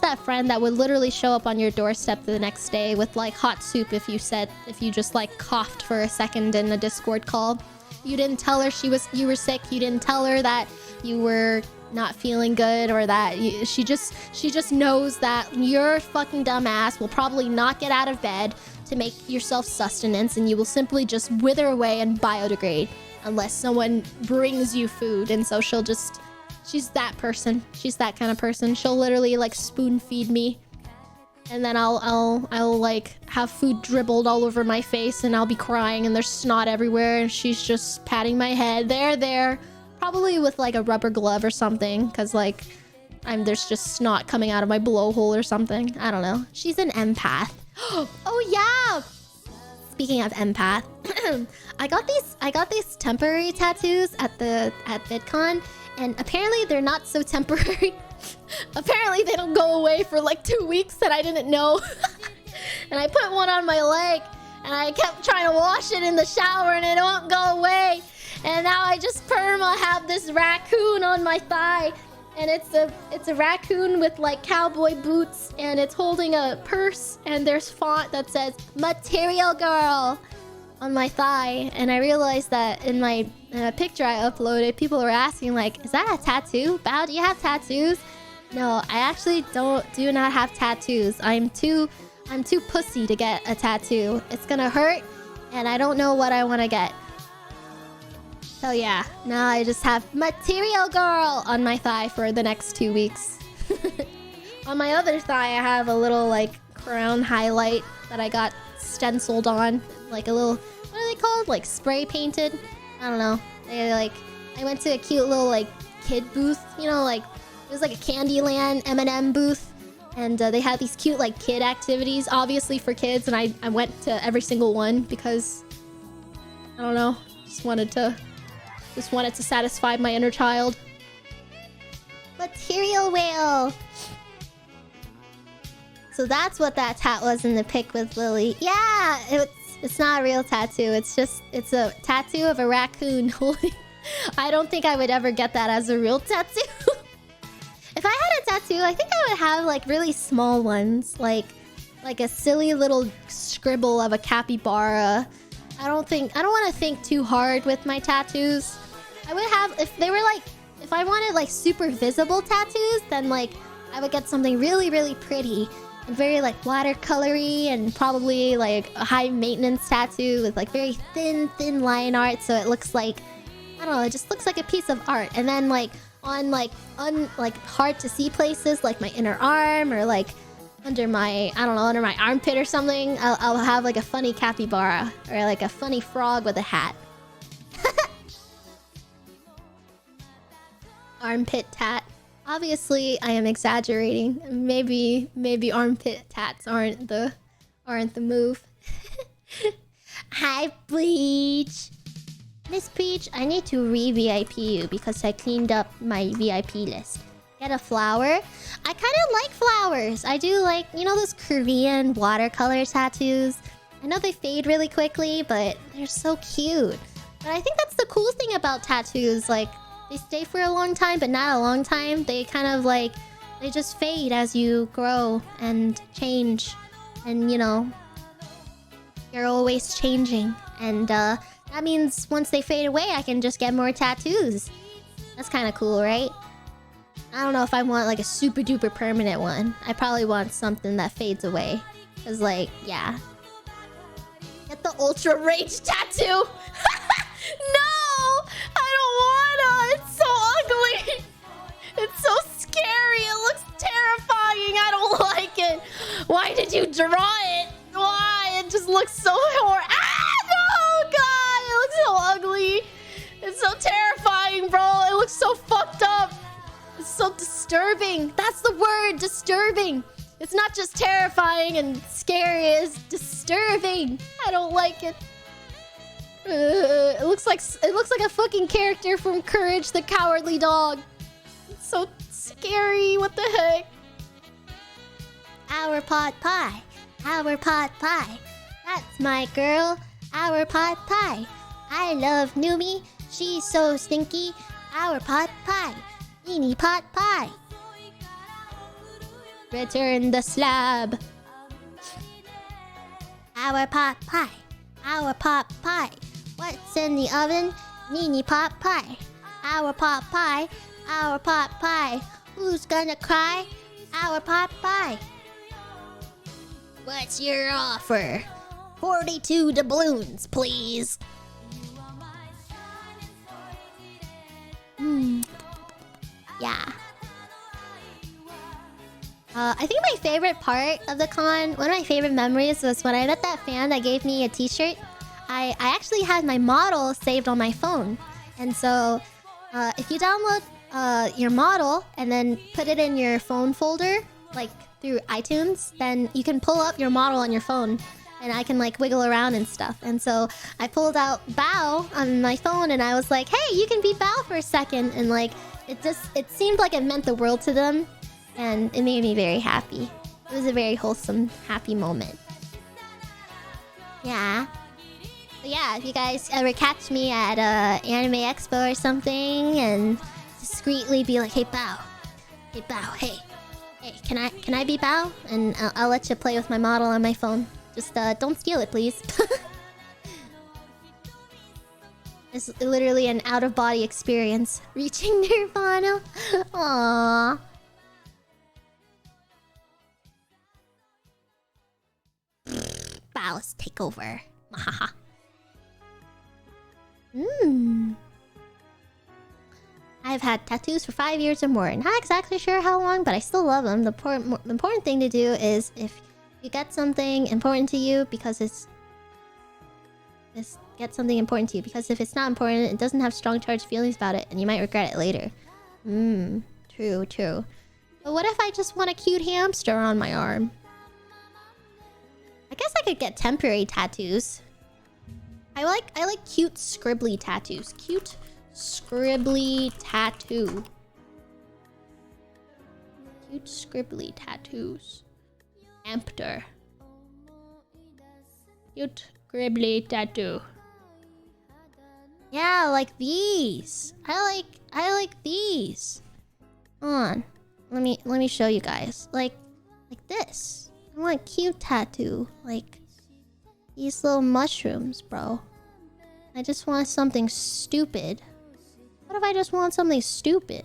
that friend that would literally show up on your doorstep the next day with like hot soup if you just like coughed for a second in a Discord call. You didn't tell her you were sick. You didn't tell her that you were not feeling good, or that she just knows that your fucking dumbass will probably not get out of bed to make yourself sustenance, and you will simply just wither away and biodegrade unless someone brings you food. And so she's that person. She's that kind of person. She'll literally like spoon feed me, and then I'll like have food dribbled all over my face, and I'll be crying, and there's snot everywhere, and she's just patting my head. There. Probably with like a rubber glove or something, because like there's just snot coming out of my blowhole or something. I don't know. She's an empath. Oh yeah. Speaking of empath, I got these temporary tattoos at VidCon, and apparently they're not so temporary. Apparently they don't go away for like 2 weeks, that I didn't know. And I put one on my leg, and I kept trying to wash it in the shower, and it won't go away. And now I just have this raccoon on my thigh, And it's a raccoon with like cowboy boots, and it's holding a purse, and there's font that says "Material Girl" on my thigh. And I realized that in my picture I uploaded, people were asking like, "Is that a tattoo? Bao, do you have tattoos?" No, I actually do not have tattoos. I'm too pussy to get a tattoo. It's gonna hurt, and I don't know what I want to get. So yeah, now I just have Material Girl on my thigh for the next 2 weeks. On my other thigh, I have a little like crown highlight that I got stenciled on, like a little, what are they called? Like spray painted? I don't know. I went to a cute little like kid booth, you know, like it was like a Candyland M&M booth, and they had these cute like kid activities, obviously for kids, and I went to every single one because I don't know, just wanted to satisfy my inner child. Material Whale. So that's what that tat was in the pic with Lily. Yeah, it's not a real tattoo. It's a tattoo of a raccoon holding. I don't think I would ever get that as a real tattoo. If I had a tattoo, I think I would have like really small ones, like a silly little scribble of a capybara. I don't want to think too hard with my tattoos. I would have, if I wanted like super visible tattoos, then like I would get something really, really pretty and very like watercolory, and probably like a high maintenance tattoo with like very thin line art, so it looks like, I don't know, it just looks like a piece of art. And then like on like hard to see places like my inner arm, or like under my, I don't know, under my armpit or something, I'll have like a funny capybara or like a funny frog with a hat. Armpit tat. Obviously, I am exaggerating. Maybe armpit tats aren't the move. Hi, Bleach. Miss Peach, I need to re-VIP you because I cleaned up my VIP list. Get a flower. I kind of like flowers. I do like, you know, those Korean watercolor tattoos. I know they fade really quickly, but they're so cute. But I think that's the cool thing about tattoos. Like, they stay for a long time, but not a long time. They kind of like, they just fade as you grow and change. And, you know, you're always changing. And that means once they fade away, I can just get more tattoos. That's kind of cool, right? I don't know if I want like a super duper permanent one. I probably want something that fades away. Cause like, yeah. Get the Ultra Rage tattoo! No! I don't wanna! It's so ugly! It's so scary! It looks terrifying! I don't like it! Why did you draw it? Why? It just looks so horrible. Ah! No! God! It looks so ugly! It's so terrifying, bro! It looks so fucked up! It's so disturbing. That's the word, disturbing. It's not just terrifying and scary, it's disturbing. I don't like it. It looks like a fucking character from Courage the Cowardly Dog. It's so scary. What the heck? Our pot pie. Our pot pie. That's my girl. Our pot pie. I love Numi. She's so stinky. Our pot pie. Teeny pot pie. Return the slab. Our pot pie. Our pot pie. What's in the oven? Teeny pot pie. Our pot pie. Our pot pie. Who's gonna cry? Our pot pie. What's your offer? 42 doubloons, please. Yeah. I think my favorite part of the con, one of my favorite memories, was when I met that fan that gave me a t-shirt. I actually had my model saved on my phone. And so, if you download your model and then put it in your phone folder, like through iTunes, then you can pull up your model on your phone. And I can like wiggle around and stuff. And so I pulled out Bao on my phone and I was like, hey, you can be Bao for a second. And like, it seemed like it meant the world to them. And it made me very happy. It was a very wholesome, happy moment. Yeah. But yeah, if you guys ever catch me at Anime Expo or something and discreetly be like, hey Bao, Hey, Bao. Hey. Hey, can I be Bao? And I'll let you play with my model on my phone. Just don't steal it, please. It's literally an out-of-body experience. Reaching Nirvana. Aww. Bao's takeover. Mahaha. I've had tattoos for 5 years or more. Not exactly sure how long, but I still love them. The important thing to do is if you get something important to you because get something important to you, because if it's not important, it doesn't have strong charged feelings about it, and you might regret it later. True. But what if I just want a cute hamster on my arm? I guess I could get temporary tattoos. I like cute scribbly tattoos. Cute scribbly tattoo. Cute scribbly tattoos. Hamster. Cute scribbly tattoo. Yeah, like these. I like these. Hold on. Let me show you guys. Like this. I want a cute tattoo. Like these little mushrooms, bro. I just want something stupid. What if I just want something stupid?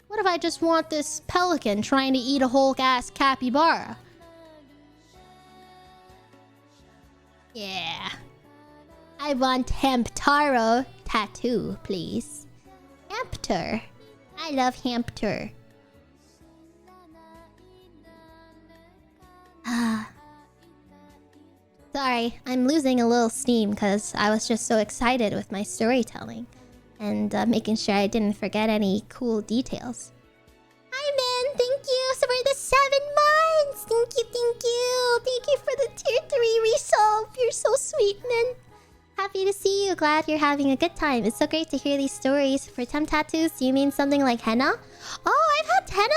What if I just want this pelican trying to eat a whole ass capybara? Yeah. I want Hamtaro tattoo, please. Hamster. I love hamster. Sorry, I'm losing a little steam because I was just so excited with my storytelling. And making sure I didn't forget any cool details. Hi, man. Thank you for the 7 months. Thank you. Thank you for the tier 3 resub. You're so sweet, man. Happy to see you. Glad you're having a good time. It's so great to hear these stories. For temp tattoos, do you mean something like henna? Oh, I've had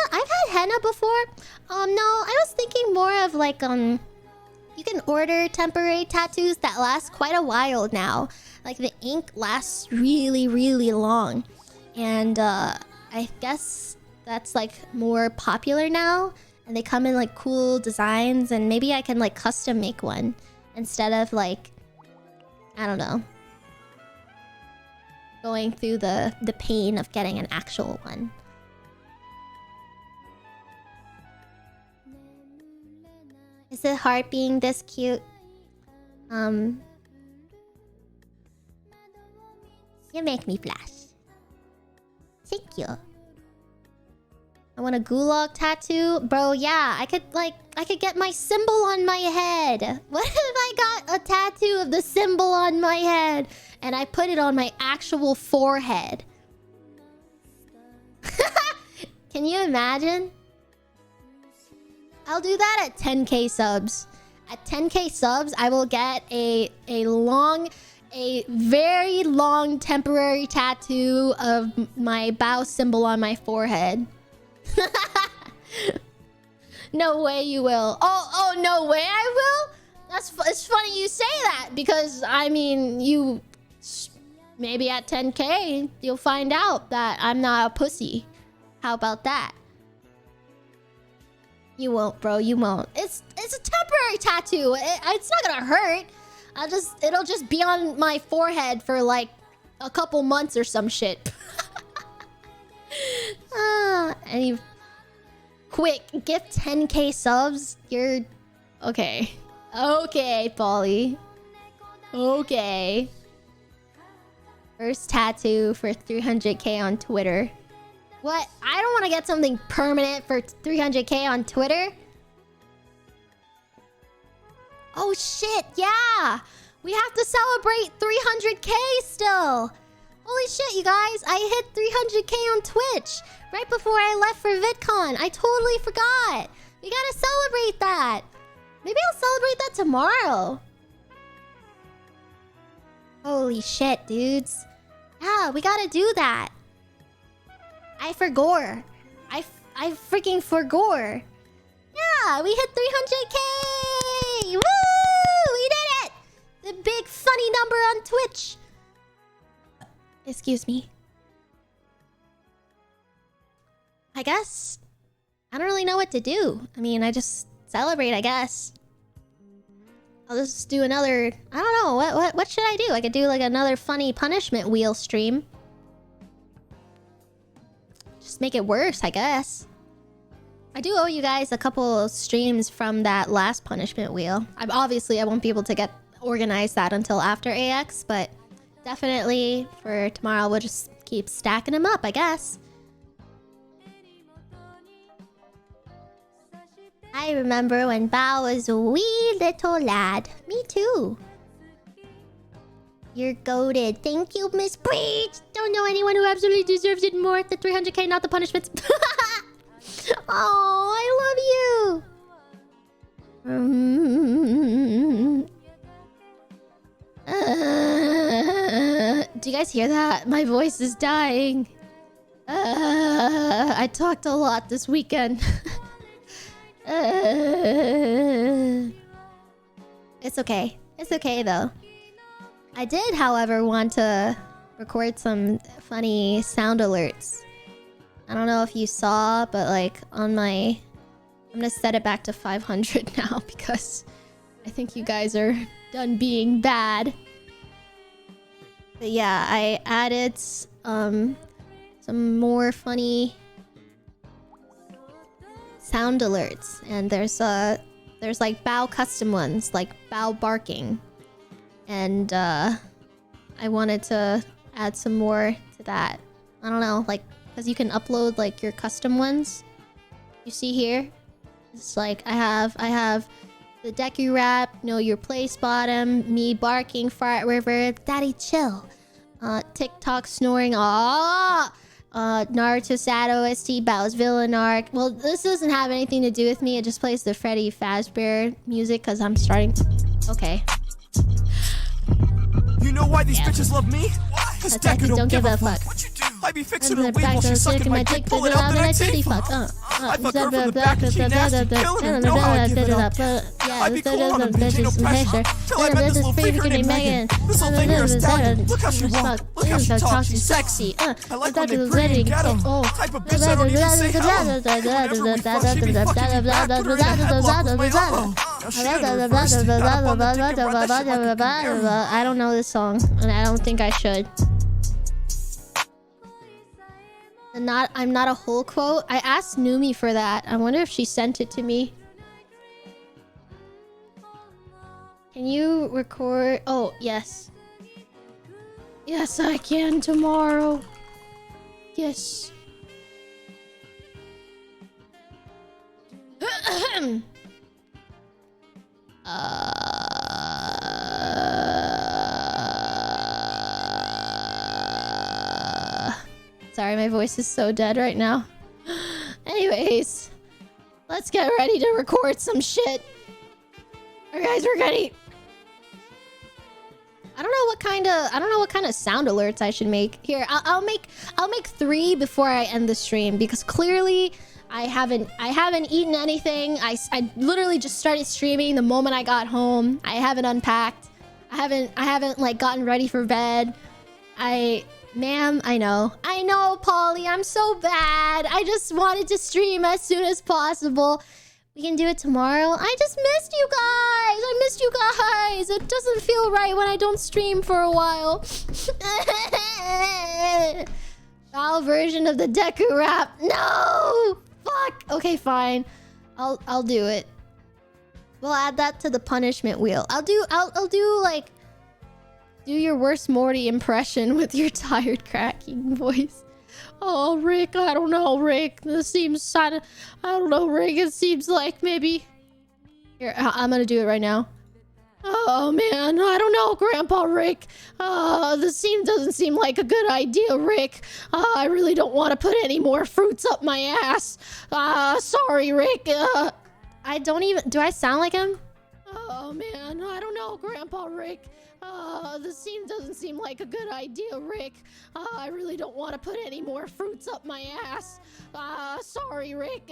henna before. No, I was thinking more of like, you can order temporary tattoos that last quite a while now. Like the ink lasts really, really long. And I guess that's like more popular now. And they come in like cool designs. And maybe I can like custom make one. Instead of like, I don't know, going through the pain of getting an actual one. Is it hard being this cute? You make me blush. Thank you. I want a gulag tattoo? Bro, yeah, I could get my symbol on my head. What if I got a tattoo of the symbol on my head and I put it on my actual forehead? Can you imagine? I'll do that at 10k subs. At 10k subs, I will get a very long temporary tattoo of my Bao symbol on my forehead. No way you will. Oh, no way I will? It's funny you say that because, I mean, you... Maybe at 10k, you'll find out that I'm not a pussy. How about that? You won't, bro. You won't. It's a temporary tattoo. It's not gonna hurt. It'll just be on my forehead for like a couple months or some shit. And you quick gift 10k subs. You're okay. Okay, Polly. Okay. First tattoo for 300k on Twitter. What? I don't want to get something permanent for 300k on Twitter. Oh shit, yeah! We have to celebrate 300k still! Holy shit, you guys! I hit 300k on Twitch right before I left for VidCon. I totally forgot! We gotta celebrate that! Maybe I'll celebrate that tomorrow. Holy shit, dudes. Yeah, we gotta do that. I forgore. I freaking forgore. Yeah, we hit 300k! Woo! We did it! The big funny number on Twitch. Excuse me. I guess I don't really know what to do. I mean, I just celebrate, I guess. I'll just do another... I don't know. What should I do? I could do like another funny punishment wheel stream. Just make it worse, I guess. I do owe you guys a couple of streams from that last punishment wheel. Obviously, I won't be able to get organized that until after AX, but definitely for tomorrow, we'll just keep stacking them up, I guess. I remember when Bao was a wee little lad. Me too. You're goated. Thank you, Miss Breach. Don't know anyone who absolutely deserves it more. The 300k, not the punishments. Oh, I love you. Do you guys hear that? My voice is dying. I talked a lot this weekend. It's okay. It's okay, though. I did, however, want to record some funny sound alerts. I don't know if you saw, but like on my... I'm gonna set it back to 500 now because I think you guys are done being bad. But yeah, I added some more funny sound alerts, and there's like Bao custom ones, like Bao barking, and I wanted to add some more to that. I don't know, like, because you can upload like your custom ones. You see here, it's like I have the Deku rap, know your place bottom, me barking, fart river, daddy chill, TikTok snoring, Naruto sad OST, Bao's villain arc. Well, this doesn't have anything to do with me. It just plays the Freddy Fazbear music because I'm starting. Okay. You know why these bitches love me? Cause Deku don't give a fuck. I be fixing her weed while she's sucking my dick, pull it up and I titty fuck. I fuck her from the back and she nasty, killing her, know how I give it up. I be cool on them, bitch, ain't no pressure. Till I met this little freaker named Megan. This little thing here is stallion. Look how she walk, look how she talk, she's sexy. I like when they pretty and ghetto. Type of bitch that don't even say hello. Whenever we fuck, she be fucking me back, put her in a headlock with my elbow. Now she in reverse, got up on the dick and run that shit like a camera. I don't know this song, and I don't think I should. I'm not a whole quote. I asked Numi for that. I wonder if she sent it to me. Can you record? Oh, yes. Yes, I can tomorrow. Yes. Sorry, my voice is so dead right now. Anyways, let's get ready to record some shit. Alright, guys, we're ready. I don't know what kind of sound alerts I should make. Here, I'll make 3 before I end the stream because clearly I haven't eaten anything. I literally just started streaming the moment I got home. I haven't unpacked. I haven't like gotten ready for bed. Ma'am, I know, Polly, I'm so bad. I just wanted to stream as soon as possible. We can do it tomorrow. I just missed you guys. It doesn't feel right when I don't stream for a while. Foul version of the Deku rap. No! Fuck. Okay, fine. I'll do it. We'll add that to the punishment wheel. I'll do like... Do your worst Morty impression with your tired, cracking voice. Oh, Rick, I don't know, Rick. This seems kind of... I don't know, Rick. It seems like maybe... Here, I'm gonna do it right now. Oh, man. I don't know, Grandpa Rick. This doesn't seem like a good idea, Rick. I really don't want to put any more fruits up my ass. Sorry, Rick. I don't even... Do I sound like him? Oh, man. I don't know, Grandpa Rick. This doesn't seem like a good idea, Rick. I really don't want to put any more fruits up my ass. Sorry, Rick.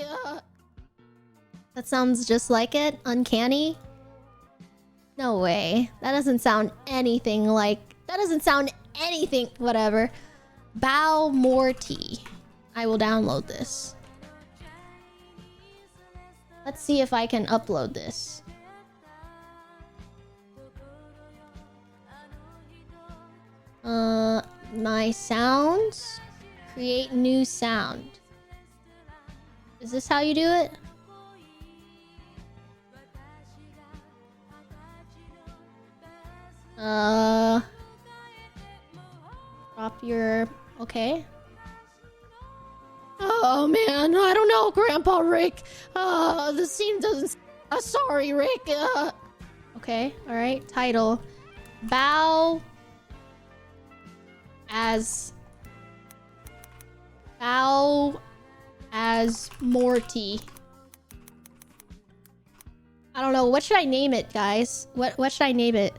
That sounds just like it? Uncanny? No way. That doesn't sound anything like... That doesn't sound anything... Whatever. Bow Morty. I will download this. Let's see if I can upload this. My sounds. Create new sound. Is this how you do it? Drop your... Okay. Oh man, I don't know, Grandpa Rick. The scene doesn't... sorry, Rick. Okay, alright. Title. Bow... as Morty. I don't know. What should I name it, guys? What should I name it?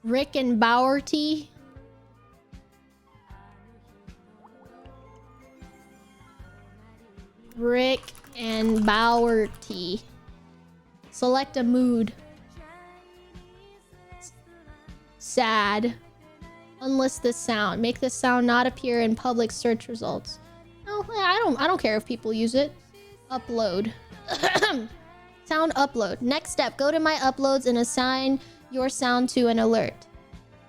Rick and Bowerty? Rick and Bowerty. Select a mood. Sad. Unlist this sound. Make this sound not appear in public search results. No, I don't care if people use it. Upload. Sound upload. Next step. Go to my uploads and assign your sound to an alert.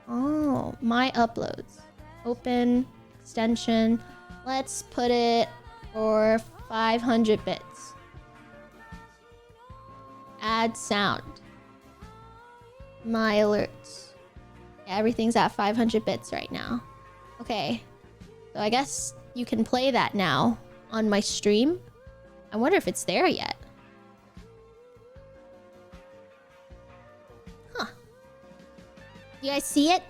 Oh, my uploads. Open extension. Let's put it for 500 bits. Add sound. My alerts. Yeah, everything's at 500 bits right now. Okay. So I guess you can play that now on my stream. I wonder if it's there yet. Huh. You guys see it?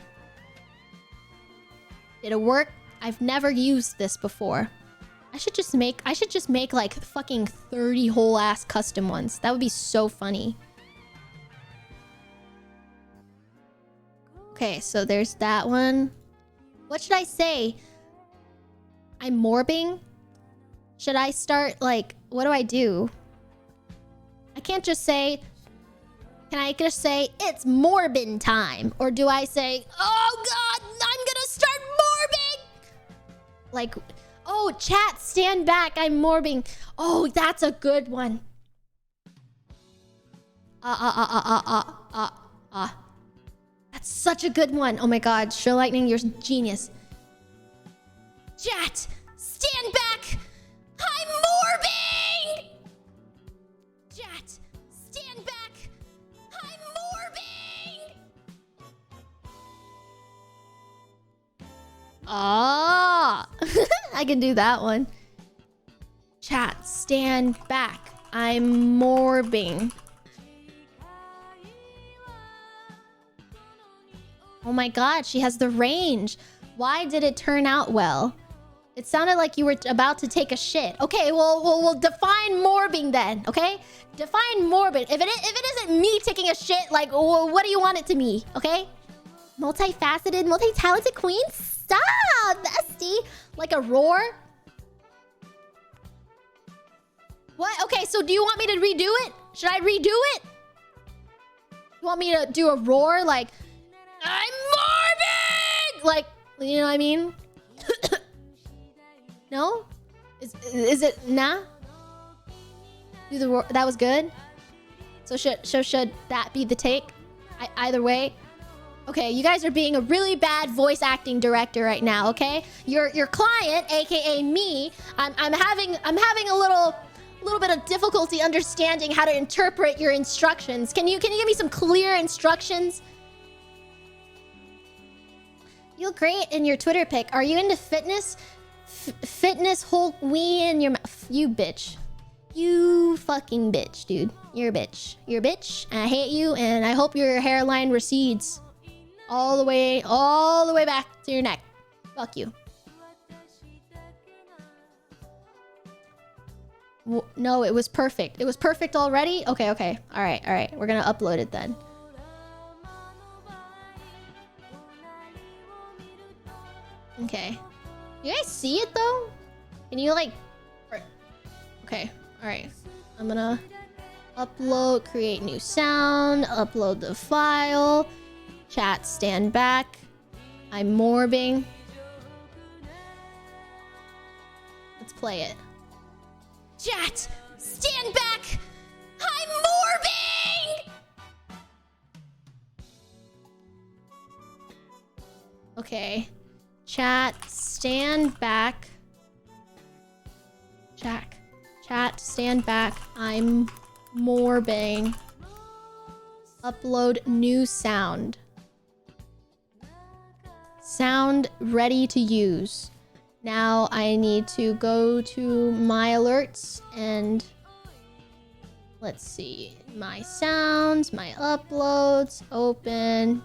Did it work? I've never used this before. I should just make like fucking 30 whole ass custom ones. That would be so funny. Okay, so there's that one. What should I say? I'm morbing? Should I start, like... What do I do? I can't just say... Can I just say, it's morbin time? Or do I say, oh god, I'm gonna start morbing! Like, oh, chat, stand back, I'm morbing. Oh, that's a good one. That's such a good one. Oh my god, Show Lightning, you're genius. Chat, stand back! I'm morbing! Chat, stand back! I'm morbing! Ah, I can do that one. Chat, stand back. I'm morbing. Oh my god, she has the range. Why did it turn out well? It sounded like you were about to take a shit. Okay, well, we'll define morbing then, okay? Define morbid. If it isn't me taking a shit, like, what do you want it to be, okay? Multifaceted, multi-talented queen? Stop, bestie. Like a roar? What? Okay, so do you want me to redo it? Should I redo it? You want me to do a roar like... I'm morbid! Like, you know what I mean? No? Is it nah? Do the roar. That was good. So should that be the take? Either way. Okay, you guys are being a really bad voice acting director right now. Okay, your client, aka me, I'm having a little bit of difficulty understanding how to interpret your instructions. Can you give me some clear instructions? You look great in your Twitter pic. Are you into fitness? Fitness Hulk wee in your mouth. You bitch. You fucking bitch, dude. You're a bitch. You're a bitch. I hate you, and I hope your hairline recedes all the way back to your neck. Fuck you. No, it was perfect. It was perfect already? Okay. All right. We're gonna upload it then. Okay. You guys see it though? Can you like... Okay, alright. I'm gonna upload, create new sound, upload the file. Chat, stand back. I'm morbing. Let's play it. Chat, stand back. I'm morbing. Okay. Chat, stand back. Chat, stand back. I'm morbing. Upload new sound. Sound ready to use. Now I need to go to my alerts and let's see. My sounds, my uploads, open.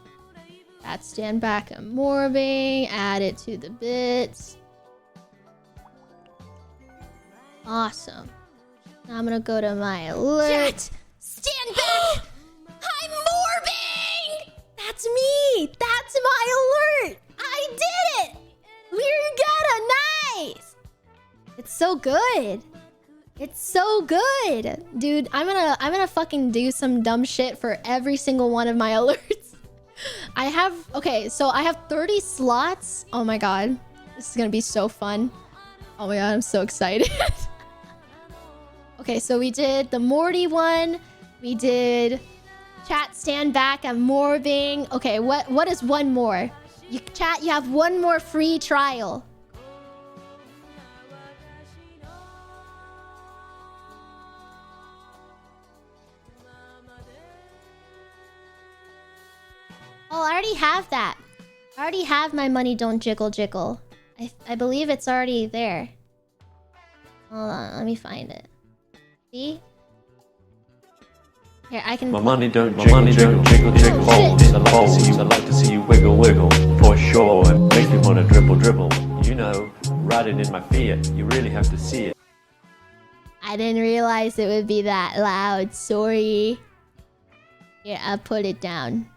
Chat, stand back. I'm morbing. Add it to the bits. Awesome. Now I'm gonna go to my alert. Chat, stand back! I'm morbing! That's me! That's my alert! I did it! Lirigata, nice! It's so good. It's so good. Dude, I'm gonna fucking do some dumb shit for every single one of my alerts. I have 30 slots. Oh my god. This is gonna be so fun. Oh my god, I'm so excited. Okay, so we did the Morty one. We did chat, stand back, I'm morbing. Okay, what is one more? You have one more free trial. Oh, I already have that. I already have my money don't jiggle jiggle. I believe it's already there. Hold on, let me find it. See? Here, I can... My money don't jiggle jiggle. Balls, I like to see you wiggle wiggle. For sure, it makes me wanna dribble dribble. You know, riding in my Fiat, you really have to see it. I didn't realize it would be that loud. Sorry. Here, I'll put it down.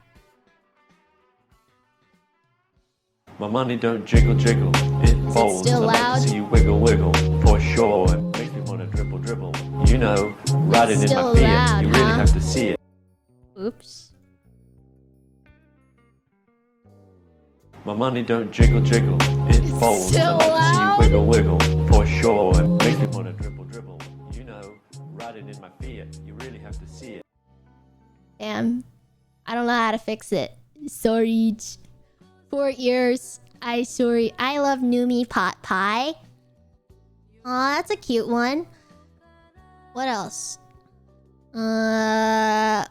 My money don't jiggle jiggle. It falls. still I like loud? to see you wiggle wiggle. For sure, it makes me wanna dribble dribble. You know, riding in still my Fiat, loud, you really huh? have to see it. Oops. My money don't jiggle jiggle. It falls. still I like loud? to see you wiggle wiggle. For sure, it makes me wanna dribble dribble. You know, riding in my Fiat, you really have to see it. Damn. I don't know how to fix it. Sorry. 4 ears. Sorry. I love Numi Pot Pie. Aw, that's a cute one. What else? Okay,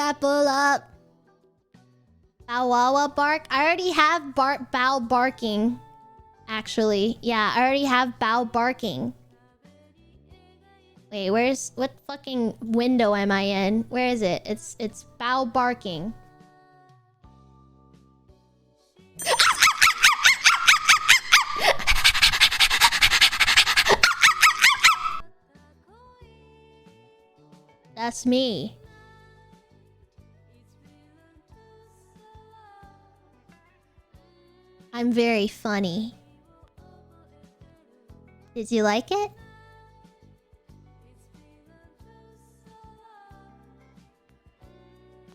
I pull up. Bow Wawa bark. I already have bow barking. Actually. Yeah, I already have bow barking. Wait, what fucking window am I in? Where is it? It's bow barking. That's me. I'm very funny. Did you like it?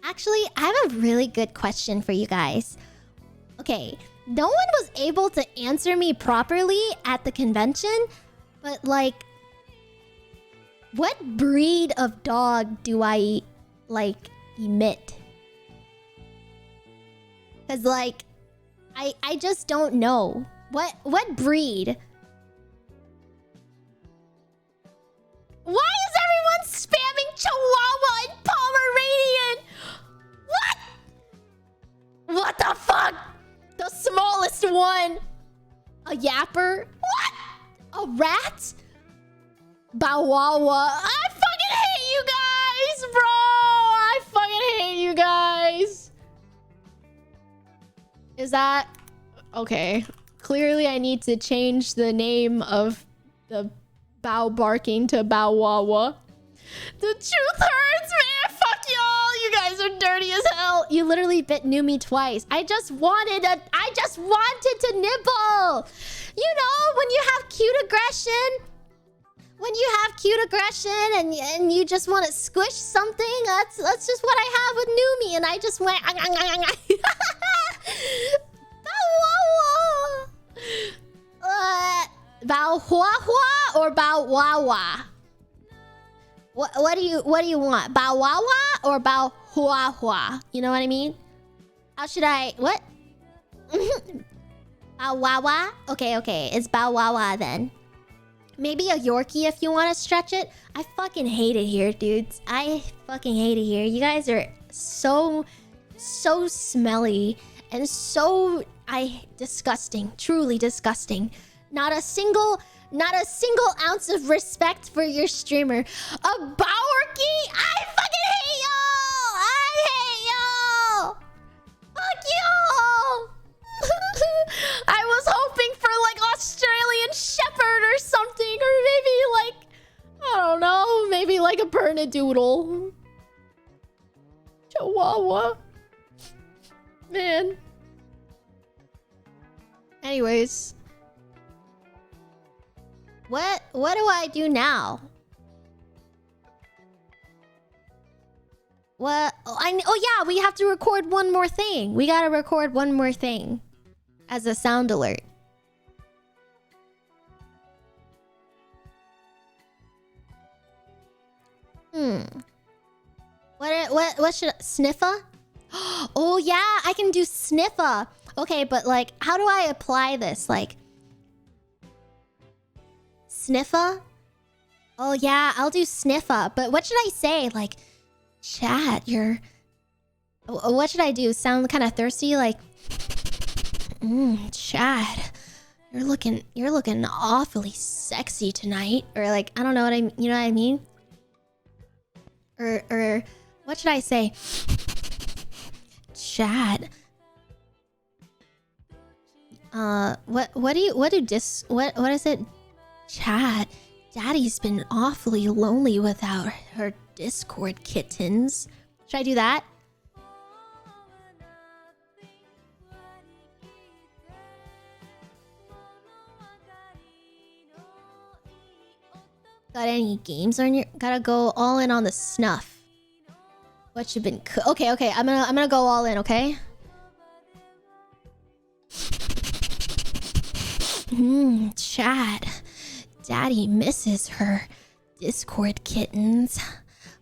Actually, I have a really good question for you guys. Okay, no one was able to answer me properly at the convention, but like, what breed of dog do I, like, emit? Cause like, I just don't know. What breed? Why is everyone spamming Chihuahua and Pomeranian? What? What the fuck? The smallest one. A yapper? What? A rat? Bow Wawa. I fucking hate you guys, bro. I fucking hate you guys. Is that... Okay. Clearly I need to change the name of the bow barking to Bow Wawa. The truth hurts, man. Fuck y'all. You guys are dirty as hell. You literally bit Numi twice. I just wanted to nibble. You know, when you have cute aggression. When you have cute aggression and you just want to squish something, that's just what I have with Numi, and I just went. Bao hua hua or bao wa wa? What do you want? Bao wa wa or bao hua hua? You know what I mean? How should I... What? Bao wa wa? Okay. It's bao wa wa then. Maybe a Yorkie if you want to stretch it. I fucking hate it here, dudes. I fucking hate it here. You guys are so smelly and so... disgusting. Truly disgusting. Not a single ounce of respect for your streamer. A Bowerkey? I fucking hate y'all! I hate y'all! Fuck y'all! I was hoping for like Australian Shepherd or something, or maybe like, I don't know, maybe like a Bernedoodle. Chihuahua. Man. Anyways. What do I do now? What? Oh yeah, we have to record one more thing. We gotta record one more thing as a sound alert. What should sniffer? Oh yeah, I can do sniffer. Okay, but like, how do I apply this? Like, sniffer? Oh yeah, I'll do sniffer. But what should I say? Like, chat, you're... What should I do? Sound kind of thirsty? Like, chat, you're looking awfully sexy tonight. Or like, I don't know what you know what I mean? Or what should I say? Chat. What is it? Chat. Daddy's been awfully lonely without her Discord kittens. Should I do that? Got any games on your... Gotta go all in on the snuff. What you been... Okay. I'm gonna go all in, okay? Chad. Daddy misses her Discord kittens.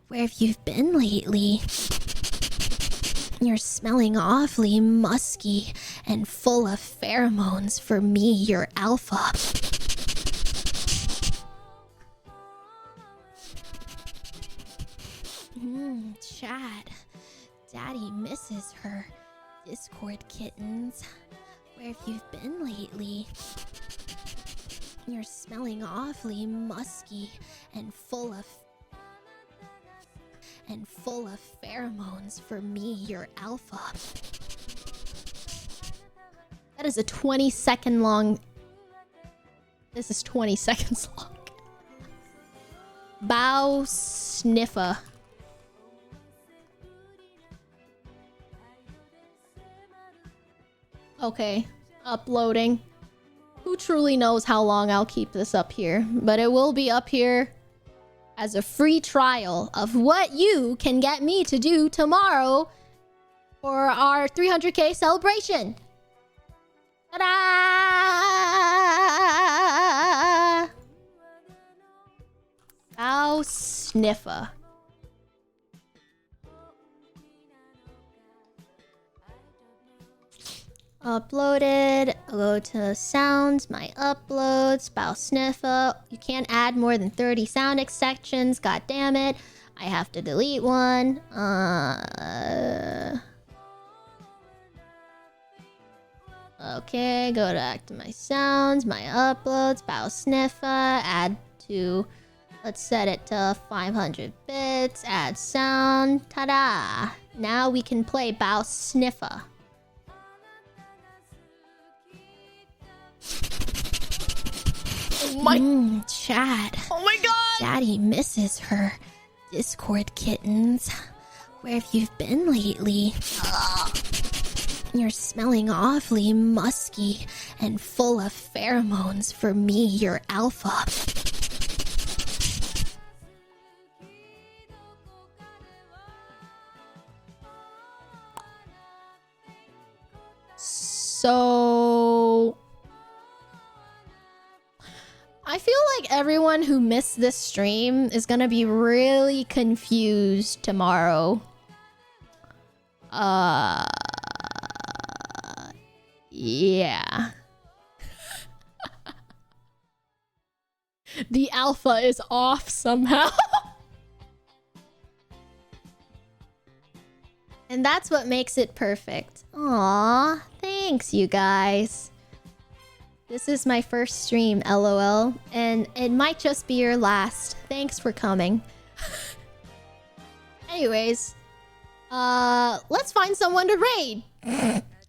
Where have you been lately? You're smelling awfully musky and full of pheromones for me, your alpha. Chad. Daddy misses her Discord kittens. Where have you been lately? You're smelling awfully musky and full of pheromones for me, your alpha. That is a 20-second long... This is 20 seconds long. Bow sniffer. Okay, uploading. Who truly knows how long I'll keep this up here? But it will be up here as a free trial of what you can get me to do tomorrow for our 300k celebration. Ta-da! Bow sniffer. Uploaded. I'll go to sounds, my uploads, bow sniffer. You can't add more than 30 sound exceptions. God damn it. I have to delete one. Okay, go back to my sounds, my uploads, bow sniffer, add to... Let's set it to 500 bits, add sound, ta-da! Now we can play bow sniffer. Oh my... Chad. Oh my god! Daddy misses her Discord kittens. Where have you been lately? You're smelling awfully musky and full of pheromones for me, your alpha. So... I feel like everyone who missed this stream is gonna be really confused tomorrow. Yeah. The alpha is off somehow. And that's what makes it perfect. Aw, thanks you guys. This is my first stream, LOL. And it might just be your last. Thanks for coming. Anyways. Let's find someone to raid.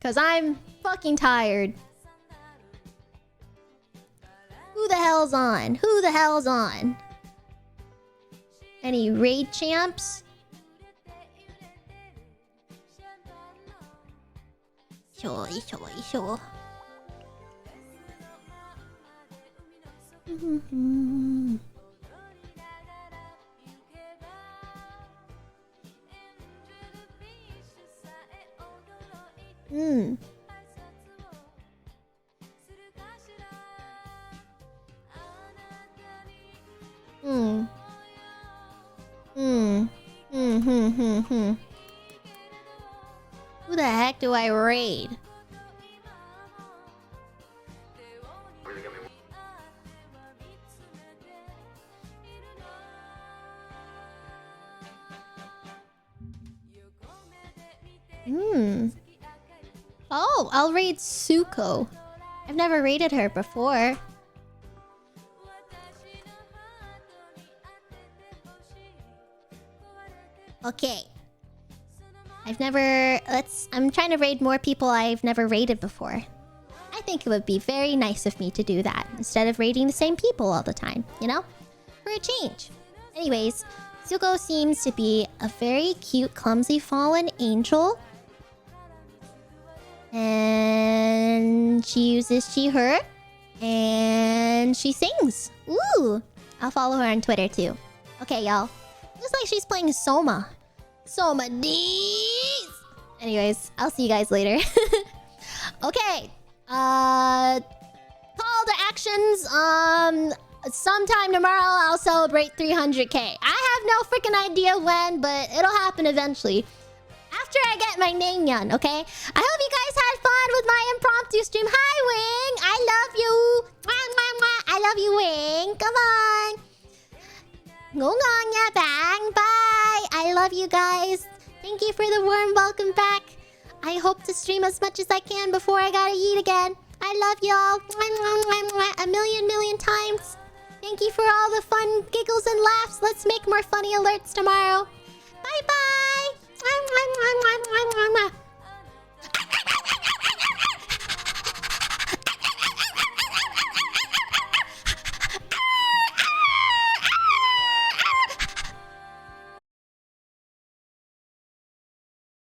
Cause I'm fucking tired. Who the hell's on? Who the hell's on? Any raid champs? Sure. Who the heck do I raid? Oh, I'll raid Suko. I've never raided her before. Okay. I'm trying to raid more people I've never raided before. I think it would be very nice of me to do that instead of raiding the same people all the time, you know? For a change. Anyways, Suko seems to be a very cute, clumsy fallen angel. And she uses she, her. And she sings. Ooh! I'll follow her on Twitter too. Okay, y'all. Looks like she's playing Soma. Soma D's! Anyways, I'll see you guys later. Okay. Call to actions. Sometime tomorrow I'll celebrate 300k. I have no freaking idea when, but it'll happen eventually. After I get my Naengyeon, okay? I hope you guys had fun with my impromptu stream. Hi, Wing! I love you! Mwah, mwah, mwah. I love you, Wing! Come on! Ngủ ngon nha bạn! Bye! I love you guys. Thank you for the warm welcome back. I hope to stream as much as I can before I gotta eat again. I love y'all. A million times. Thank you for all the fun giggles and laughs. Let's make more funny alerts tomorrow. Bye-bye.